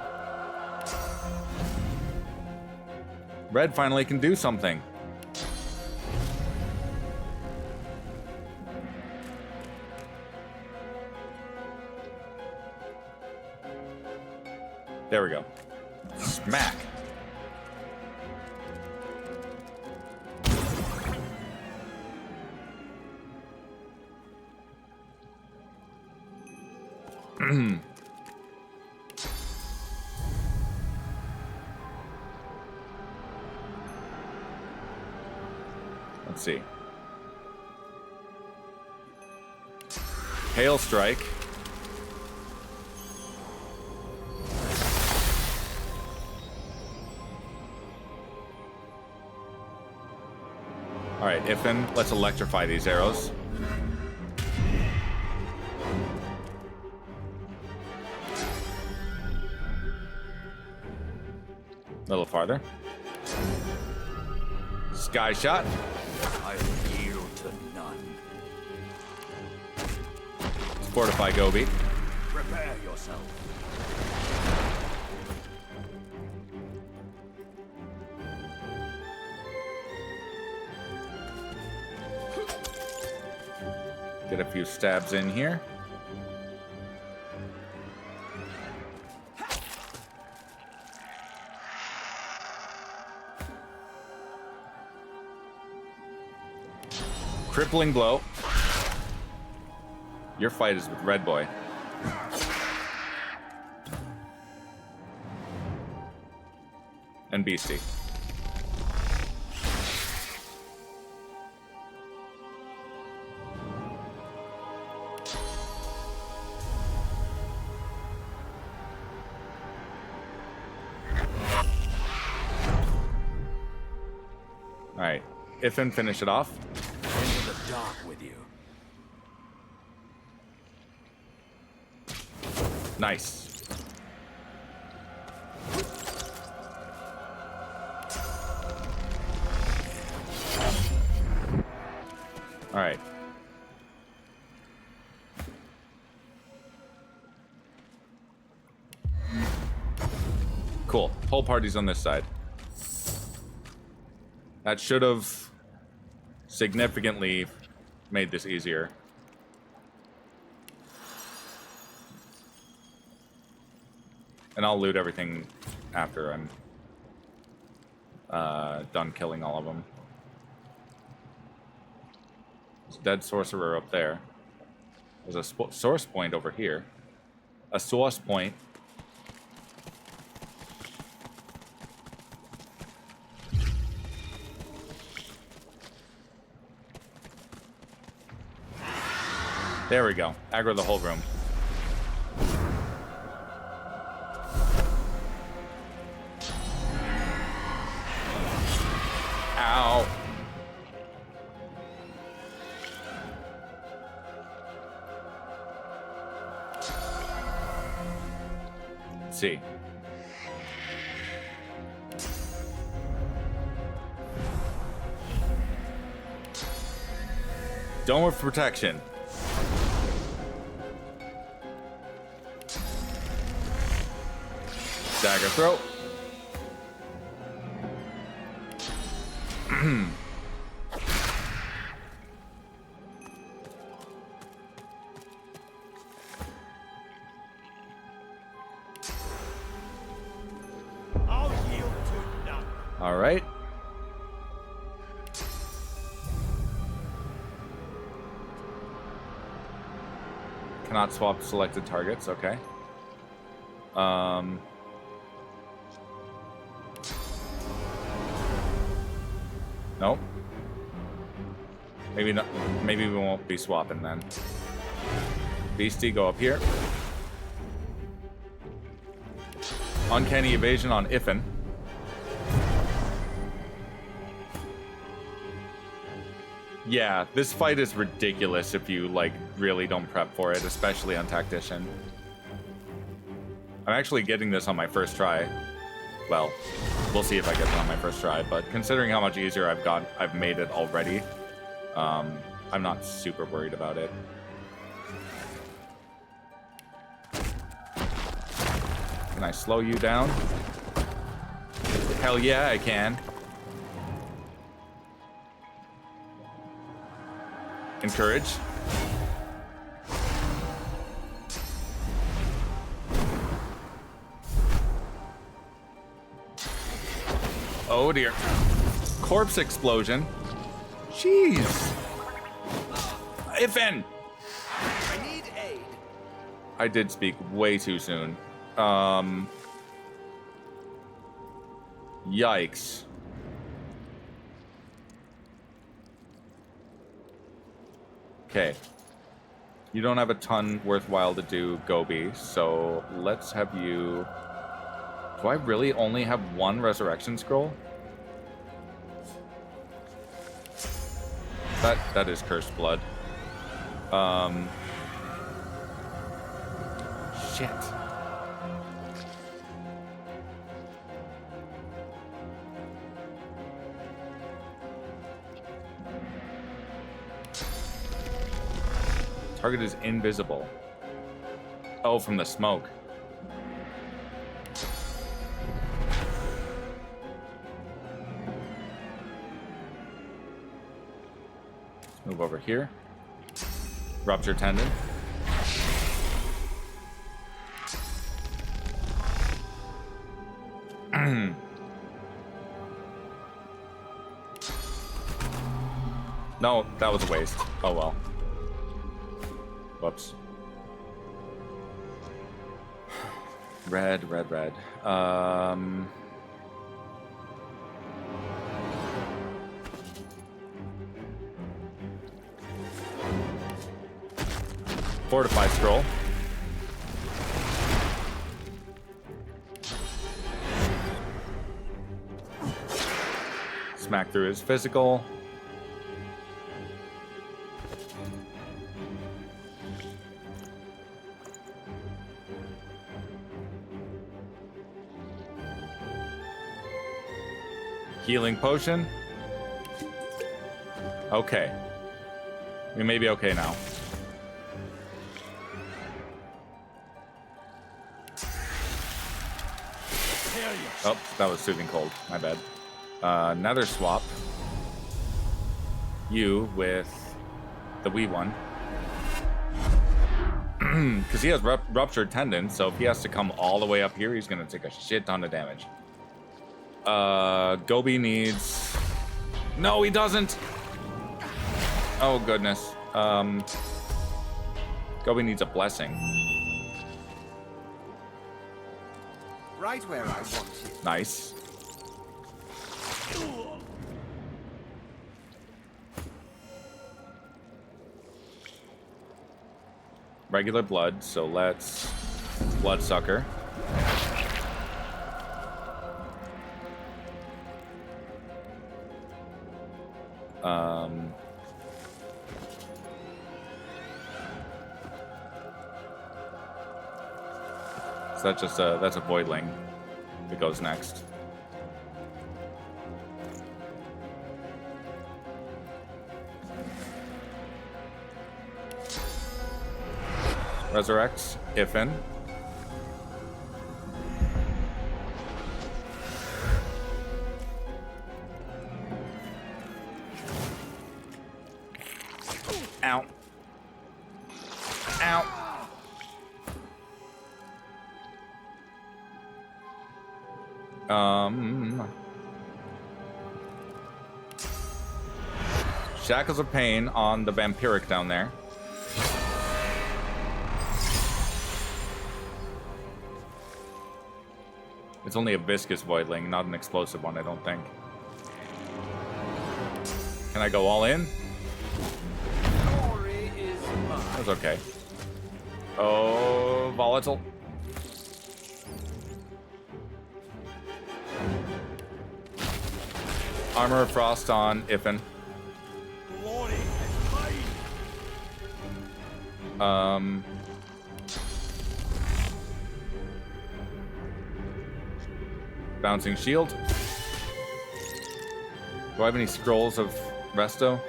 Red finally can do something. There we go. Smack. Let's see. Hail strike. All right, Ifin, let's electrify these arrows. A little farther. Sky shot. I yield to none. Fortify GGobbie. Prepare yourself. Get a few stabs in here. Crippling blow. Your fight is with Red Boy. And Beastie. Alright, Ifin, finish it off. Into the dark with you. Nice. Cool. Whole party's on this side. That should have significantly made this easier. And I'll loot everything after I'm done killing all of them. There's a dead sorcerer up there. There's a source point over here. A source point. There we go. Aggro the whole room. Ow. Let's see. Dome of protection. Dagger throw. I'll yield to none. All right. Cannot swap selected targets. Okay. Nope. Maybe not. Maybe we won't be swapping then. Beastie, go up here. Uncanny evasion on Iffin. Yeah, this fight is ridiculous if you, like, really don't prep for it, especially on Tactician. I'm actually getting this on my first try. Well, we'll see if I get it on my first try, but considering how much easier I've made it already, I'm not super worried about it. Can I slow you down? Hell yeah, I can. Encourage. Oh dear. Corpse explosion. Jeez. Iffin! I need aid. I did speak way too soon. Yikes. Okay. You don't have a ton worthwhile to do, GGobbie, so let's have you... Do I really only have one resurrection scroll? That is cursed blood. Shit. Target is invisible. Oh, from the smoke. Move over here. Rupture tendon. No, that was a waste. Oh well. Whoops. Red. Fortified scroll. Smack through his physical. Healing potion. Okay. We may be okay now. Oh, that was Soothing Cold. My bad. Nether swap. You with the wee one. Because he has ruptured tendons, so if he has to come all the way up here, he's going to take a shit ton of damage. GGobbie needs... No, he doesn't! Oh, goodness. GGobbie needs a blessing. Right where I want you. Nice. Regular blood, so let's Bloodsucker. So that's a Voidling that goes next. Resurrects Ifin. Ow. Ow. Shackles of Pain on the Vampiric down there. It's only a viscous Voidling, not an explosive one, I don't think. Can I go all in? Glory is mine. That's okay. Oh, volatile. Armor of Frost on Ifin. Glory is mine. Bouncing Shield. Do I have any scrolls of Resto?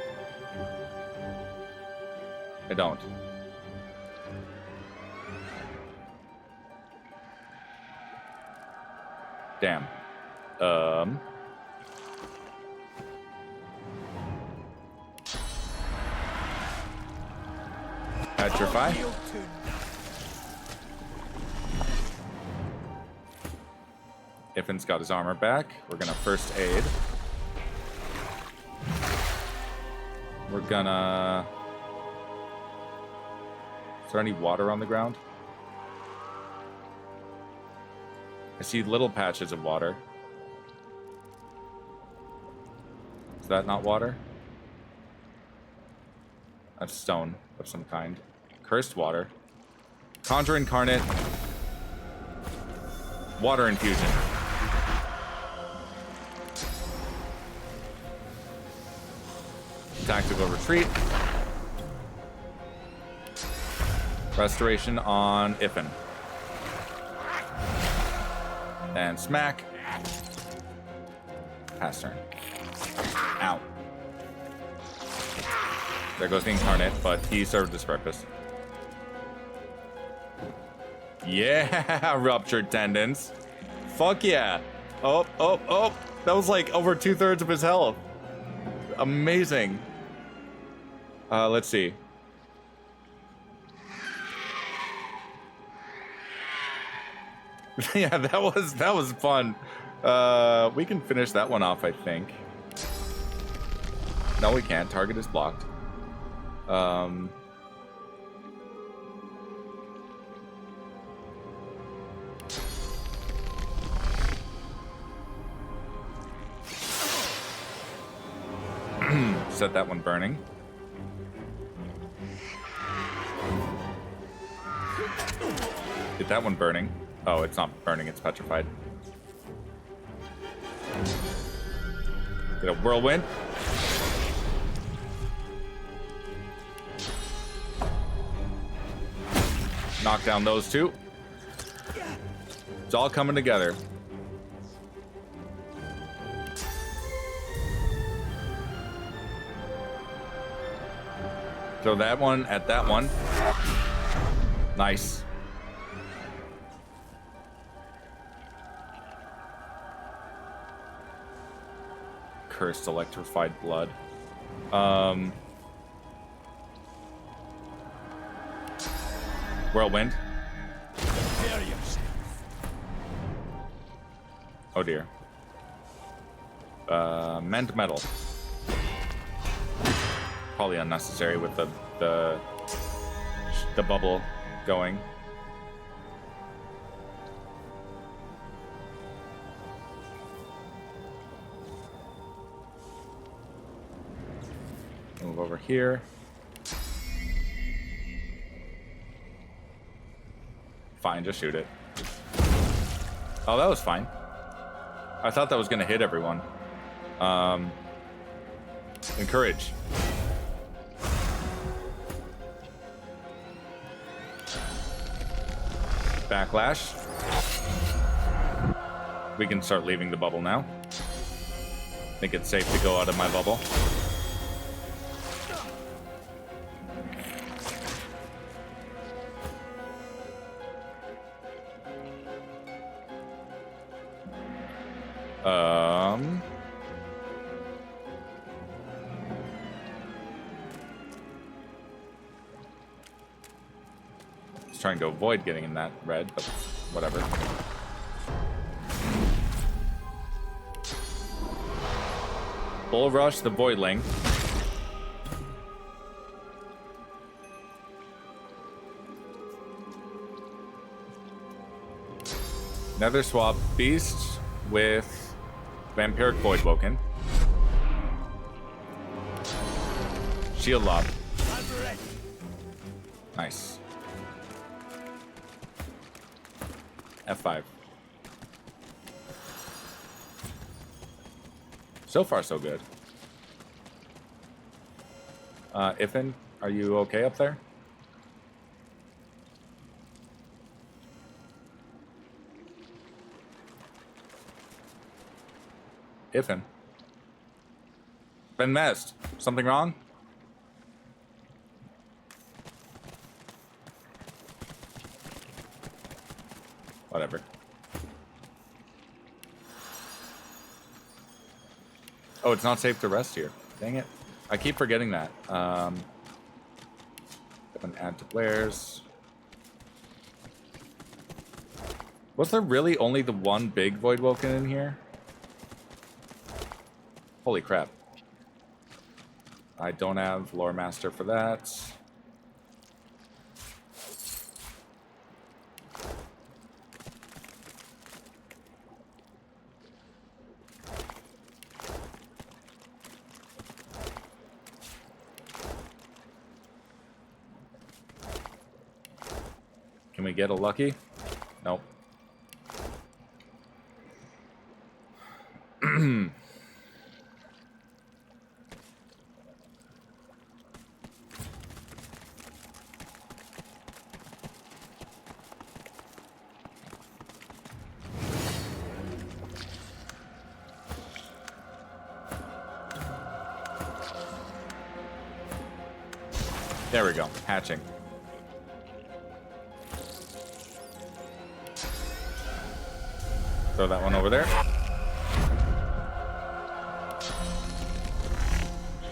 I don't. Damn. Petrify. Ifin's got his armor back. We're gonna first aid. We're gonna... Is there any water on the ground? I see little patches of water. Is that not water? That's stone of some kind. Cursed water. Conjure Incarnate. Water Infusion. Tactical Retreat. Restoration on Ifin. And smack. Pass turn. Ow. There goes the Incarnate, but he served his purpose. Yeah, ruptured tendons. Fuck yeah. Oh. That was like over 2/3 of his health. Amazing. Let's see. Yeah, that was fun. We can finish that one off, I think. No, we can't. Target is blocked. Set that one burning. Get that one burning. Oh, it's not burning, it's petrified. Get a whirlwind. Knock down those two. It's all coming together. Throw that one at that one. Nice. cursed electrified blood. Whirlwind. Prepare yourself. Oh dear. Mend metal. Probably unnecessary with the bubble going. Move over here. Fine, just shoot it. Oh, that was fine. I thought that was gonna hit everyone. Encourage. Backlash. We can start leaving the bubble now. I think it's safe to go out of my bubble. Trying to avoid getting in that red, but whatever. Bull Rush the Voidling. Nether Swap Beast with Vampiric Voidwoken. Shield Lob. Nice. F5. So far, so good. Ifin, are you okay up there? Ifin. Been messed. Something wrong? Whatever. Oh, it's not safe to rest here. Dang it. I keep forgetting that. I'm gonna add to Blair's. Was there really only the one big Voidwoken in here? Holy crap. I don't have Lore Master for that. Can we get a lucky? Nope. There we go. Hatching. Throw that one over there.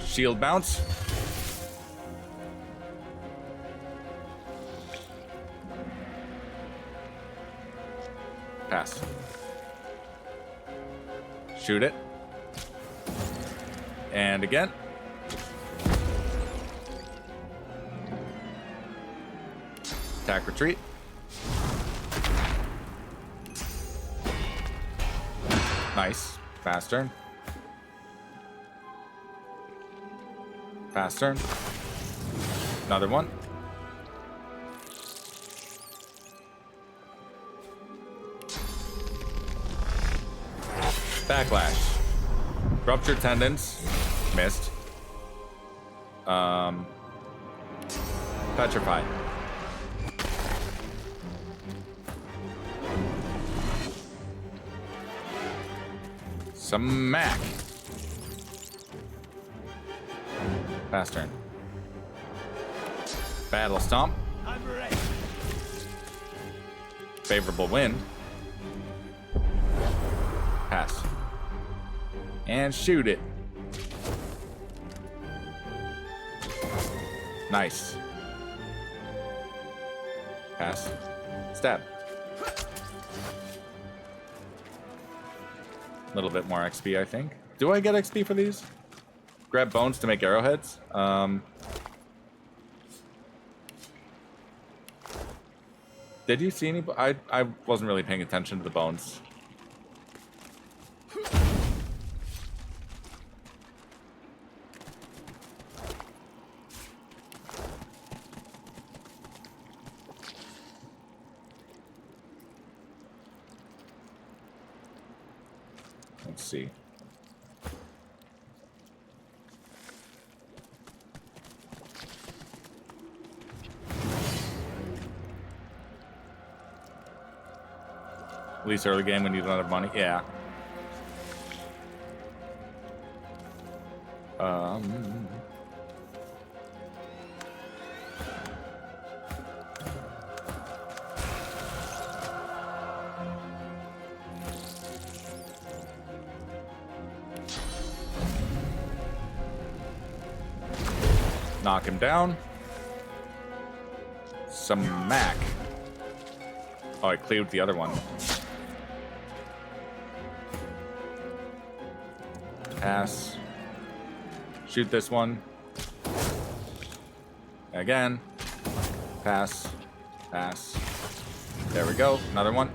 Shield bounce. Pass. Shoot it. And again. Attack retreat. Nice. Fast turn. Fast turn. Another one. Backlash. Ruptured tendons. Missed. Petrify. Smack. Fast turn. Battle Stomp. Favorable wind. Pass. And shoot it. Nice. Pass. Stab. A little bit more XP, I think. Do I get XP for these? Grab bones to make arrowheads. Did you see any? I wasn't really paying attention to the bones. Let's see. At least early game when you don't have money. Yeah. Knock him down. Smack. Oh, I cleared the other one. Pass. Shoot this one. Again. Pass. Pass. There we go. Another one.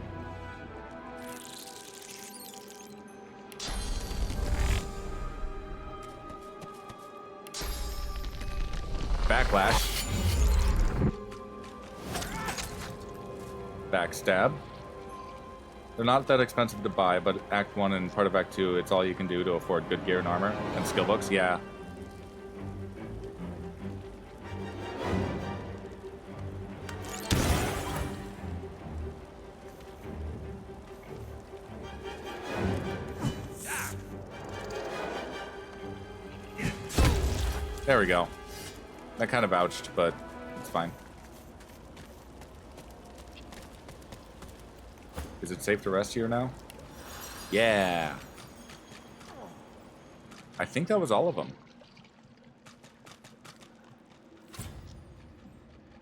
Backlash. Backstab. They're not that expensive to buy, but Act 1 and part of Act 2, it's all you can do to afford good gear and armor. And skill books, yeah. There we go. That kind of ouched, but it's fine. Is it safe to rest here now? Yeah. I think that was all of them.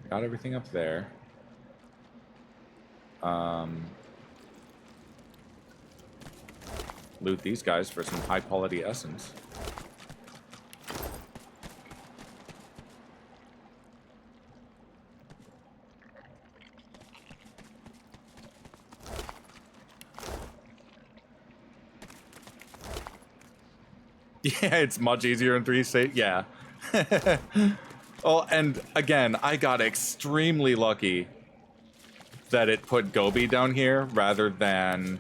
Got everything up there. Loot these guys for some high quality essence. Yeah, it's much easier in 3 state. Yeah. Oh, and again, I got extremely lucky that it put Gobbie down here rather than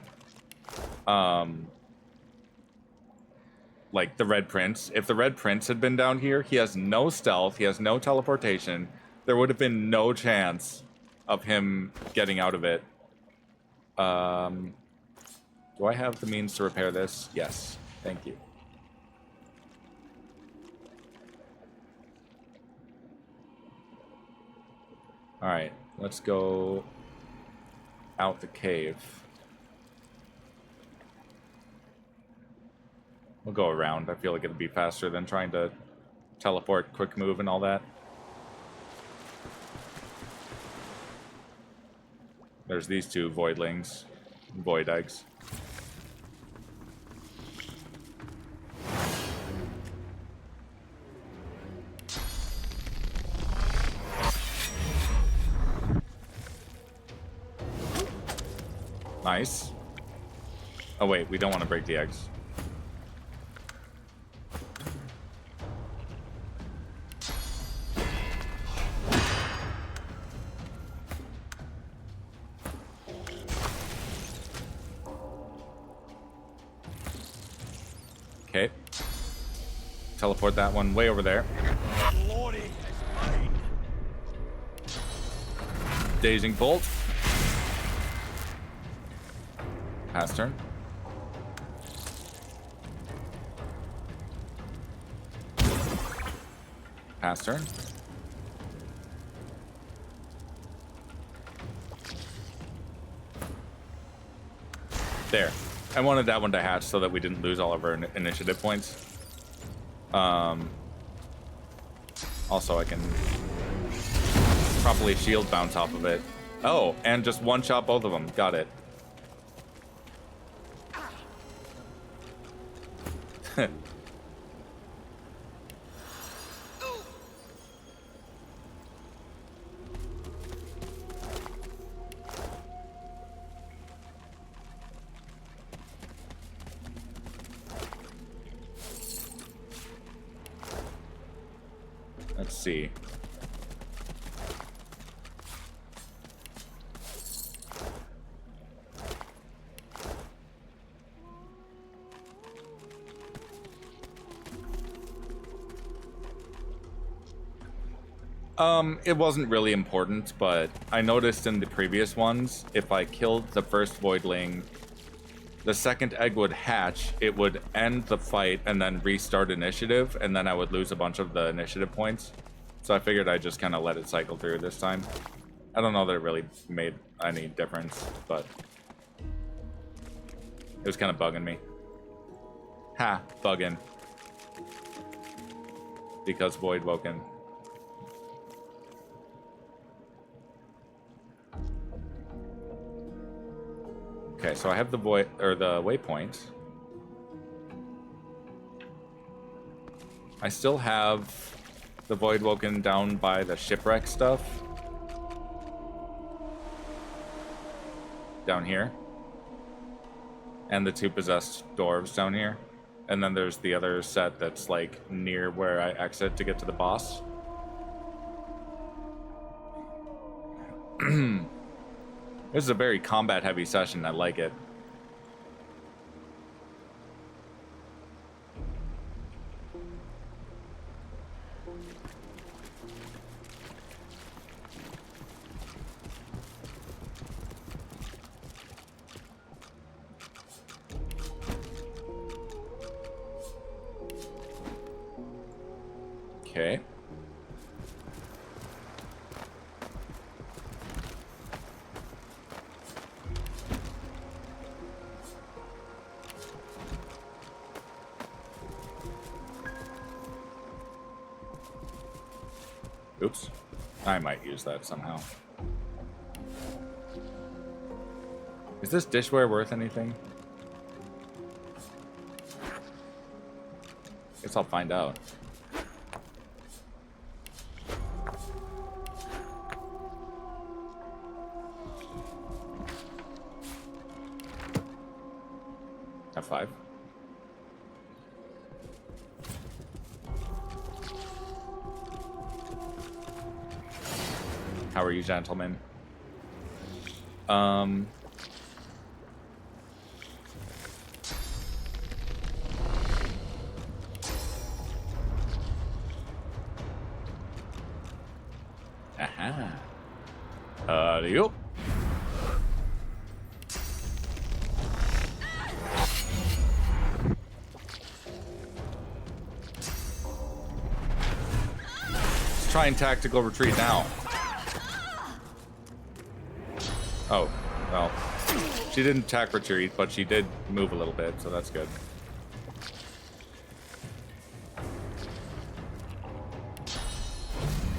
like the Red Prince. If the Red Prince had been down here, he has no stealth, he has no teleportation. There would have been no chance of him getting out of it. Do I have the means to repair this? Yes. Thank you. Alright, let's go out the cave. We'll go around. I feel like it'll be faster than trying to teleport, quick move, and all that. There's these two voidlings, void eggs. Nice. Oh wait, we don't want to break the eggs. Okay. Teleport that one way over there. Glory is mine. Dazing bolt. Pass turn. Pass turn. There. I wanted that one to hatch so that we didn't lose all of our initiative points. Also, I can Probably shield bounce off of it. Oh, and just one-shot both of them. Got it. Let's see. It wasn't really important, but I noticed in the previous ones, if I killed the first voidling, the second egg would hatch, it would end the fight, and then restart initiative, and then I would lose a bunch of the initiative points. So I figured I'd just kind of let it cycle through this time. I don't know that it really made any difference, but it was kind of bugging me. Ha, bugging. Because Voidwoken. Okay, so I have the waypoint. I still have the Voidwoken down by the shipwreck stuff. Down here. And the 2 possessed dwarves down here. And then there's the other set that's like near where I exit to get to the boss. This is a very combat heavy session. I like it. Okay. Oops. I might use that somehow. Is this dishware worth anything? Guess I'll find out. F5. How are you, gentlemen? Aha. Yup. Let's try and tactical retreat now. Oh, well, she didn't attack retreat, but she did move a little bit, so that's good.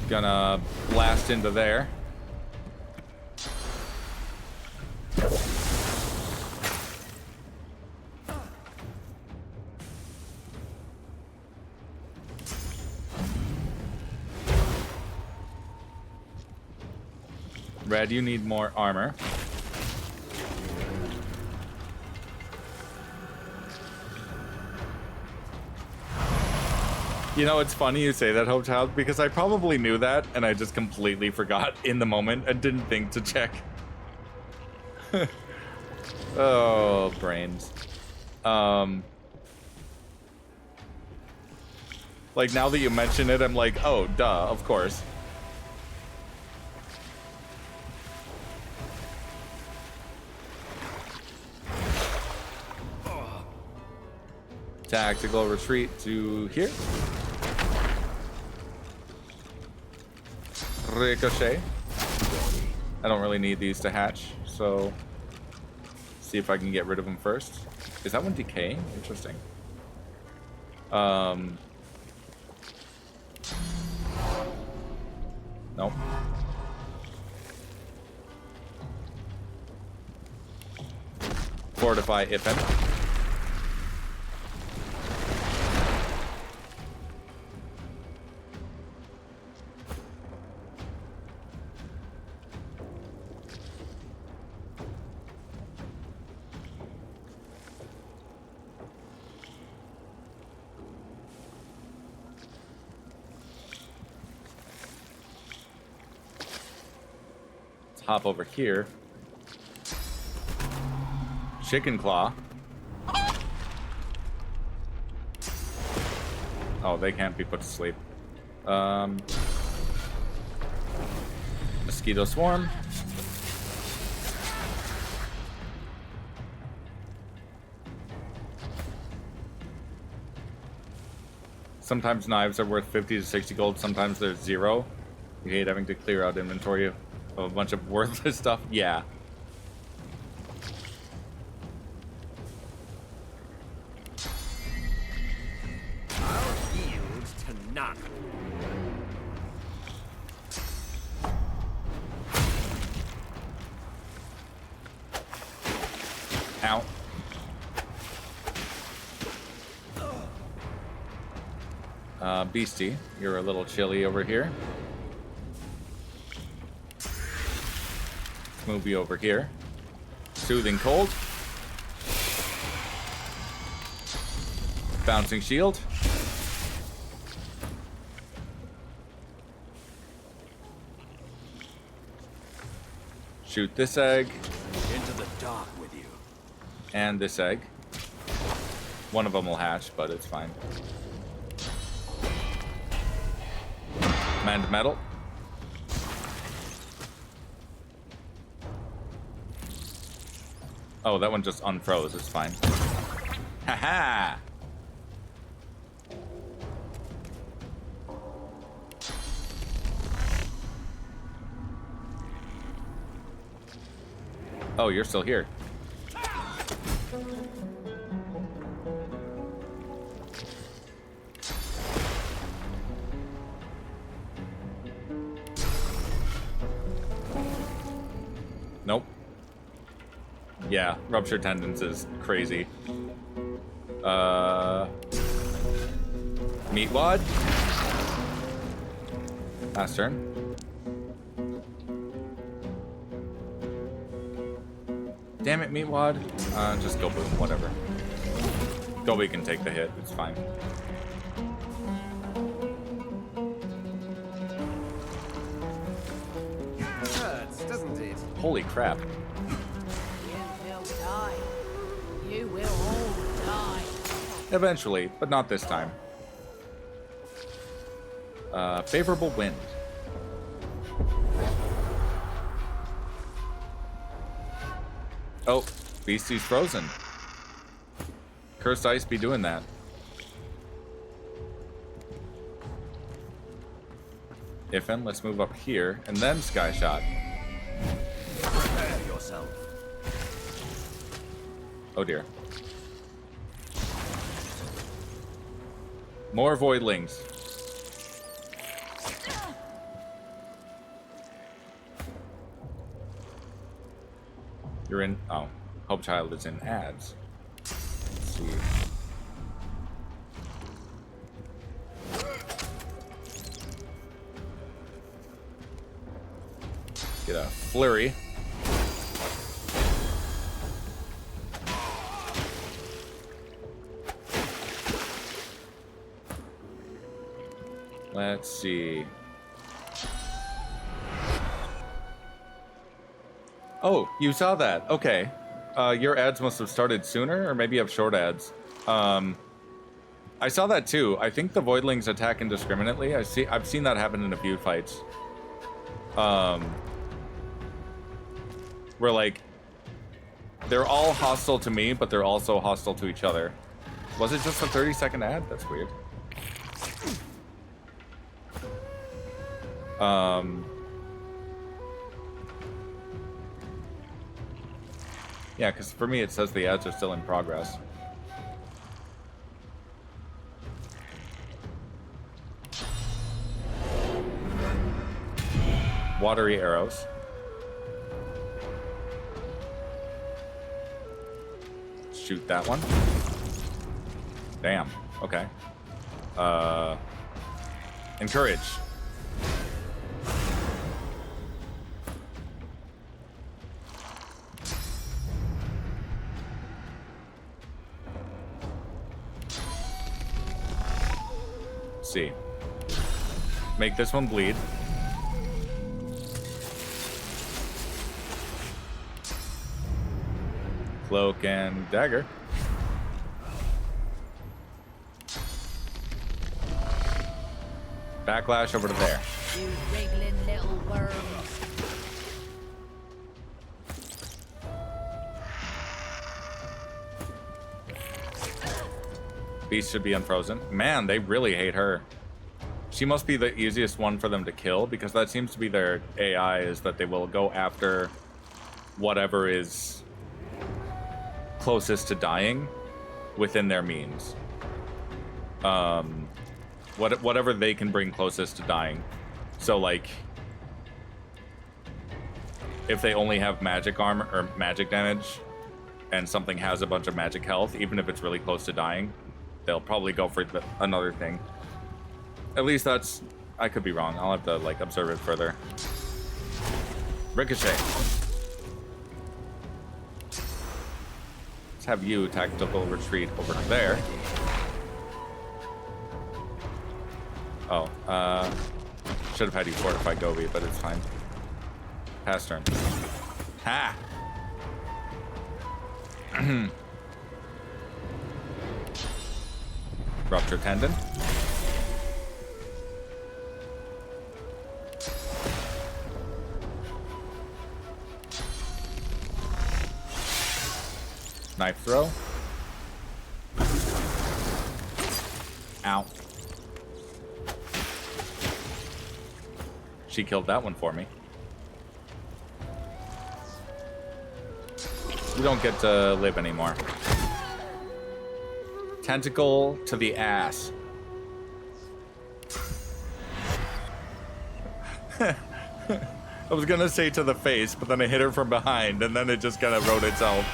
Gonna blast into there. Red, you need more armor. You know, it's funny you say that, Hope Child, because I probably knew that, and I just completely forgot in the moment and didn't think to check. Oh, brains. Like, now that you mention it, I'm like, oh, duh, of course. Tactical retreat to here. Ricochet. I don't really need these to hatch, so see if I can get rid of them first. Is that one decaying? Interesting. Nope. fortify Ifen. Hop over here. Chicken claw. Oh, they can't be put to sleep. Mosquito swarm. Sometimes knives are worth 50 to 60 gold. Sometimes they're 0. You hate having to clear out inventory of a bunch of worthless stuff. Yeah. I'll yield to none. Ow. Beastie, you're a little chilly over here. Move you over here. Soothing cold. Bouncing shield. Shoot this egg. Into the dark with you. And this egg. One of them will hatch, but it's fine. Mend metal. Oh, that one just unfroze. It's fine. Haha! Oh, you're still here. Nope. Yeah, ruptured tendons is crazy. Meat wad. Last turn. Damn it, meat wad. Just go boom, whatever. Gobbie can take the hit, it's fine. Hurts, doesn't it? Holy crap. You will die. You will all die. Eventually, but not this time. Favorable wind. Oh, Beastie's frozen. Cursed ice be doing that. Ifen, let's move up here, and then Sky Shot. Prepare yourself. Oh dear. More voidlings. You're in. Oh, Hope Child is in ads. Let's see. Get a flurry. Let's see. Oh, you saw that. Okay. Your ads must have started sooner, or maybe you have short ads. I saw that too. I think the voidlings attack indiscriminately. I've seen that happen in a few fights. Where like they're all hostile to me, but they're also hostile to each other. Was it just a 30-second ad? That's weird. Yeah, because for me it says the ads are still in progress. Watery arrows. shoot that one. Damn. Okay. Encourage. See. Make this one bleed. Cloak and dagger. Backlash over to there. You wriggling little worms. Beast should be unfrozen. Man, they really hate her. She must be the easiest one for them to kill, because that seems to be their AI, is that they will go after whatever is closest to dying within their means. Whatever they can bring closest to dying. So, like, if they only have magic armor or magic damage and something has a bunch of magic health, even if it's really close to dying, they'll probably go for another thing. At least that's... I could be wrong. I'll have to, like, observe it further. Ricochet. Let's have you tactical retreat over there. Oh, should have had you fortify Gobbie, but it's fine. Pass turn. Ha! Rupture tendon. Knife throw. Ow. She killed that one for me. You don't get to live anymore. Tentacle to the ass. I was gonna say to the face, but then I hit her from behind, and then it just kind of wrote itself.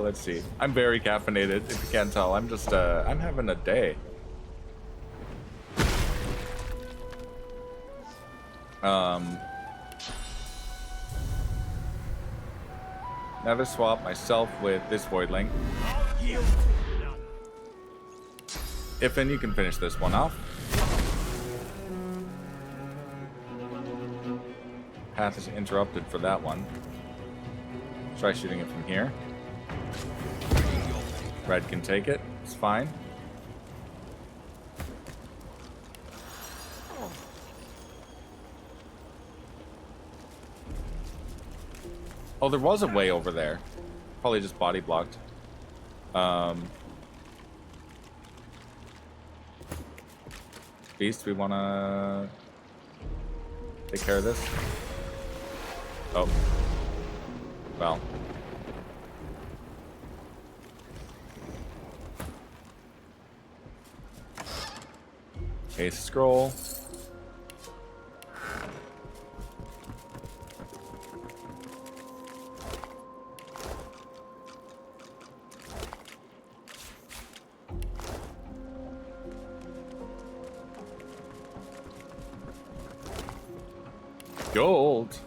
Let's see. I'm very caffeinated, if you can't tell. I'm just, I'm having a day. Never swap myself with this voidling. Ifin, you can finish this one off. Path is interrupted for that one. Try shooting it from here. Red can take it. It's fine. Oh, there was a way over there. Probably just body blocked. Beast, we wanna take care of this? Oh. Well. Case scroll. Gold.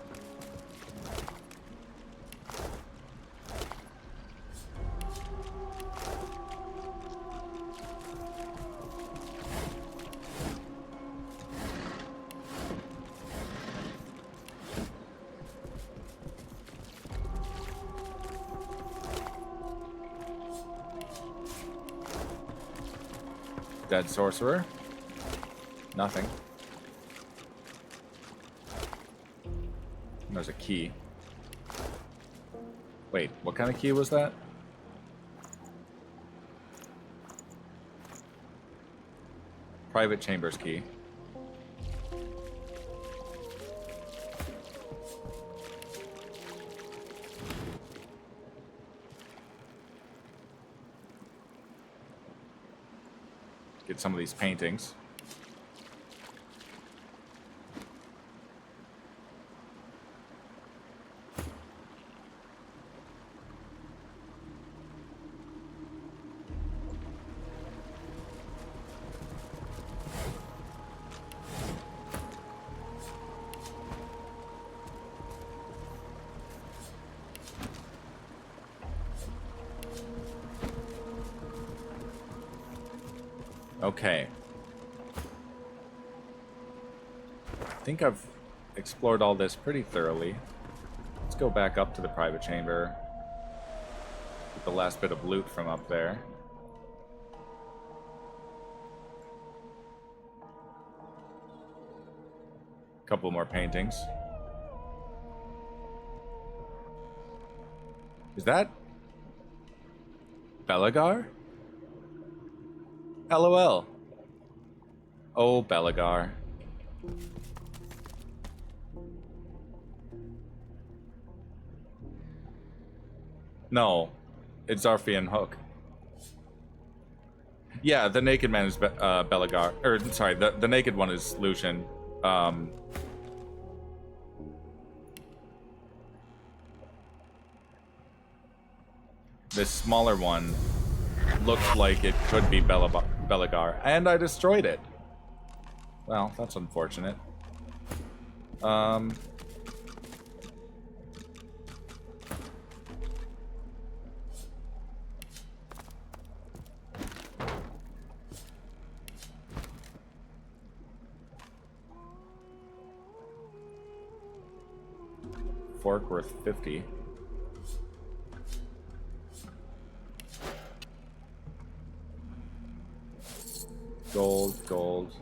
Dead sorcerer. Nothing. There's a key. Wait, what kind of key was that? Private chambers key. get some of these paintings. Okay. I think I've explored all this pretty thoroughly. Let's go back up to the private chamber. Get the last bit of loot from up there. Couple more paintings. Is that Belagar? LOL. Oh, Belagar. No, it's Zarfian Hook. Yeah, the naked man is Belagar. Or, sorry, the naked one is Lucian. This smaller one looks like it could be Belagar, and I destroyed it. Well, that's unfortunate. Fork worth 50. Gold.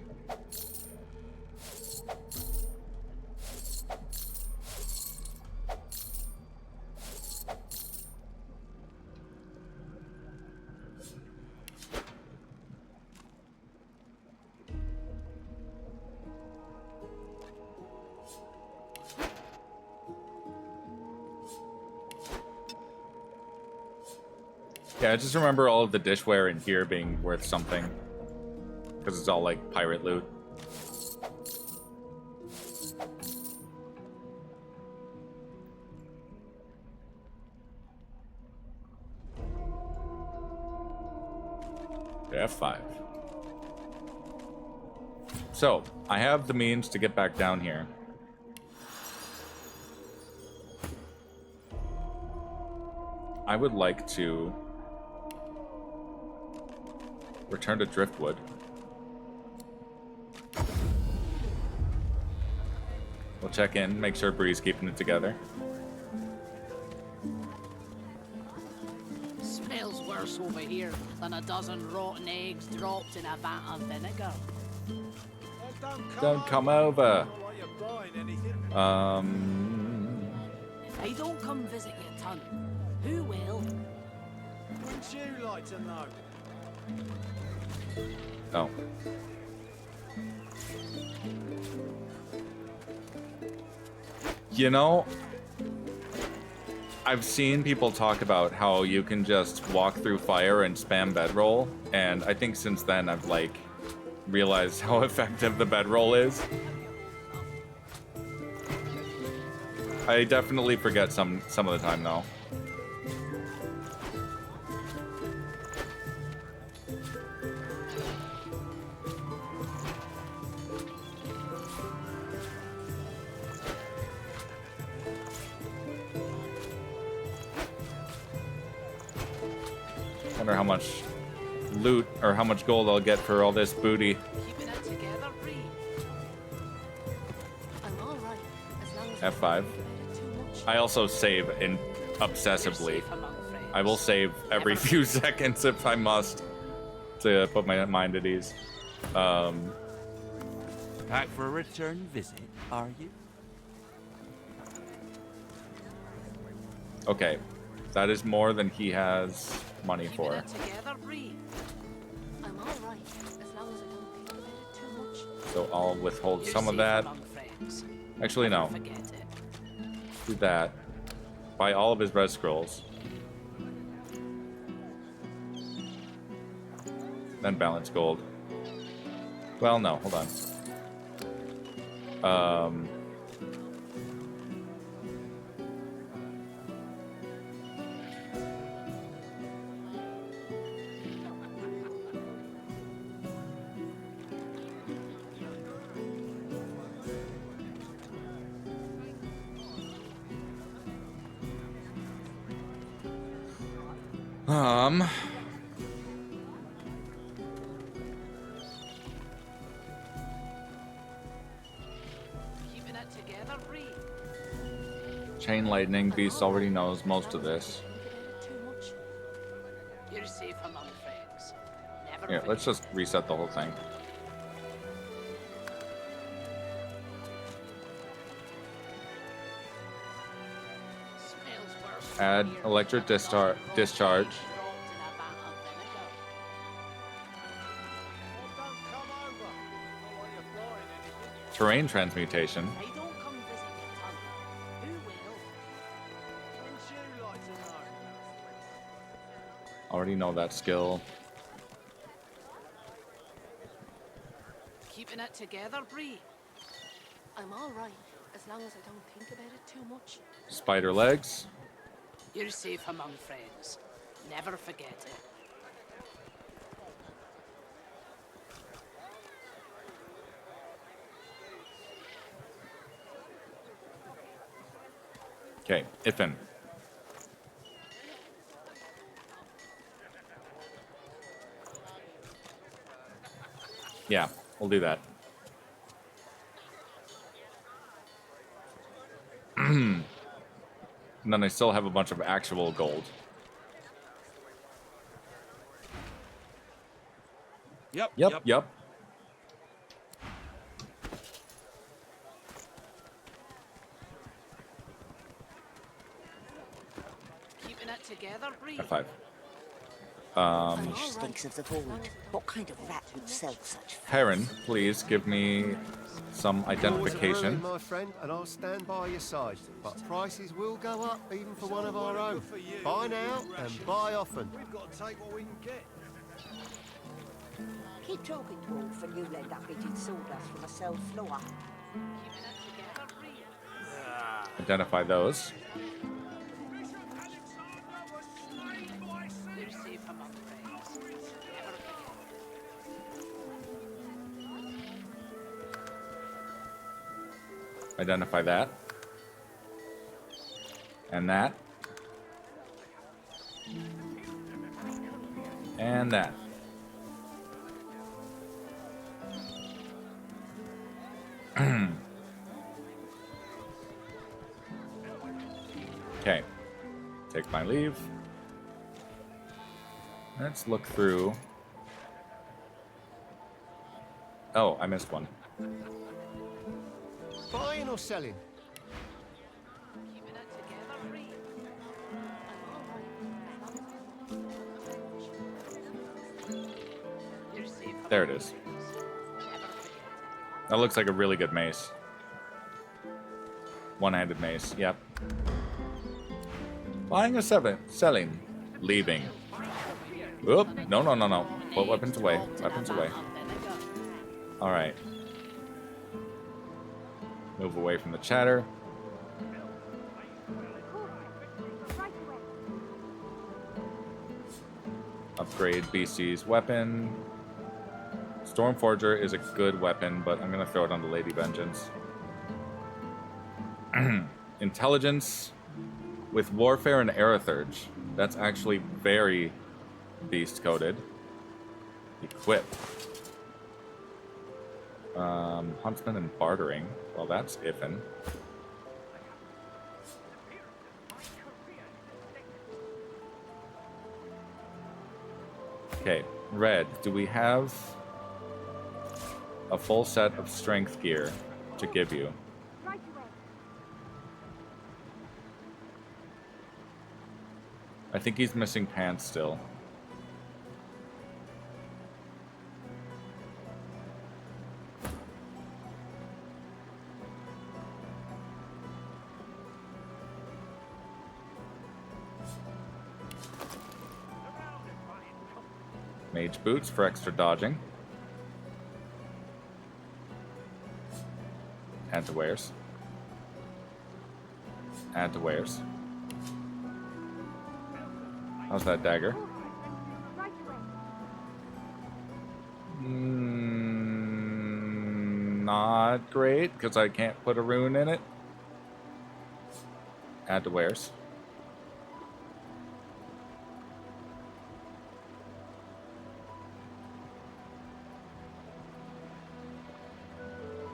Yeah, I just remember all of the dishware in here being worth something. Because it's all like pirate loot. F5. So, I have the means to get back down here. I would like to return to Driftwood. We'll check in, make sure Bree's keeping it together. Smells worse over here than a dozen rotten eggs dropped in a vat of vinegar. Don't come over. If I don't come visit your ton, who will? Wouldn't you like to know? Oh. You know, I've seen people talk about how you can just walk through fire and spam bedroll, and I think since then I've like realized how effective the bedroll is. I definitely forget some of the time though. Wonder how much loot or how much gold I'll get for all this booty. Keeping it together, Bree. I'm all right, as long as F5. I also save in obsessively. I will save every few seconds if I must to put my mind at ease. Back for a return visit, are you? Okay, that is more than he has money Keeping for. it together, Bree. I'm all right, as long as I don't think about it too much. So I'll withhold You're some of safe that. among friends. Actually, no. Forget it. Do that. Buy all of his red scrolls. Then balance gold. Well, no, hold on. Keeping it together, Bree. Chain lightning. Beast already knows most of this. You're safe among friends. Never Here, let's just reset the whole thing. Add electric discharge. Terrain transmutation. I don't come visit your tongue. Who will? Wouldn't you like to know? Already know that skill. Keeping it together, Bree. I'm all right, as long as I don't think about it too much. Spider legs. You're safe among friends. Never forget it. Okay, Ifin. Yeah, we'll do that. And then I still have a bunch of actual gold. Yep. Keeping it together, Bree. High five. Stinks of the void. What kind of rat would sell such? Heron, please give me some identification. My friend, and I'll stand by your side. But prices will go up, even for one of our own. Buy now and buy often. We've got to take what we can get. Keep talking to Wolf and you'll end up getting sawdust from a cell floor. Keeping it together, Bree. Identify those. You're safe among friends. Never forget. Identify that. And that. And that. Okay. Take my leave. Let's look through. Oh, I missed one. Buying or selling? Keeping it together, Bree. You're safe. There it is. That looks like a really good mace. One-handed mace, yep. Buying or selling? Leaving. Oop, no. Put weapons away. Weapons away. Alright. Move away from the chatter. Upgrade BC's weapon. Stormforger is a good weapon, but I'm going to throw it on the Lady Vengeance. Intelligence with Warfare and Aerothurge. That's actually very beast-coded. Equip. Huntsman and Bartering. Well, that's Ifin. Okay, Red. Do we have a full set of strength gear to give you? I think he's missing pants still. Mage boots for extra dodging. And to wares. And to wares. How's that dagger? Not great, because I can't put a rune in it. Add to wares.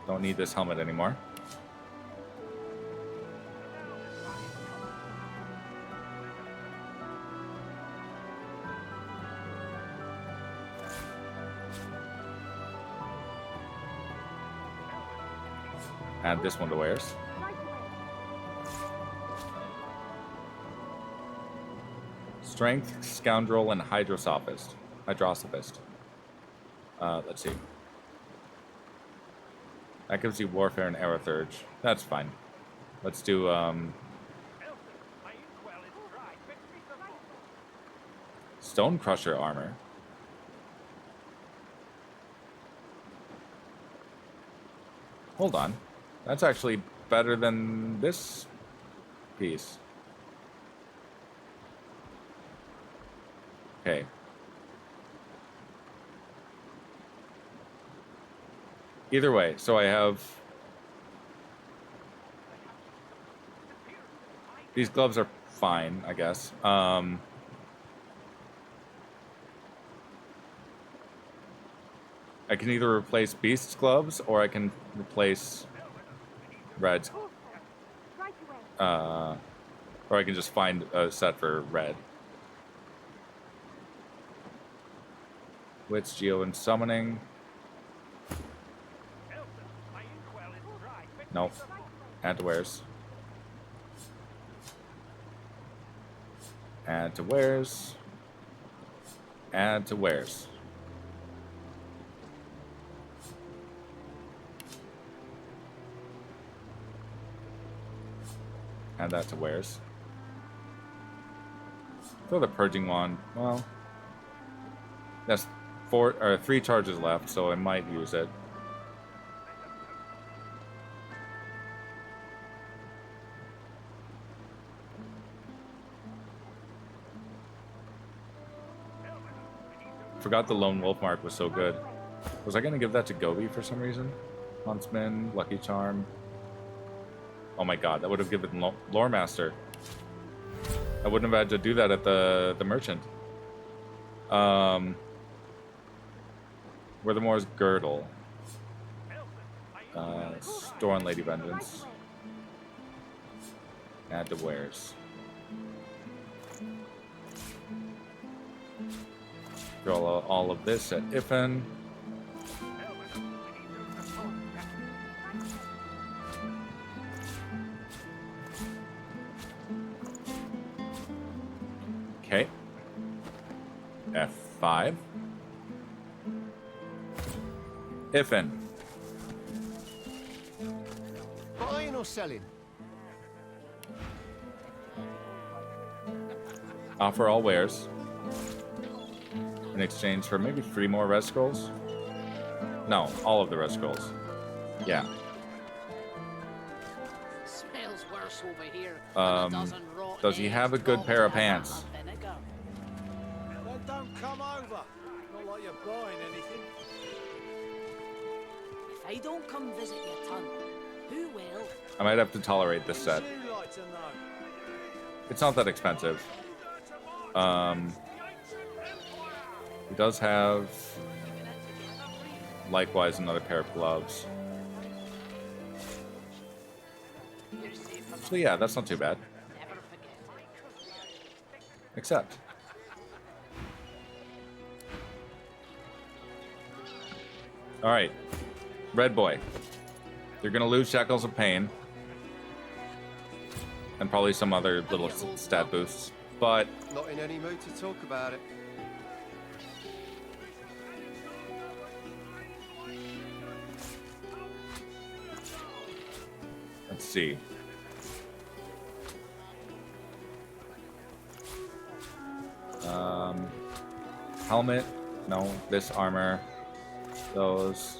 Don't need this helmet anymore. Add this one to wares. Strength, Scoundrel, and Hydrosophist. Let's see. That gives you Warfare and Aerothurge. That's fine. Let's do, Stone Crusher armor. Hold on. That's actually better than this piece. Okay. Either way, so I have... These gloves are fine, I guess. I can either replace Beast's gloves, or I can replace Red's. Or I can just find a set for Red. Wits, Geo, and Summoning. Nope. Add to wares. Add to wares. Add to wares. Add that to wares. Throw the purging wand. Well, that's 3 charges left, so I might use it. Forgot the lone wolf mark was so good. Was I gonna give that to Gobi for some reason? Huntsman, Lucky Charm. Oh my god, that would have given Lore Master. I wouldn't have had to do that at the merchant. Withermore's Girdle. Store on Lady Vengeance. Add to wares. Throw all of this at Ifen. Okay. F5. Ifen. Buying or selling? Offer all wares. In exchange for maybe 3 more res scrolls? No, all of the res scrolls. Yeah. Smells worse over here than a dozen rotten Does he have a eggs good dropped pair of in a vat pants? vinegar. Then don't come over. Not like you're buying anything. If I don't come visit your ton, who will? I might have to tolerate this set. Wouldn't you like to know? It's not that expensive. He does have likewise another pair of gloves. So yeah, that's not too bad. Except alright. Red boy. You're gonna lose Shackles of Pain. And probably some other little stat boosts. But Not in any mood to talk about it. let's see. Helmet. No, this armor. Those.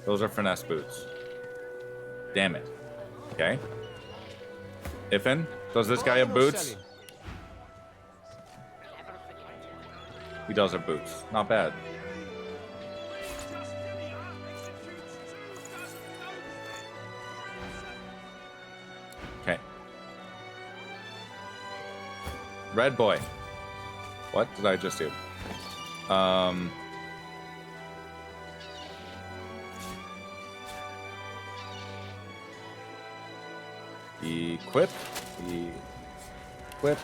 Those are finesse boots. Damn it. Okay. Ifin, does this guy have boots? He does have boots. Not bad. Okay. Red boy. What did I just do? Equip. Equip.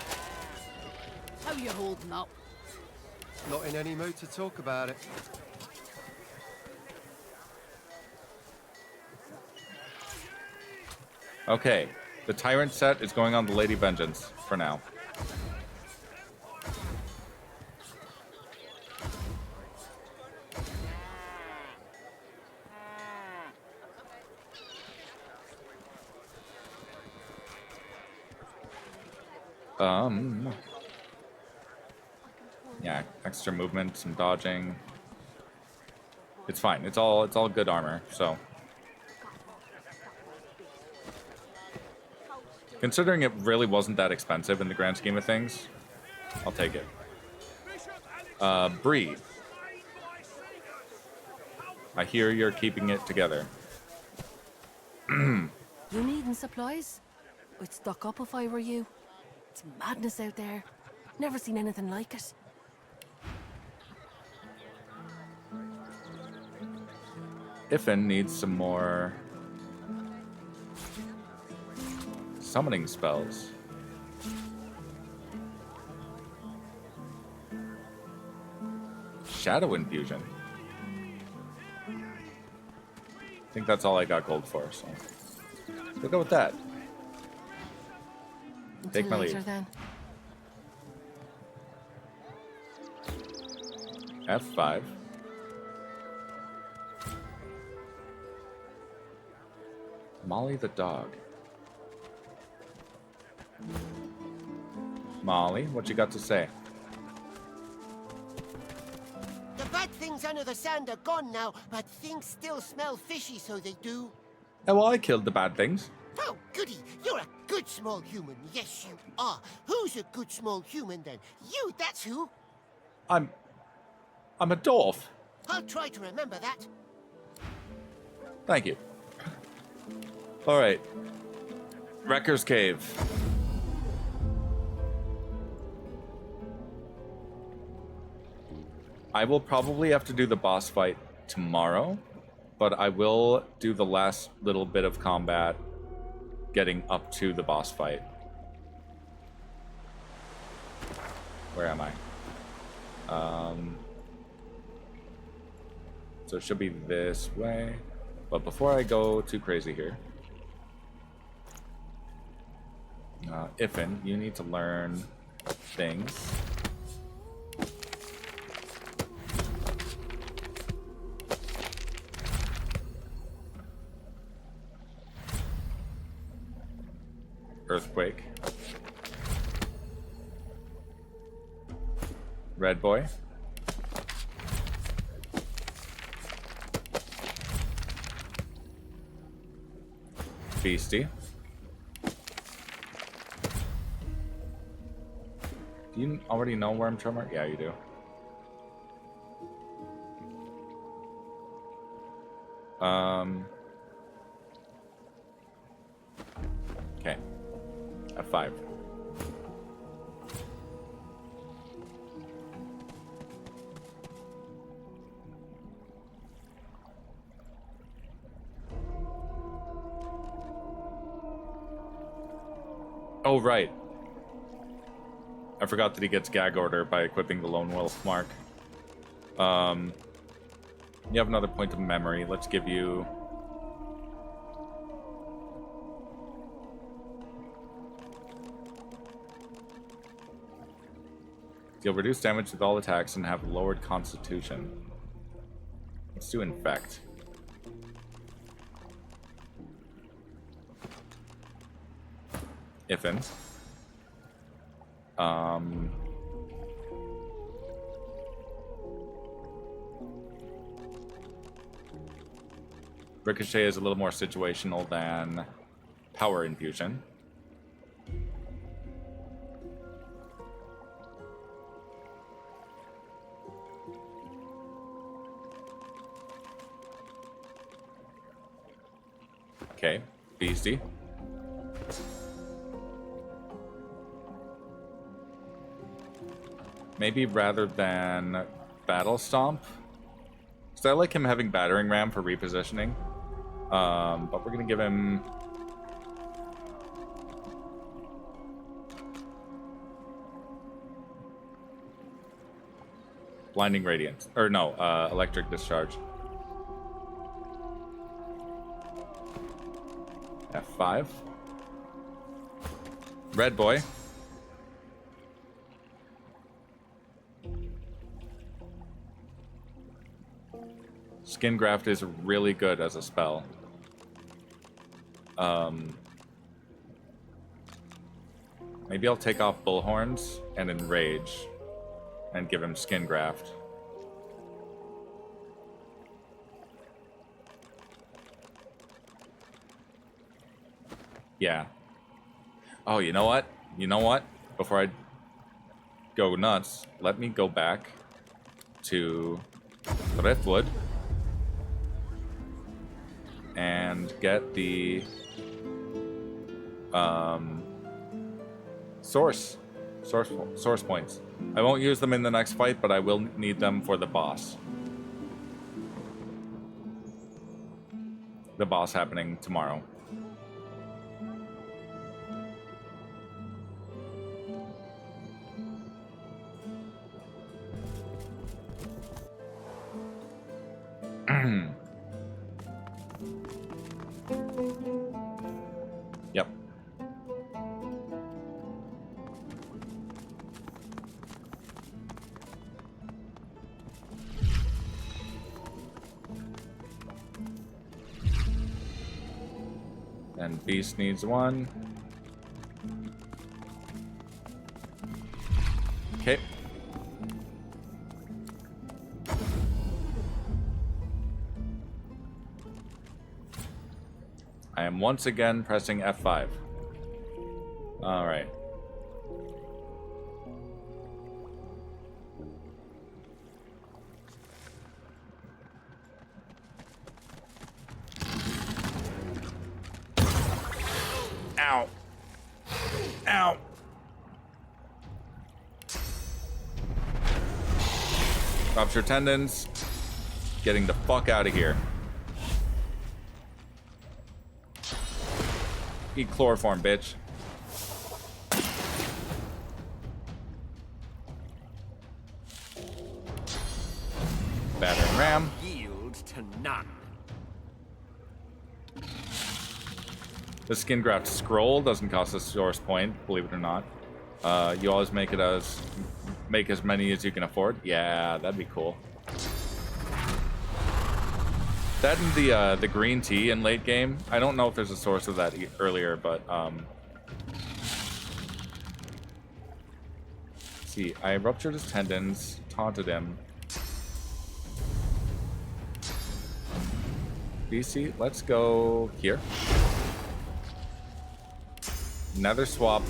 How you holding up? Not in any mood to talk about it. Okay. The Tyrant set is going on the Lady Vengeance for now. Yeah, extra movement, some dodging. It's fine. It's all good armor, so. Considering it really wasn't that expensive in the grand scheme of things, I'll take it. Breathe. I hear you're keeping it together. You needing supplies? I'd stock up if I were you. It's madness out there. Never seen anything like it. Ifin needs some more summoning spells. Shadow infusion. I think that's all I got gold for, so we'll go with that. Take my leave. Then. F5. Molly the dog. Molly, what you got to say? The bad things under the sand are gone now, but things still smell fishy, so they do. Oh, well, I killed the bad things. Oh, goody. You're a good small human. Yes, you are. Who's a good small human, then? You, that's who. I'm a dwarf. I'll try to remember that. Thank you. All right. Wrecker's Cave. I will probably have to do the boss fight tomorrow, but I will do the last little bit of combat getting up to the boss fight. Where am I? So it should be this way. But before I go too crazy here, Ifin, you need to learn things. Earthquake. Red boy. Beastie. Do you already know Worm Tremor? Yeah, you do. Okay. F5. Oh, right. I forgot that he gets gag order by equipping the Lone Wolf mark. You have another point of memory. Let's give you... Deal reduced damage with all attacks and have lowered constitution. Let's do infect. Ifin. Ricochet is a little more situational than Power Infusion. Okay, Beastie. Maybe rather than Battle Stomp, because I like him having Battering Ram for repositioning. But we're gonna give him Blinding Radiance, or no, Electric Discharge. F5. Red Boy. Skin Graft is really good as a spell. Maybe I'll take off Bullhorns and Enrage and give him Skin Graft. Yeah. Oh, you know what? You know what? Before I go nuts, let me go back to Driftwood and get the source points. I won't use them in the next fight, but I will need them for the boss. The boss happening tomorrow. Yep. And Beast needs one. Okay. I am once again pressing F5. All right. Ow. Ow. Rupture tendons. Getting the fuck out of here. Eat chloroform, bitch. Battering ram. Yield to none. The Skin Graft scroll doesn't cost a source point, believe it or not. You always make as many as you can afford. Yeah, that'd be cool. That and the green tea in late game. I don't know if there's a source of that earlier, but let's see. I ruptured his tendons, taunted him. BC, let's go here. Nether swap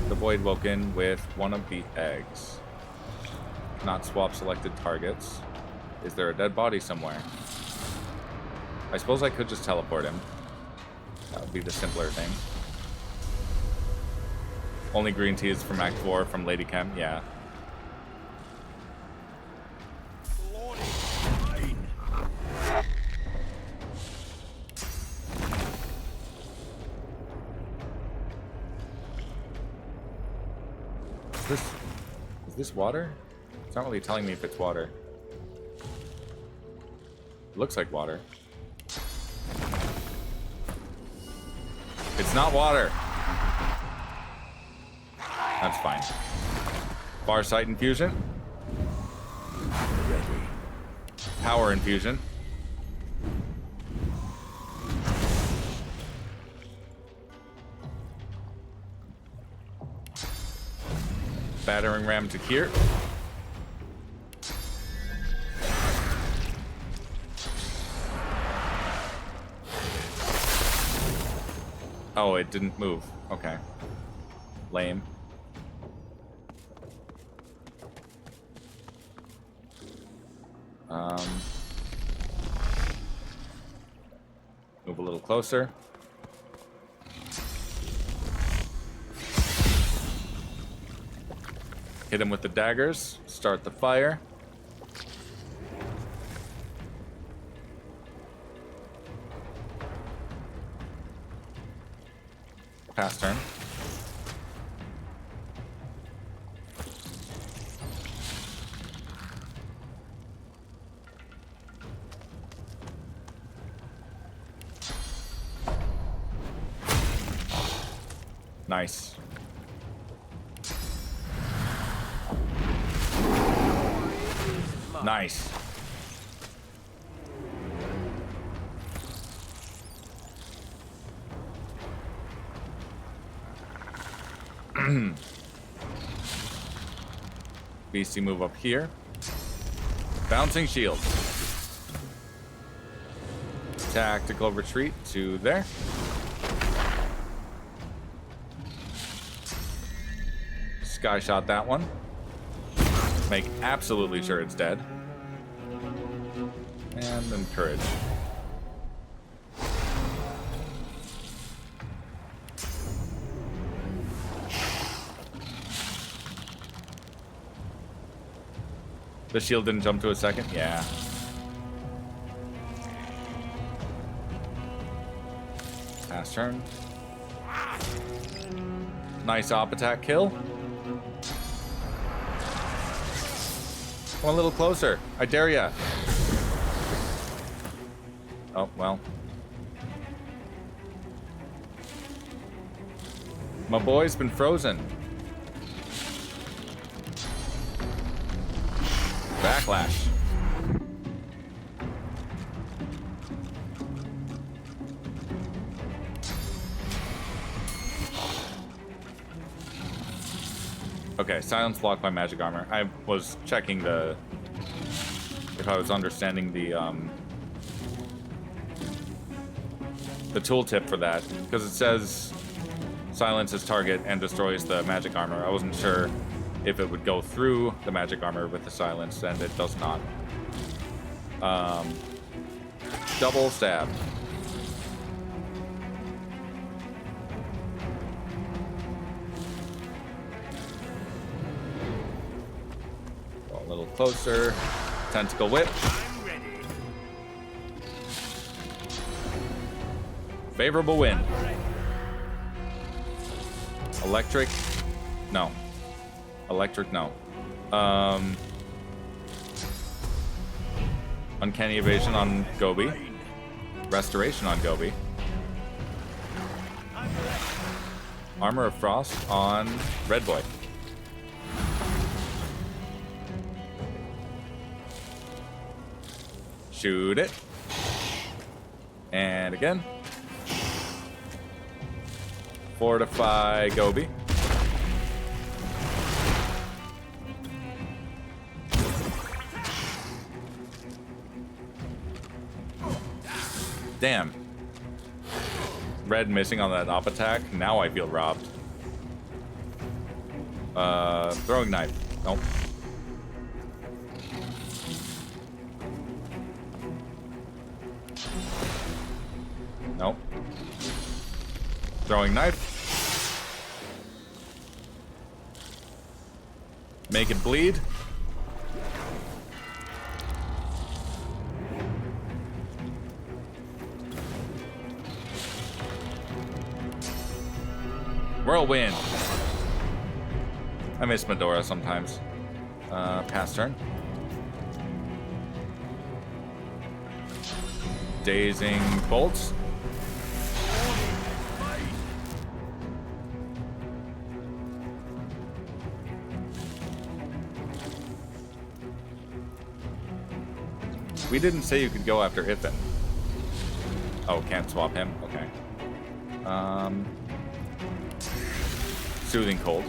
the Voidwoken with one of the eggs. Not swap selected targets. Is there a dead body somewhere? I suppose I could just teleport him. That would be the simpler thing. Only green tea is from Act 4 from Lady Chem, yeah. Is this water? It's not really telling me if it's water. It looks like water. It's not water. That's fine. Farsight infusion. Ready. Power infusion. Battering ram to here. Oh, it didn't move. Okay. Lame. Move a little closer. Hit him with the daggers. Start the fire. Pass turn. Nice. Nice. Beastie move up here. Bouncing shield. Tactical retreat to there. Sky shot that one. Make absolutely sure it's dead. And encourage. The shield didn't jump to a second? Yeah. Pass turn. Nice op attack kill. Come a little closer. I dare ya. Oh, well. My boy's been frozen. Backlash. Okay, silence blocked by magic armor. I was checking if I was understanding the tooltip for that, because it says silences target and destroys the magic armor. I wasn't sure if it would go through the magic armor with the silence, and it does not. Double stab. Go a little closer. Tentacle whip. Favorable wind. Electric. No. Electric, no. Uncanny evasion on Gobbie. Restoration on Gobbie. Armor of Frost on Red Boy. Shoot it. And again. Fortify Gobbie. Damn. Red missing on that op attack. Now I feel robbed. Throwing knife. Nope. Nope. Throwing knife. Make it bleed. Whirlwind. I miss Medora sometimes. Pass turn. Dazing bolts. We didn't say you could go after Iffin. Oh, can't swap him? Okay. Soothing Cold.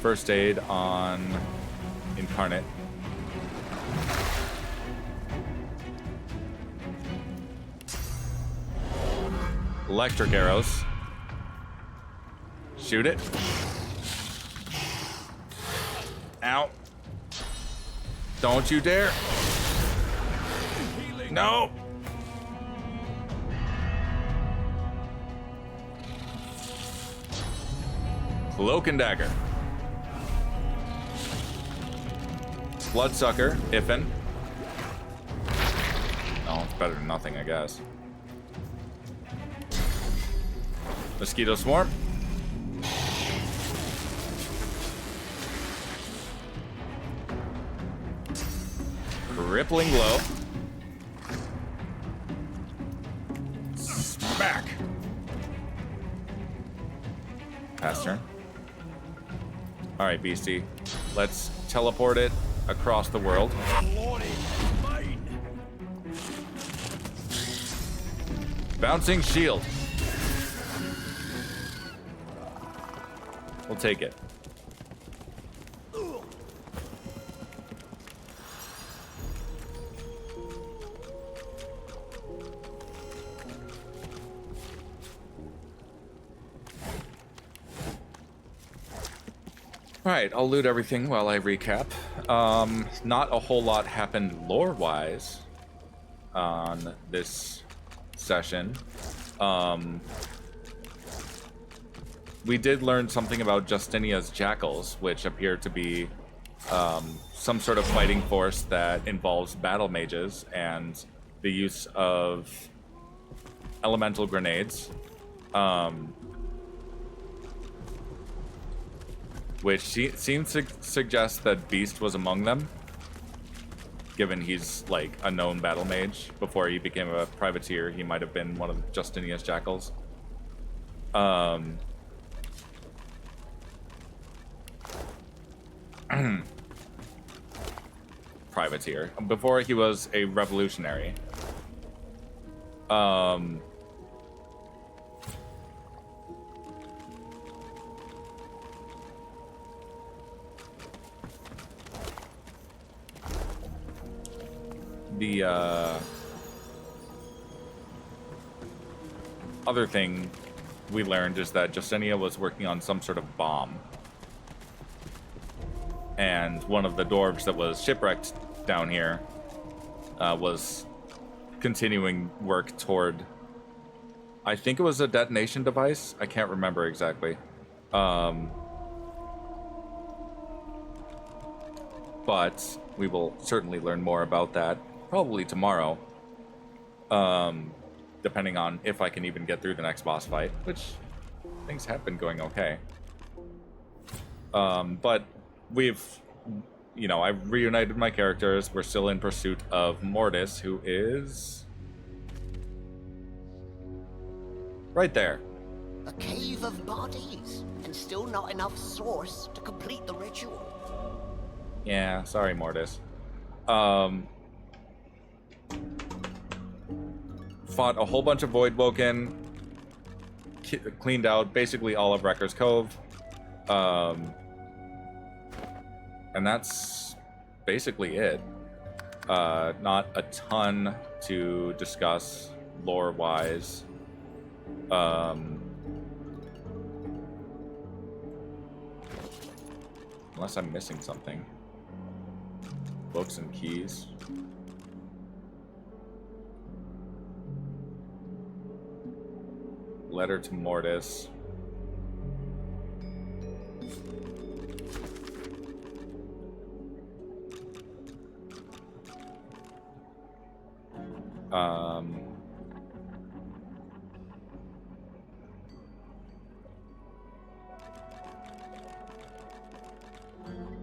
First aid on Incarnate. Electric arrows. Shoot it. Ow. Don't you dare. No. Cloak and dagger. Bloodsucker, Iffin. Oh, it's better than nothing, I guess. Mosquito swarm. Crippling blow. Smack. Pass turn. All right, beastie. Let's teleport it across the world. Bouncing shield. We'll take it. Alright, I'll loot everything while I recap. Not a whole lot happened lore-wise on this session. We did learn something about Justinia's jackals, which appear to be some sort of fighting force that involves battle mages and the use of elemental grenades. Which seems to suggest that Beast was among them, given he's like a known battle mage. Before he became a privateer, he might have been one of Justinia's jackals. Privateer. Before he was a revolutionary. The other thing we learned is that Justinia was working on some sort of bomb. And one of the dwarves that was shipwrecked down here was continuing work toward, I think it was a detonation device. I can't remember exactly. But we will certainly learn more about that probably tomorrow. Depending on if I can even get through the next boss fight, which things have been going okay. But we've, you know, I've reunited my characters. We're still in pursuit of Mortis, who is right there. A cave of bodies, and still not enough source to complete the ritual. Yeah, sorry, Mortis. Fought a whole bunch of Voidwoken, cleaned out basically all of Wrecker's Cove, and that's basically it. Not a ton to discuss lore-wise. Unless I'm missing something. Books and keys. Letter to Mortis.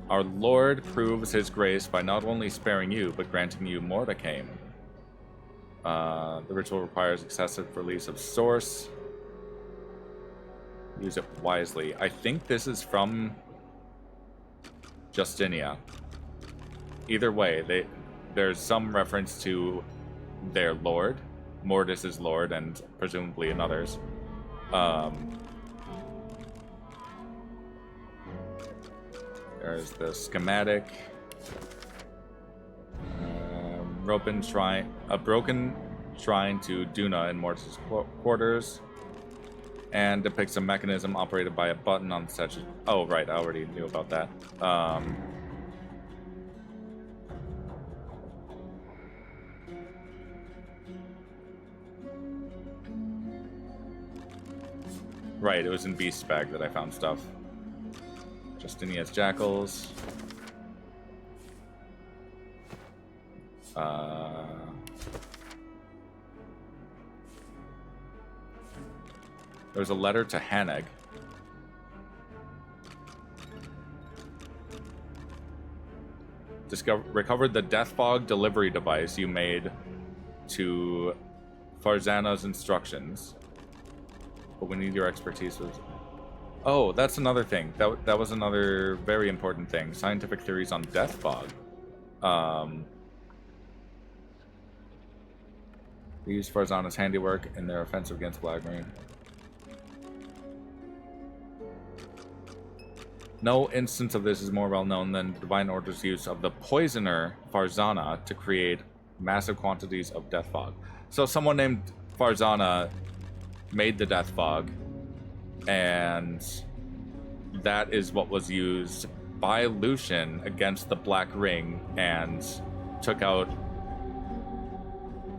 Our Lord proves his grace by not only sparing you, but granting you Mordecai. The ritual requires excessive release of source. Use it wisely. I think this is from Justinia. Either way, there's some reference to their lord, Mortis's lord, and presumably another's. There's the schematic. Broken shrine, a broken shrine to Duna in Mortis' quarters, and depicts a mechanism operated by a button on the statue. Oh, right, I already knew about that. Right, it was in Beast's bag that I found stuff. Justinia's jackals. There's a letter to Haneg. Recovered the death fog delivery device you made to Farzana's instructions. But we need your expertise with... Oh, that's another thing. That was another very important thing. Scientific theories on death fog. They used Farzana's handiwork in their offensive against Black Marine. No instance of this is more well known than the Divine Order's use of the poisoner Farzana to create massive quantities of death fog. So someone named Farzana made the death fog, and that is what was used by Lucian against the Black Ring and took out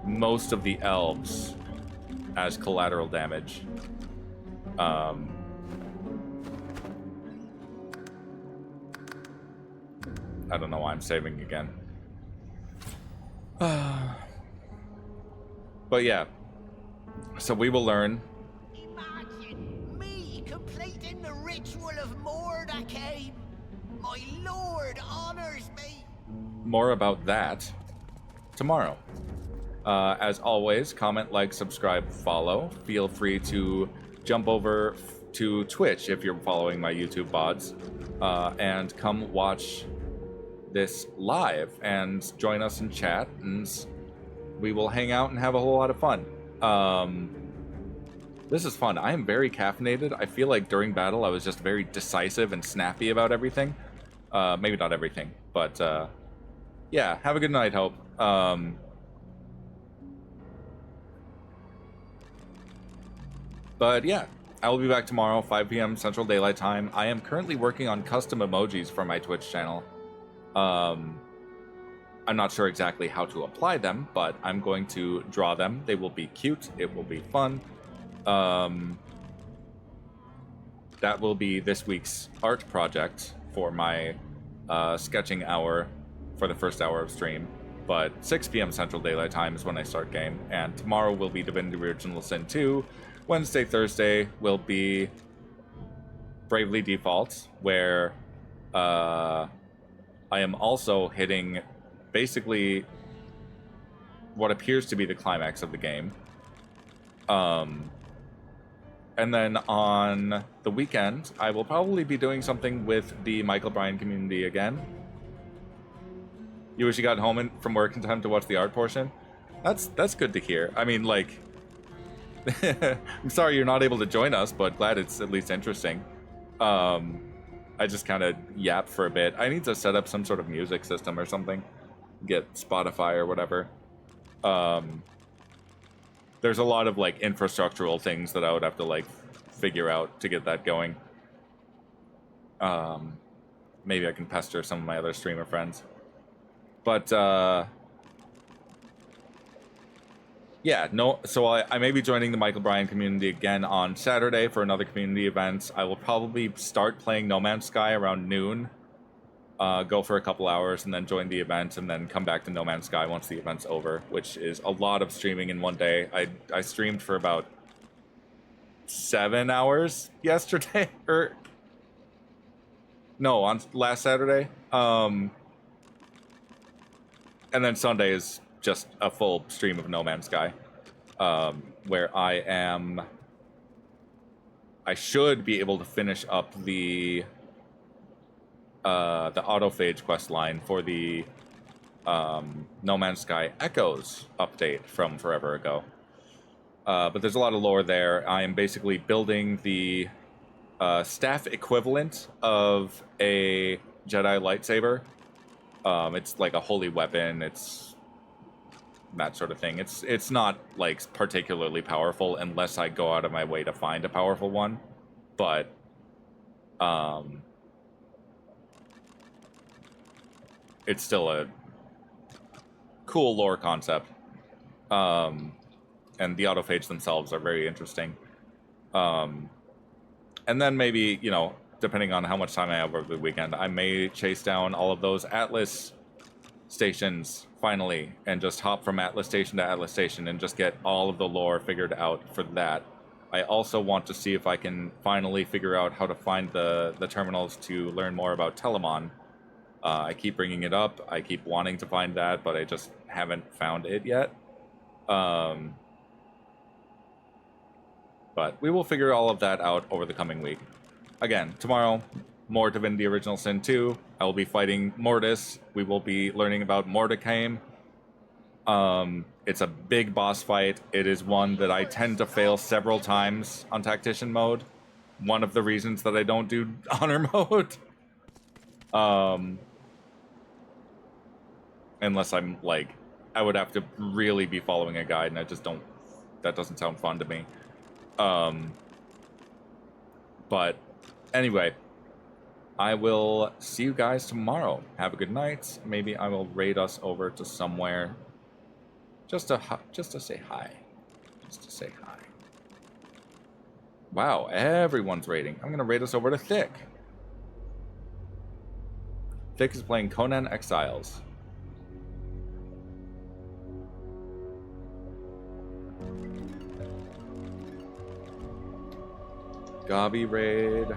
most of the elves as collateral damage. I don't know why I'm saving again. But yeah. So we will learn. Imagine me completing the ritual of Mordecai. My lord honors me. More about that tomorrow. As always, comment, like, subscribe, follow. Feel free to jump over to Twitch if you're following my YouTube VODs, and come watch this live and join us in chat, and we will hang out and have a whole lot of fun. This is fun. I am very caffeinated. I feel like during battle I was just very decisive and snappy about everything. Maybe not everything, but yeah, have a good night, Hope. But yeah, I will be back tomorrow, 5 p.m. Central Daylight Time. I am currently working on custom emojis for my Twitch channel. I'm not sure exactly how to apply them, but I'm going to draw them. They will be cute. It will be fun. That will be this week's art project for my sketching hour for the first hour of stream. But 6 p.m. Central Daylight Time is when I start game. And tomorrow will be Divinity Original Sin 2. Wednesday, Thursday will be Bravely Default, where I am also hitting basically what appears to be the climax of the game. And then on the weekend, I will probably be doing something with the Michael Bryan community again. You wish you got home from work in time to watch the art portion? That's good to hear. I mean, like, I'm sorry you're not able to join us, but glad it's at least interesting. I just kind of yapped for a bit. I need to set up some sort of music system or something. Get Spotify or whatever. There's a lot of, like, infrastructural things that I would have to, like, figure out to get that going. Maybe I can pester some of my other streamer friends. But, yeah, no. So I may be joining the Michael Bryan community again on Saturday for another community event. I will probably start playing No Man's Sky around noon, go for a couple hours, and then join the event, and then come back to No Man's Sky once the event's over, which is a lot of streaming in one day. I streamed for about 7 hours yesterday, or no, on last Saturday. And then Sunday is just a full stream of No Man's Sky, where I should be able to finish up the autophage quest line for the No Man's Sky Echoes update from forever ago. But there's a lot of lore there. I am basically building the staff equivalent of a Jedi lightsaber. It's like a holy weapon. It's that sort of thing. It's not like particularly powerful unless I go out of my way to find a powerful one. But it's still a cool lore concept. And the autophages themselves are very interesting. And then maybe, you know, depending on how much time I have over the weekend, I may chase down all of those Atlas stations finally and just hop from Atlas station to Atlas station and just get all of the lore figured out for that. I also want to see if I can finally figure out how to find the terminals to learn more about Telemon. I keep bringing it up. I keep wanting to find that, but I just haven't found it yet. But we will figure all of that out over the coming week. Again, tomorrow, more Divinity Original Sin 2. I will be fighting Mortis. We will be learning about Mordecai. It's a big boss fight. It is one that I tend to fail several times on Tactician mode. One of the reasons that I don't do Honor mode. Unless I'm like, I would have to really be following a guide, and I just don't, that doesn't sound fun to me. But anyway, I will see you guys tomorrow. Have a good night. Maybe I will raid us over to somewhere. Just to say hi. Just to say hi. Wow, everyone's raiding. I'm gonna raid us over to Thick. Thick is playing Conan Exiles. Gobbie raid.